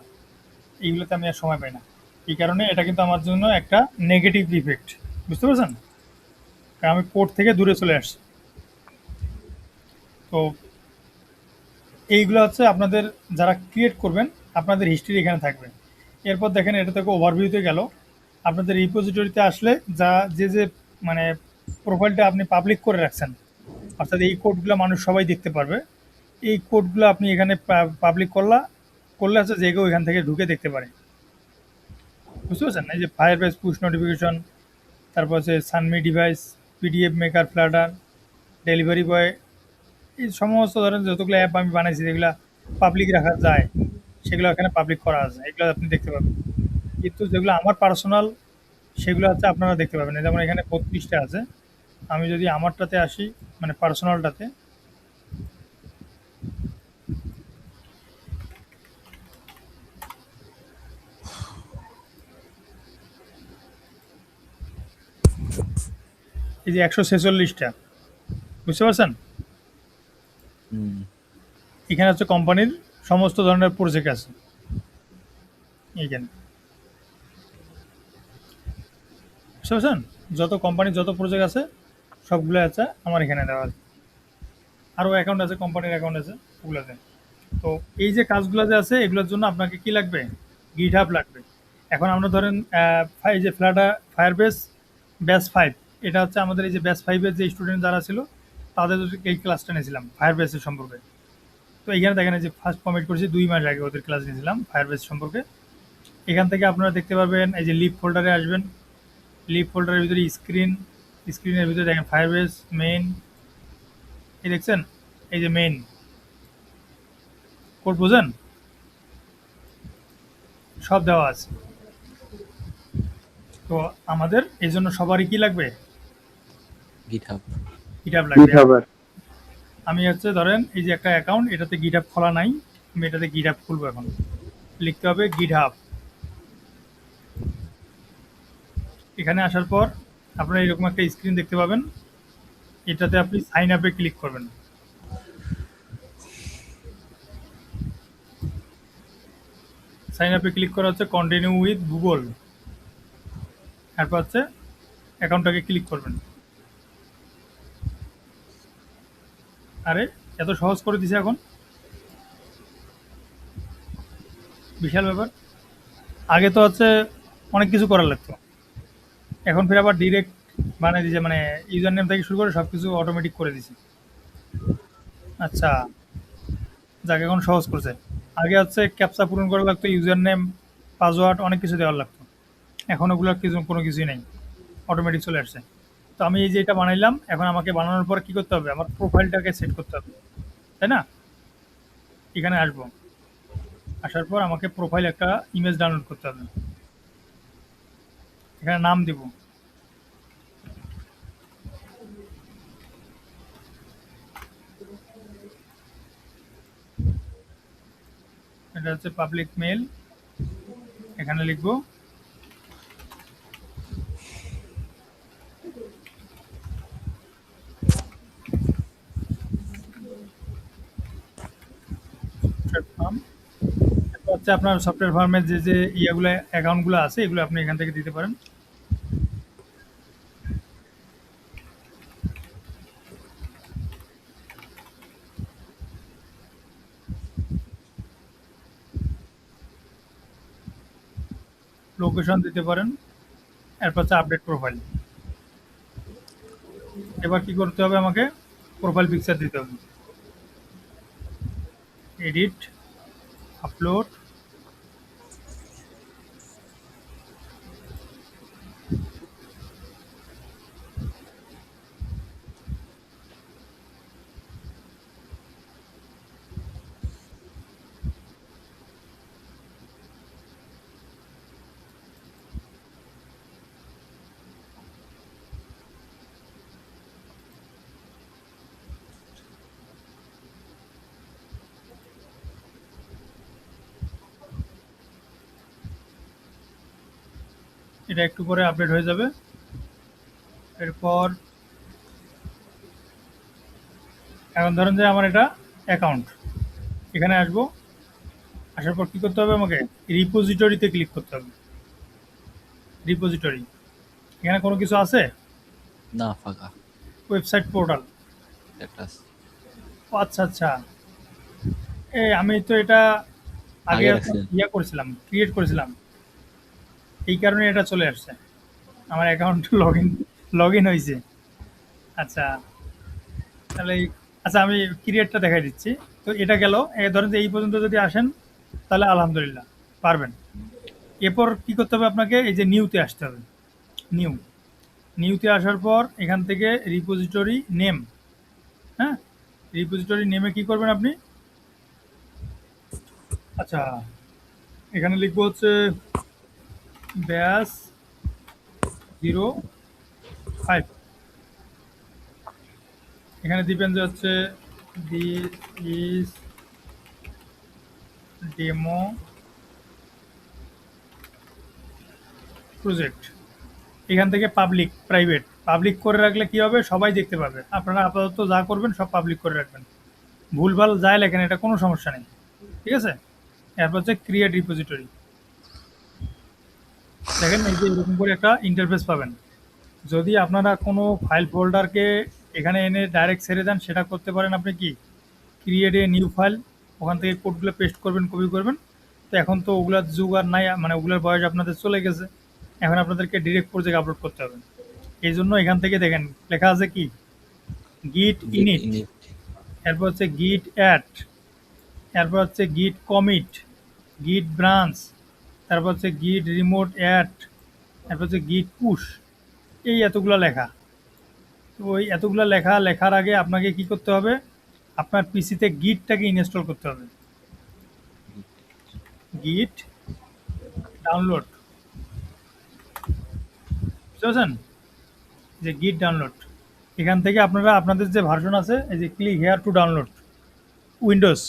Speaker 1: এইগুলোতে আমি আর সময় পাই না। এই কারণে এটা কিন্তু আমার জন্য একটা নেগেটিভ ইফেক্ট। বুঝতে পারছেন? কারণ আমি কোর্ট থেকে দূরে চলে আসছি। তো এইগুলো হচ্ছে আপনাদের যারা ক্রিয়েট করবেন, আপনাদের হিস্ট্রি এখানে থাকবে। এরপর দেখেন এটা থেকে ওভারভিউতে গেল। আপনাদের রিপোজিটরিতে আসলে যে মানে প্রোফাইলটা আপনি পাবলিক করে রাখছেন, অর্থাৎ এই কোডগুলো মানুষ সবাই দেখতে পারবে। এই কোডগুলো আপনি এখানে পাবলিক করলে হচ্ছে যে কেউ এখান থেকে ঢুকে দেখতে পারে। বুঝতে পারছেন? এই যে ফায়ারবেস পুশ নোটিফিকেশন, তারপর হচ্ছে Sunmi device, PDF maker, Flutter, delivery boy, এই সমস্ত ধরনের যতগুলো অ্যাপ আমি বানাইছি যেগুলো পাবলিক রাখা যায়, সেগুলো এখানে পাবলিক করা আছে, এগুলো আপনি দেখতে পাবেন। কিন্তু যেগুলো আমার পার্সোনাল, সেগুলো হচ্ছে আপনারা দেখতে পাবেন না। যেমন এখানে 32টা আছে। আমি যদি আমারটাতে আসি, মানে পার্সোনালটাতে, এই যে 146টা, বুঝতে পারছেন?
Speaker 8: হুম।
Speaker 1: এখানে হচ্ছে কোম্পানির সমস্ত ধরনের প্রজেক্ট আছে এইখানে। বুঝতে পারছেন? যত কোম্পানির যত প্রজেক্ট আছে সবগুলো আছে আমার এখানে দেওয়া আছে। আরও অ্যাকাউন্ট আছে, কোম্পানির অ্যাকাউন্ট আছে, ওগুলোতে। তো এই যে কাজগুলো যে আছে এগুলোর জন্য আপনাকে কি লাগবে? গিটহাব লাগবে। এখন আমরা ধরেন এই যে ফায়ারবেস ব্যাচ 5, এটা হচ্ছে আমাদের এই যে ব্যাচ 5-এর যে স্টুডেন্ট যারা ছিল তাদের এই ক্লাসটা নিয়েছিলাম ফায়ারবেসের সম্পর্কে। তো এইখানে দেখেন এই যে ফার্স্ট কমিট করেছি 2 মাস আগে ওদের ক্লাস নিয়েছিলাম ফায়ারবেস সম্পর্কে। এখান থেকে আপনারা দেখতে পারবেন, এই যে লিপ ফোল্ডারে আসবেন, লিপ ফোল্ডারের ভিতরে স্ক্রিনের ভিতরে দেখেন ফায়ারবেস মেইন, এই দেখছেন এই যে মেইন কোড, বুঝেন? সব দেওয়া আছে। তো আমাদের এই জন্য সবারই কি লাগবে?
Speaker 8: গিটহাব।
Speaker 1: গিটহাব লাগবে।
Speaker 6: GitHub-এর।
Speaker 1: আমি হচ্ছে ধরেন এই যে একটা অ্যাকাউন্ট, এটাতে গিটহাব খোলা নাই, আমি এটাতে গিটহাব খুলবো। এখন লিখতে হবে গিটহাব। এখানে আসার পর আপনারা এরকম একটা স্ক্রিন দেখতে পাবেন। এটাতে আপনি সাইন আপে ক্লিক করবেন। সাইন আপে ক্লিক করা হচ্ছে কন্টিনিউ উইথ গুগল, তারপর হচ্ছে অ্যাকাউন্টটাকে ক্লিক করবেন। আরে এত সহজ করে দিছে এখন। বিশাল ব্যাপার। আগে তো হচ্ছে অনেক কিছু করার লাগতো, এখন ফির আবার ডিরেক্ট বানিয়ে দিয়েছে, মানে ইউজার নেম থেকে শুরু করে সব কিছু অটোমেটিক করে দিছে। আচ্ছা, যাকে এখন সহজ করছে। আগে হচ্ছে ক্যাপচা পূরণ করা লাগতো, ইউজার নেম, পাসওয়ার্ড, অনেক কিছু দেওয়ার লাগতো। এখন ওগুলো কিছু কোনো কিছুই নেই, অটোমেটিক চলে আসছে। তো আমি এই যে এটা বানাইলাম, এখন আমাকে বানানোর পর কি করতে হবে, আমার প্রোফাইলটাকে সেট করতে হবে, তাই না? এখানে আসবো, আসার পর আমাকে প্রোফাইল একটা ইমেজ ডাউনলোড করতে হবে, এখানে নাম দিব। এটা হচ্ছে পাবলিক মেল, এখানে লিখবো ফার্ম। হচ্ছে আপনার সফটওয়্যার ফার্মের যে যে ইয়াগুলো অ্যাকাউন্টগুলো আছে, এগুলো আপনি এখান থেকে দিতে পারেন। লোকেশন দিতে পারেন, এরপর হচ্ছে আপডেট প্রোফাইল। এবার কি করতে হবে, আমাকে প্রোফাইল পিকচার দিতে হবে, এডিট, আপলোড, এটা একটু পরে আপডেট হয়ে যাবে। এরপর এখন ধরেন যে আমার এটা অ্যাকাউন্ট, এখানে আসবো, আসার পর কি করতে হবে, আমাকে রিপোজিটরিতে ক্লিক করতে হবে। রিপোজিটরি, এখানে কোনো কিছু আছে,
Speaker 8: না ফাঁকা
Speaker 1: ওয়েবসাইট পোর্টাল।
Speaker 8: একটা আছে।
Speaker 1: আচ্ছা আচ্ছা, এই আমি তো এটা আগে
Speaker 8: আগে রাখছিলেন।
Speaker 1: ইয়া করেছিলাম, ক্রিয়েট করেছিলাম, এই কারণে এটা চলে আসছে, আমার অ্যাকাউন্ট লগ ইন হয়েছে। আচ্ছা, তাহলে আচ্ছা আমি ক্রিয়েটটা দেখাই দিচ্ছি। তো এটা গেল, ধরেন যে এই পর্যন্ত যদি আসেন তাহলে আলহামদুলিল্লাহ পারবেন। এরপর কি করতে হবে, আপনাকে এই যে নিউতে আসতে হবে। নিউতে আসার পর এখান থেকে রিপোজিটরি নেম, হ্যাঁ, রিপোজিটরি নেমে কি করবেন আপনি, আচ্ছা এখানে লিখবো হচ্ছে ব্যাস 05, এখানে দিবেন যে হচ্ছে দিস ইজ ডেমো প্রজেক্ট। এখান থেকে পাবলিক, প্রাইভেট, পাবলিক করে রাখলে কি হবে, সবাই দেখতে পাবে। আপনারা আপাতত যা করবেন সব পাবলিক করে রাখবেন, ভুলভাল যায় লেখেন, এটা কোনো সমস্যা নেই, ঠিক আছে? এরপর হচ্ছে ক্রিয়েট রিপোজিটরি, দেখেন এই যে এরকম করে একটা ইন্টারফেস পাবেন। যদি আপনারা কোনো ফাইল ফোল্ডারকে এখানে এনে ডাইরেক্ট ছেড়ে দেন, সেটা করতে পারেন আপনি কি, ক্রিয়েট এ নিউ ফাইল, ওখান থেকে কোডগুলো পেস্ট করবেন, কপি করবেন। তো এখন তো ওগুলার যুগ আর নাই, মানে ওগুলোর বয়স আপনাদের চলে গেছে, এখন আপনাদেরকে ডিরেক্ট প্রজেক্ট আপলোড করতে হবে। এই জন্য এখান থেকে দেখেন লেখা আছে কি, গিট ইনিট, এরপর হচ্ছে গিট অ্যাড, এরপর হচ্ছে গিট কমিট, গিট ব্রাঞ্চ, তারপর হচ্ছে গিট রিমোট অ্যাড, তারপর হচ্ছে গিট পুশ, এই এতগুলো লেখা। তো ওই এতগুলো লেখার আগে আপনাকে কি করতে হবে, আপনার পিসিতে গিটটাকে ইনস্টল করতে হবে। গিট ডাউনলোড, বুঝতে পারছেন, যে গিট ডাউনলোড, এখান থেকে আপনারা আপনাদের যে ভার্সন আছে, এই যে click here to download Windows,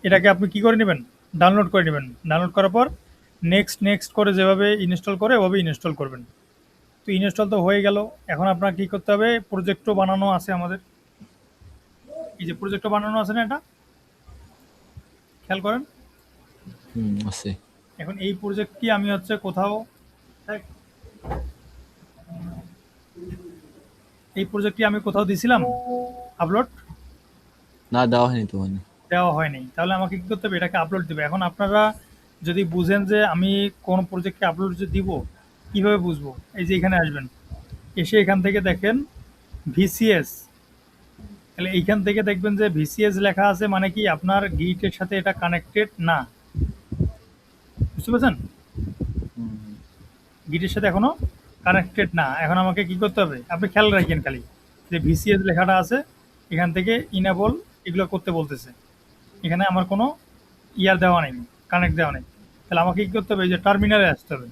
Speaker 1: এটাকে আপনি কি করে নেবেন, ডাউনলোড করে নেবেন। ডাউনলোড করার পর নেক্সট নেক্সট করে যেভাবে ইনস্টল করে ওভাবে ইনস্টল করবেন। তো ইনস্টল তো হয়ে গেল, এখন আপনার কি করতে হবে, প্রজেক্টও বানানো আছে আমাদের, এই যে প্রজেক্টও বানানো আছে না, এটা খেয়াল করেন।
Speaker 8: আছে।
Speaker 1: এখন এই প্রজেক্টটি আমি হচ্ছে কোথাও, এই প্রজেক্টটি আমি কোথাও দিছিলাম আপলোড,
Speaker 8: না দেওয়া হয়নি তো মানে।
Speaker 1: দেওয়া হয়নি, তাহলে আমাকে কি করতে হবে, এটাকে আপলোড দেবে। এখন আপনারা যদি বুঝেন যে আমি কোন প্রজেক্টে আপলোড যে দিব, কিভাবে বুঝবো? এই যে এখানে আসবেন, এসে এখান থেকে দেখেন ভিসিএস। তাহলে এইখান থেকে দেখবেন যে ভিসিএস লেখা আছে, মানে কি আপনার গিটের সাথে এটা কানেক্টেড না। বুঝতে পারছেন? গিটের সাথে এখনো কানেক্টেড না। এখন আমাকে কি করতে হবে, আপনি খেয়াল রাখেন খালি যে ভিসিএস লেখাটা আছে, এখান থেকে ইনেবল এগুলো করতে বলতেছে। এখানে আমার কোনো ইয়ার দেওয়া নেই, কানেক্ট দেওয়া নেই। তাহলে আমাকে কি করতে হবে, এই যে টার্মিনালে আসতে হবে।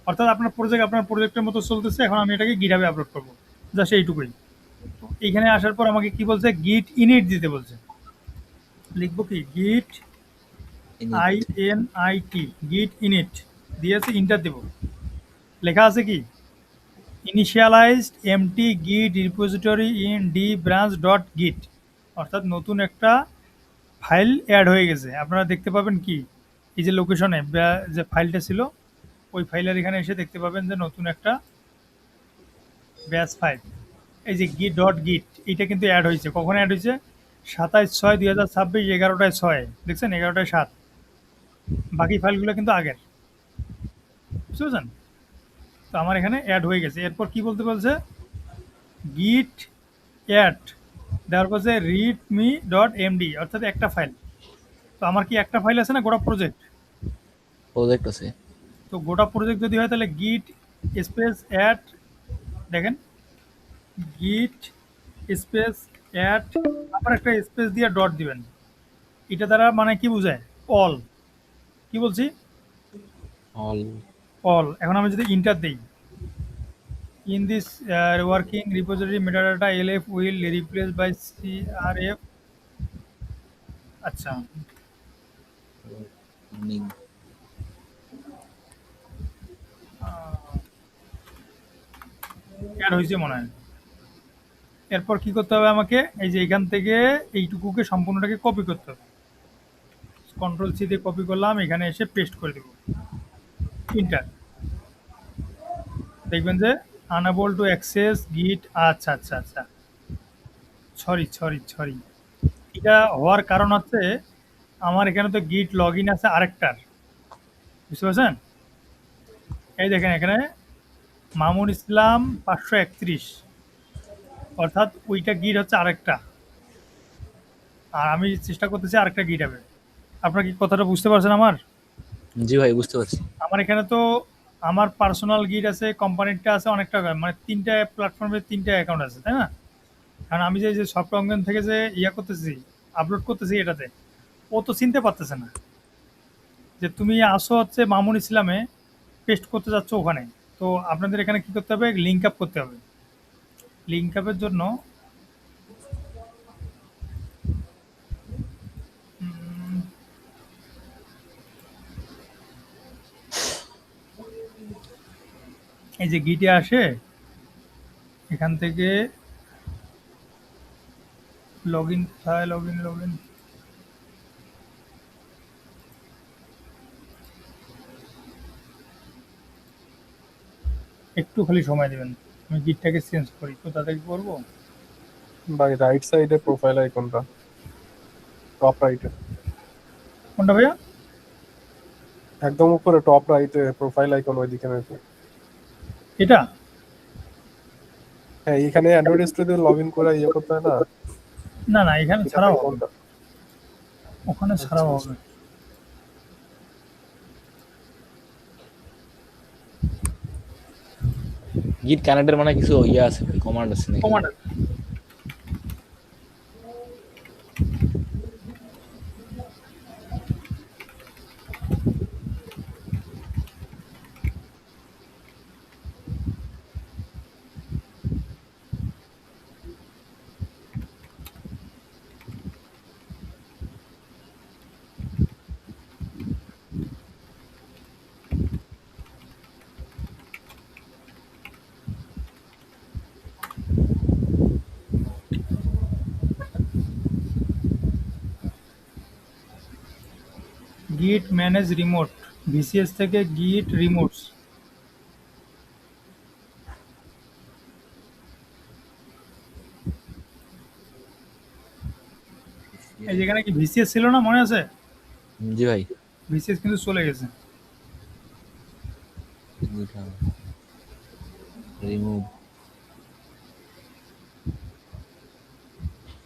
Speaker 1: অর্থাৎ আপনার প্রজেক্টের মতো চলতেছে, এখন আমি এটাকে গিটহাবে আপলোড করবো, জাস্ট এইটুকুই। এইখানে আসার পর আমাকে কি বলছে, গিট ইনিট দিতে বলছে। লিখবো কি, গিট INIT, গিট ইনিট দিয়েছে, ইন্টার দেব। লেখা আছে কি, ইনিশিয়ালাইজড এমটি গিট repository in D branch dot গিট। অর্থাৎ নতুন একটা ফাইল অ্যাড হয়ে গেছে। আপনারা দেখতে পাবেন কি, এই যে লোকেশনে যে ফাইলটা ছিল, ওই ফাইলের এখানে এসে দেখতে পাবেন যে নতুন একটা ব্যাচ ফাইল, এই যে গিট ডট গিট, এইটা কিন্তু অ্যাড হয়েছে। কখন অ্যাড হয়েছে, 27/6/2026, 11টায় 6, দেখছেন 11টায় 7। বাকি ফাইলগুলো কিন্তু আগের। বুঝতে পারছেন? তো আমার এখানে অ্যাড হয়ে গেছে। এরপর কি বলতে বলছে, গিট অ্যাড, দেওয়ার পর রিড মি ডট এমডি, অর্থাৎ একটা ফাইল। তো আমার কি একটা ফাইল আছে না গোটা প্রজেক্ট?
Speaker 8: প্রজেক্ট আছে।
Speaker 1: তো গোটা প্রজেক্ট যদি হয় তাহলে গিট স্পেস অ্যাড, দেখেন গিট স্পেস অ্যাড, আবার একটা স্পেস দিয়ে ডট দিবেন। এটা দ্বারা মানে কি বোঝায়, অল। কি বলছি,
Speaker 8: অল।
Speaker 1: অল। এখন আমি যদি ইন্টার দিই, in this working repository metadata LF will replace by CRF. আচ্ছা, অ্যাড হয়েছে মনে হয়। এরপর কি করতে হবে আমাকে, এই যে এখান থেকে এইটুকুকে সম্পূর্ণটাকে কপি করতে হবে। কন্ট্রোল সি দিয়ে কপি করলাম, এখানে এসে পেস্ট করে দেব, ইন্টার। দেখবেন যে আনএবল টু অ্যাক্সেস গিট। আচ্ছা আচ্ছা আচ্ছা, সরি। এটা হওয়ার কারণ হচ্ছে, আমার এখানে তো গিট লগ ইন আছে আরেকটার। বুঝতে পারছেন? এই দেখেন এখানে মামুন ইসলাম 531, অর্থাৎ ওইটা গিট হচ্ছে আরেকটা, আর আমি চেষ্টা করতেছি আরেকটা গিট হবে। আপনারা কি কথাটা বুঝতে পারছেন আমার?
Speaker 8: জি ভাই, বুঝতে পারছি।
Speaker 1: আমার এখানে তো আমার পার্সোনাল গিট আছে, কোম্পানিরটা আছে, অনেকটা, মানে 3টা প্ল্যাটফর্মে 3টা অ্যাকাউন্ট আছে, তাই না? কারণ আমি যে সফট অঙ্গন থেকে যে করতেছি, আপলোড করতেছি এটাতে, ও তো চিনতে পারতেছে না যে তুমি আসো হচ্ছে মামুন ইসলামে, পেস্ট করতে যাচ্ছ ওখানে। তো আপনাদের এখানে কি করতে হবে, লিঙ্ক আপ করতে হবে। লিঙ্ক আপের জন্য এই যে গিটে আসে, এখান থেকে লগ ইন, কোথায় লগ ইন, একটু খালি সময় দেবেন। আমি গিটটাকে চেঞ্জ করি, কোথা থেকে করবো?
Speaker 2: ভাই রাইট সাইডে প্রোফাইল আইকনটা, টপ রাইটে,
Speaker 1: কোনটা ভাইয়া?
Speaker 2: একদম উপরে টপ রাইটে প্রোফাইল আইকন, ওইদিকে নাকি।
Speaker 1: এটা
Speaker 2: হ্যাঁ, এখানে অ্যান্ড্রয়েড স্টুডিও লগ ইন করে করতে হয় না?
Speaker 1: না, এখানে
Speaker 2: এটা
Speaker 1: ছাড়াও হবে,
Speaker 2: কোনটা?
Speaker 1: ওখানে ছাড়াও হবে।
Speaker 8: গিট কানেক্টের মানে কিছু ইয়ে আছে, কমান্ড আছে নাকি?
Speaker 1: কমান্ড। গিট ম্যানেজ রিমোট, ভিসিএস থেকে গিট রিমোটস। এই যেখানে কি ভিসিএস ছিল না, মনে আছে?
Speaker 8: জি ভাই।
Speaker 1: ভিসিএস কিন্তু চলে গেছে।
Speaker 8: Remove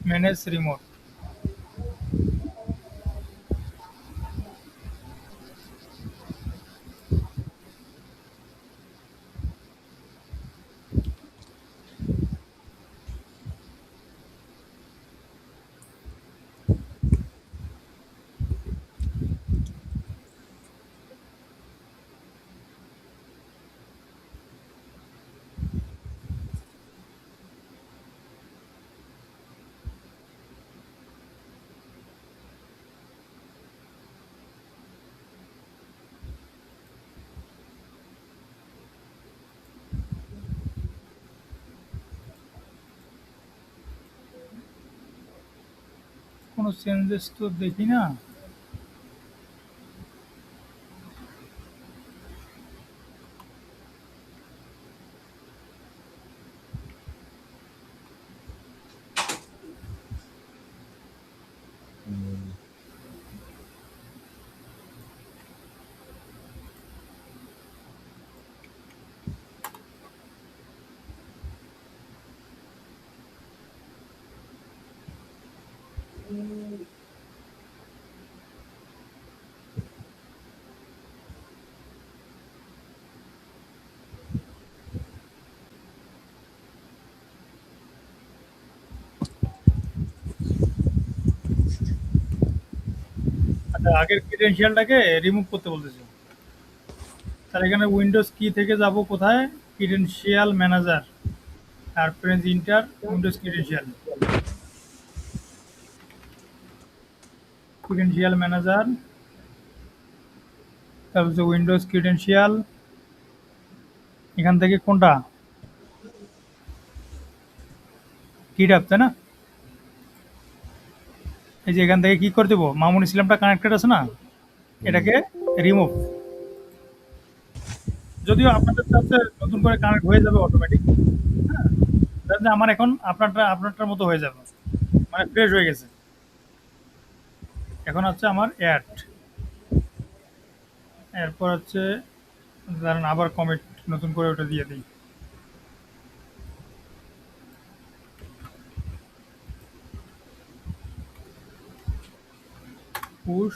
Speaker 1: manage remote. কোনো চেঞ্জেস তো দেখি না। আচ্ছা, আগের ক্রিডেন্সিয়ালটাকে রিমুভ করতে বলতেছে। তাহলে এখানে উইন্ডোজ কি থেকে যাব কোথায়? ক্রিডেন্সিয়াল ম্যানেজার আর press enter Windows credential. Credential manager, তারপর হচ্ছে উইন্ডোজ ক্রিডেন্সিয়াল। এখান থেকে কোনটা? কিটাপ, তাই না? এই যে এখান থেকে কি করে দেবো? মামুন ইসলামটা কানেক্টেড আছে না, এটাকে রিমুভ। যদিও আপনাদের সাথে নতুন করে কানেক্ট হয়ে যাবে অটোমেটিক। হ্যাঁ, তাহলে আমার এখন আপনারটার মতো হয়ে যাবে, মানে ফ্রেশ হয়ে গেছে। এখন হচ্ছে আমার অ্যাড, এরপর হচ্ছে ধরেন আবার কমিট নতুন করে ওটা দিয়ে দিই। পুশ,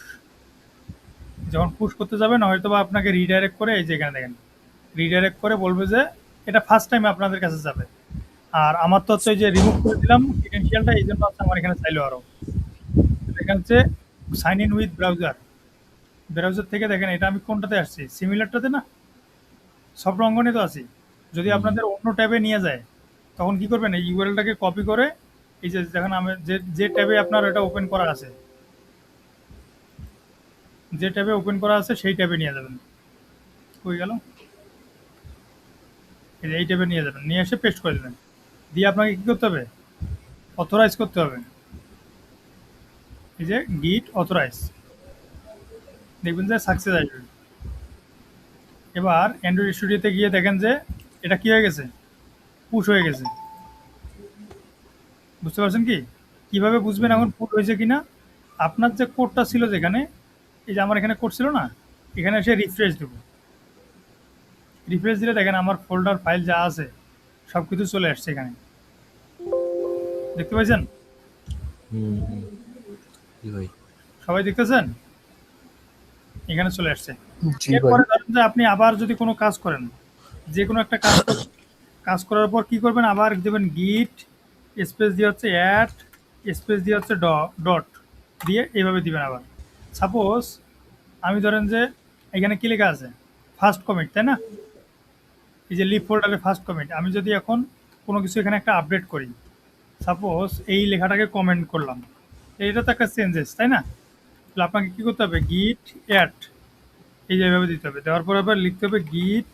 Speaker 1: যখন পুশ করতে যাবেন হয়তো বা আপনাকে রিডাইরেক্ট করে, এই যে এখানে দেখেন রিডাইরেক্ট করে বলবে যে এটা ফার্স্ট টাইম আপনাদের কাছে যাবে। আর আমার তো হচ্ছে ওই যে রিমুভ করে দিলাম ক্রিডেন্সিয়ালটা, এই জন্য হচ্ছে আমার এখানে চাইলো আরো। এখানে হচ্ছে sign in with browser, browser থেকে দেখেন এটা আমি কোনটাতে আসছি, সিমিলারটাতে না, সফট অঙ্গনে তো আছি। যদি আপনাদের অন্য ট্যাবে নিয়ে যায় তখন কি করবেন? এই ইউআরএলটাকে কপি করে এই যে দেখেন আমি যে ট্যাবে আপনার এটা ওপেন করা আছে, যে ট্যাবে ওপেন করা আছে সেই ট্যাবে নিয়ে যাবেন। হয়ে গেল, এই ট্যাবে নিয়ে যাবেন, নিয়ে এসে পেস্ট করে দেবেন। দিয়ে আপনাকে কি করতে হবে? অথরাইজ করতে হবে। এই যে গিট অথরাইজ, দেখবেন যে সাকসেস আসবে। এবার অ্যান্ড্রয়েড স্টুডিওতে গিয়ে দেখেন যে এটা কি হয়ে গেছে, পুশ হয়ে গেছে। বুঝতে পারছেন কি? কিভাবে বুঝবেন এখন পুশ হয়েছে কিনা? আপনার যে কোডটা ছিল যেখানে, এই যে আমার এখানে কোড ছিল না, এখানে এসে রিফ্রেশ দেব। রিফ্রেশ দিলে দেখেন আমার ফোল্ডার ফাইল যা আছে সব কিছু চলে আসছে এখানে, দেখতে পাচ্ছেন?
Speaker 8: কি ভাই?
Speaker 1: সবাই দেখতেছেন? এখানে চলে আসছে।
Speaker 2: জি ভাই।
Speaker 1: এরপরে ধরেন যে আপনি আবার যদি কোনো কাজ করেন, যে কোনো একটা কাজ করার পর কি করবেন? আবার দেবেন গিট স্পেস দিয়ে হচ্ছে অ্যাড স্পেস দিয়ে হচ্ছে ডট দিয়ে এইভাবে দিবেন। আবার সাপোজ আমি ধরেন যে এখানে কি লেখা আছে, ফার্স্ট কমিট, তাই না? এই যে লিভ ফোল্ডারে ফার্স্ট কমিট, আমি যদি এখন কোনো কিছু এখানে একটা আপডেট করি, সাপোজ এই লেখাটাকে কমেন্ট করলাম, এইটা তো একটা চেঞ্জেস, তাই না? তাহলে আপনাকে কি করতে হবে? গিট অ্যাড এই যে এভাবে দিতে হবে। দেওয়ার পর আবার লিখতে হবে গিট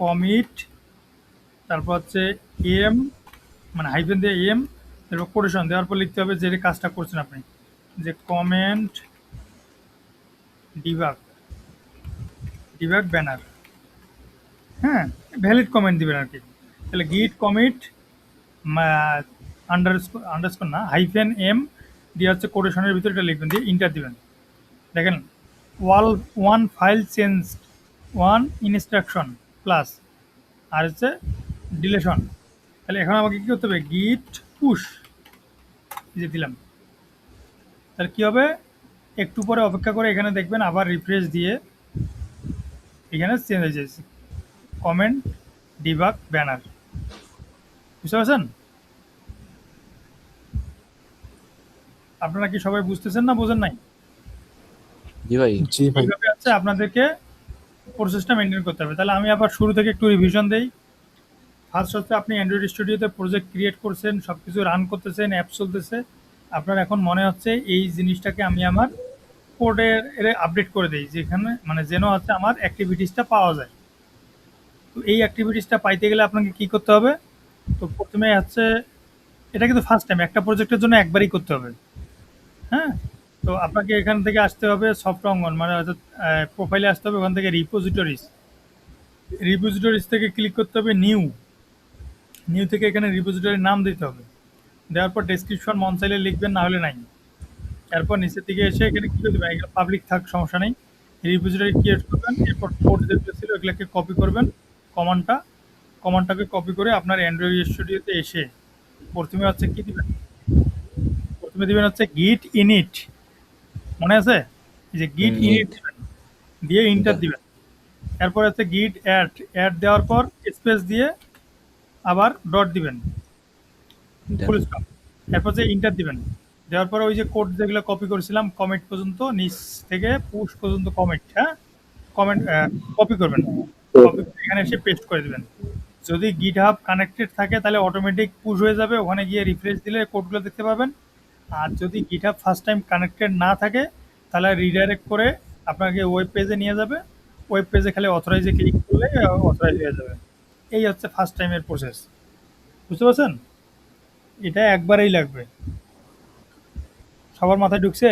Speaker 1: কমিট, তারপর হচ্ছে এম, মানে হাইফেন দিয়ে এম, তারপর কোটেশন দেওয়ার পর লিখতে হবে যে কাজটা করছেন আপনি, যে কমেন্ট ডিবাগ ডিবাগ ব্যানার। হ্যাঁ, ভ্যালিড কমেন্ট দিবেন আর কি। তাহলে গিট কমিট আন্ডারস্কোর না, হাইফেন এম দিয়ে হচ্ছে কোটেশনের ভিতরে এটা লিখবেন, দিয়ে ইন্টার দিবেন। দেখেন one file change one instruction plus আর হচ্ছে ডিলেশন। তাহলে এখন আমাকে কি করতে হবে, গিট পুশ যে দিলাম, তাহলে কি হবে, একটু পরে অপেক্ষা করে এখানে দেখবেন আবার রিফ্রেশ দিয়ে এখানে চেঞ্জ হয়ে যাচ্ছে কমেন্ট ডিবাগ ব্যানার। বুঝতে পারছেন? আপনারা কি সবাই বুঝতেছেন না বোঝেন নাই?
Speaker 8: জি ভাই।
Speaker 2: জি ভাই।
Speaker 1: এইভাবে হচ্ছে আপনাদেরকে প্রসেসটা মেনটেন করতে হবে। তাহলে আমি আবার শুরু থেকে একটু রিভিশন দেই। ফার্স্ট হচ্ছে আপনি অ্যান্ড্রয়েড স্টুডিওতে প্রজেক্ট ক্রিয়েট করছেন, সব কিছু রান করতেছেন, অ্যাপ চলতেছে। আপনার এখন মনে হচ্ছে এই জিনিসটাকে আমি আমার কোডের আপডেট করে দিই, যেখানে মানে যেন হচ্ছে আমার অ্যাক্টিভিটিসটা পাওয়া যায়। তো এই অ্যাক্টিভিটিসটা পাইতে গেলে আপনাকে কি করতে হবে? তো প্রথমে হচ্ছে, এটা কিন্তু ফার্স্ট টাইম, একটা প্রজেক্টের জন্য একবারই করতে হবে। হ্যাঁ, তো আপনাকে এখান থেকে আসতে হবে সফট অঙ্গন, মানে অর্থাৎ প্রোফাইলে আসতে হবে, ওখান থেকে রিপোজিটরিজ, রিপোজিটরিজ থেকে ক্লিক করতে হবে নিউ, নিউ থেকে এখানে রিপোজিটরির নাম দিতে হবে। দেওয়ার পর ডেসক্রিপশন মন চাইলে লিখবেন, না হলে নাই। এরপর নিচের দিকে এসে এখানে কি করে দেবেন, এগুলো পাবলিক থাক সমস্যা নেই। রিপোজিটরি ক্রিয়েট করবেন, এরপর কোড যেগুলো ছিল এগুলোকে কপি করবেন, কমান্ডটাকে কপি করে আপনার অ্যান্ড্রয়েড স্টুডিওতে এসে প্রথমে হচ্ছে কি দিবেন, প্রথমে দিবেন হচ্ছে গিট ইনিট, মনে আছে? এই যে গিট ইনিট দিবেন, দিয়ে ইন্টার দিবেন। এরপর হচ্ছে গিট অ্যাড দেওয়ার পর স্পেস দিয়ে আবার ডট দিবেন, ফুল স্টপ। এরপর যে ইন্টার দিবেন, দেওয়ার পরে ওই যে কোড যেগুলো কপি করেছিলাম কমেন্ট পর্যন্ত, নিচ থেকে পুশ পর্যন্ত কমেন্ট, হ্যাঁ কমেন্ট কপি করবেন, কপি করে এখানে এসে পেস্ট করে দিবেন। যদি গিট হাব কানেক্টেড থাকে তাহলে অটোমেটিক পুশ হয়ে যাবে, ওখানে গিয়ে রিফ্রেশ দিলে কোডগুলো দেখতে পাবেন। আর যদি গিট হাব ফার্স্ট টাইম কানেক্টেড না থাকে তাহলে রিডাইরেক্ট করে আপনাকে ওয়েব পেজে নিয়ে যাবে, ওয়েব পেজে খালি অথরাইজে ক্লিক করলে অথরাইজ হয়ে যাবে। এই হচ্ছে ফার্স্ট টাইমের প্রসেস। বুঝতে পারছেন? এটা একবারেই লাগবে। সবার মাথায় ঢুকছে?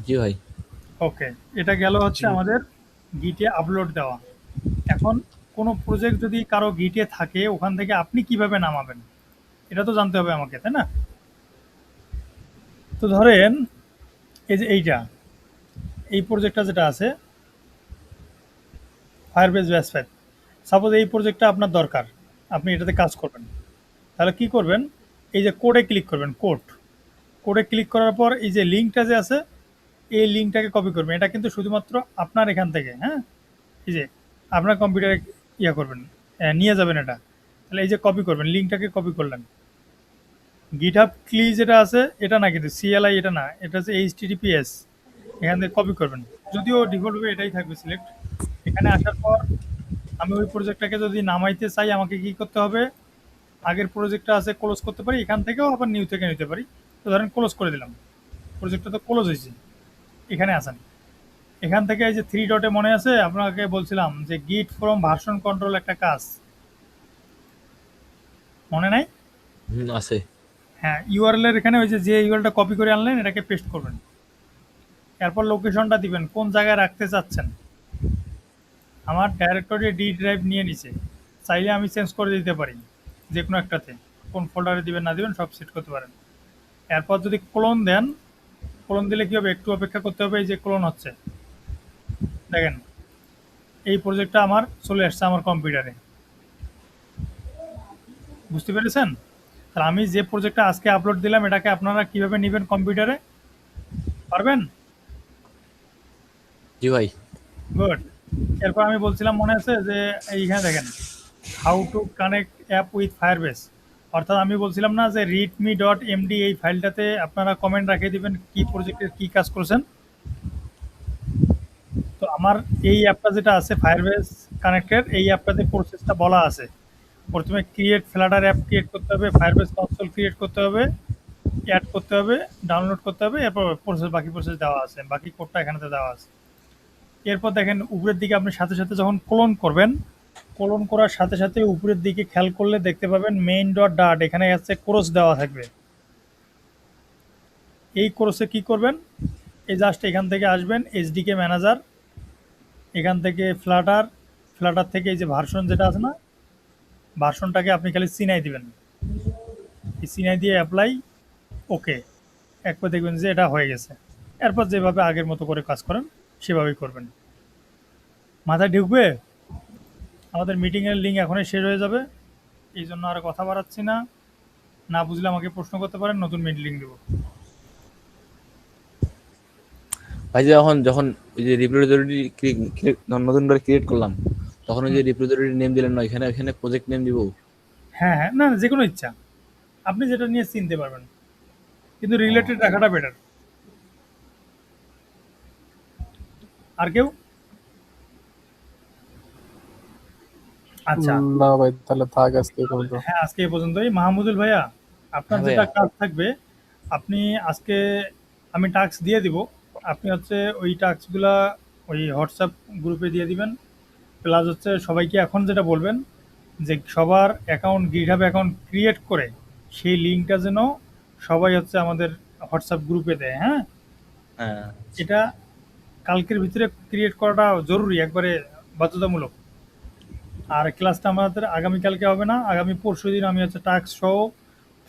Speaker 8: জি ভাই।
Speaker 1: ওকে, এটা গেল হচ্ছে আমাদের গিটে আপলোড দেওয়া। এখন কোনো প্রজেক্ট যদি কারো গিটে থাকে, ওখান থেকে আপনি কিভাবে নামাবেন এটা তো জানতে হবে আমাকে, তাই না? তো ধরেন এই যে এই প্রজেক্টটা যেটা আছে ফায়ারবেস ব্যাস 5, সাপোজ এই প্রজেক্টটা আপনার দরকার, আপনি এটাতে কাজ করবেন। তাহলে কি করবেন, এই যে কোডে ক্লিক করবেন, কোডে ক্লিক করার পর এই যে লিঙ্কটা যে আছে এই লিঙ্কটাকে কপি করবেন। এটা কিন্তু শুধুমাত্র আপনার এখান থেকে, হ্যাঁ এই যে আপনার কম্পিউটারে করবেন, নিয়ে যাবেন এটা। তাহলে এই যে কপি করবেন, লিঙ্কটাকে কপি করলেন। গিটহাব ক্লি যেটা আছে এটা না, কিন্তু সিএলআই এটা না, এটা হচ্ছে এইচটিটিপিএস, এখান থেকে কপি করবেন। যদিও ডিফল্টভাবে এটাই থাকবে সিলেক্ট। এখানে আসার পর আমি ওই প্রজেক্টটাকে যদি নামাইতে চাই আমাকে কি করতে হবে, আগের প্রজেক্টটা আছে ক্লোজ করতে পারি, এখান থেকেও আবার নিউ থেকে নিতে পারি। তো ধরেন ক্লোজ করে দিলাম, প্রজেক্টটা তো ক্লোজ হয়েছে। এখানে আসেন, এখান থেকে এই যে 3 ডটে মনে আছে আপনাকে বলছিলাম যে গিট ফ্রম ভার্সন কন্ট্রোল একটা কাজ, মনে নাই?
Speaker 8: আছে।
Speaker 1: হ্যাঁ, ইউআরএল এর এখানে ওই যে ইউআরএলটা কপি করে আনলেন এটাকে পেস্ট করবেন। এরপর লোকেশনটা দিবেন, কোন জায়গায় রাখতে চাচ্ছেন। আমার ডাইরেক্টরি ডি ড্রাইভ নিয়ে নিছে, চাইলে আমি চেঞ্জ করে দিতে পারি যে কোনো একটাতে, কোন ফোল্ডারে দিবেন না দিবেন সব সেট করতে পারেন। এরপর যদি ক্লোন দেন, ক্লোন দিলে কি হবে, একটু অপেক্ষা করতে হবে। এই যে ক্লোন হচ্ছে, দেখেন এই প্রজেক্টটা আমার চলে আসছে আমার কম্পিউটারে। বুঝতে পেরেছেন? তাহলে আমি যে প্রজেক্টটা আজকে আপলোড দিলাম এটাকে আপনারা কিভাবে নেবেন কম্পিউটারে, পারবেন?
Speaker 8: জি ভাই।
Speaker 1: গুড। এরপর আমি বলছিলাম মনে আছে যে এইখানে দেখেন how to connect app with Firebase, অর্থাৎ আমি বলছিলাম না যে readme.md এই ফাইলটাতে আপনারা কমেন্ট রেখে দিবেন কি প্রজেক্টের কি কাজ করছেন। তো আমার এই অ্যাপটা যেটা আছে ফায়ারবেস কানেক্টেড, এই অ্যাপটাতে প্রসেসটা বলা আছে। প্রথমে ক্রিয়েট ফ্লাটার অ্যাপ ক্রিয়েট করতে হবে, ফায়ারবেস কনসোল ক্রিয়েট করতে হবে, অ্যাড করতে হবে, ডাউনলোড করতে হবে, এরপর প্রসেস বাকি প্রসেস দেওয়া আছে, বাকি কোডটা এখানেতে দেওয়া আছে। এরপর দেখেন উপরের দিকে আপনি সাথে সাথে যখন ক্লোন করবেন, ক্লোন করার সাথে সাথে উপরের দিকে খেয়াল করলে দেখতে পাবেন মেইন ডট ডাট, এখানে আছে ক্রস দেওয়া থাকবে। এই ক্রসে কি করবেন, এই জাস্ট এখান থেকে আসবেন এসডিকে ম্যানেজার, এখান থেকে ফ্লাটার থেকে এই যে ভার্সন যেটা আছে না, ভার্সনটাকে আপনি খালি চিনাই দিবেন, এই চিনাই দিয়ে অ্যাপ্লাই, ওকে, একবার দেখবেন যে এটা হয়ে গেছে। এরপর যেভাবে আগের মতো করে কাজ করেন সেভাবেই করবেন। মাথায় ঢুকবে? আমাদের মিটিংয়ের লিঙ্ক এখনই শেষ হয়ে যাবে, এই জন্য আর কথা বাড়াচ্ছি না। না বুঝলে আমাকে প্রশ্ন করতে পারেন, নতুন মিটিং লিঙ্ক দেবো।
Speaker 8: ভাই যে যখন যখন ওই যে রিপোজিটরি নতুন করে ক্রিয়েট করলাম, তখন ওই যে রিপোজিটরি নেম দিলেন না, এখানে এখানে প্রজেক্ট নেম দিব?
Speaker 1: হ্যাঁ হ্যাঁ, না না, যে কোনো ইচ্ছা, আপনি যেটা নিয়ে চিনতে পারবেন, কিন্তু রিলেটেড রাখাটা বেটার। আর কেউ? আচ্ছা,
Speaker 2: না ভাই, তাহলে থাক আজকে এই পর্যন্ত।
Speaker 1: হ্যাঁ, আজকে এই পর্যন্তই। মাহমুদুল ভাইয়া, আপনার
Speaker 8: হ্যাঁ
Speaker 1: যেটা
Speaker 8: ভাইয়া।
Speaker 1: কাজ থাকবে, আপনি আজকে, আমি টাস্ক দিয়ে দিব, আপনি হচ্ছে ওই টাস্কগুলা ওই হোয়াটসঅ্যাপ গ্রুপে দিয়ে দিবেন। প্লাস হচ্ছে সবাইকে এখন যেটা বলবেন যে সবার অ্যাকাউন্ট, গিটহাব অ্যাকাউন্ট ক্রিয়েট করে সেই লিঙ্কটা যেন সবাই হচ্ছে আমাদের হোয়াটসঅ্যাপ গ্রুপে দেয়। হ্যাঁ,
Speaker 8: হ্যাঁ
Speaker 1: এটা কালকের ভিতরে ক্রিয়েট করাটা জরুরি, একবারে বাধ্যতামূলক। আর ক্লাসটা আমাদের আগামীকালকে হবে না, আগামী পরশুদিন আমি হচ্ছে টাস্ক সহ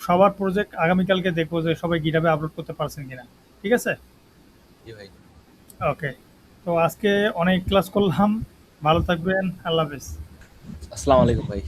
Speaker 1: সবার প্রজেক্ট আগামীকালকে দেখবো যে সবাই গিটহাবে আপলোড করতে পারছেন কিনা। ঠিক আছে?
Speaker 8: জি ভাই।
Speaker 1: ওকে, তো আজকে অনেক ক্লাস করলাম, ভালো থাকবেন, আল্লাহ হাফেজ।
Speaker 8: আসসালামু আলাইকুম ভাই।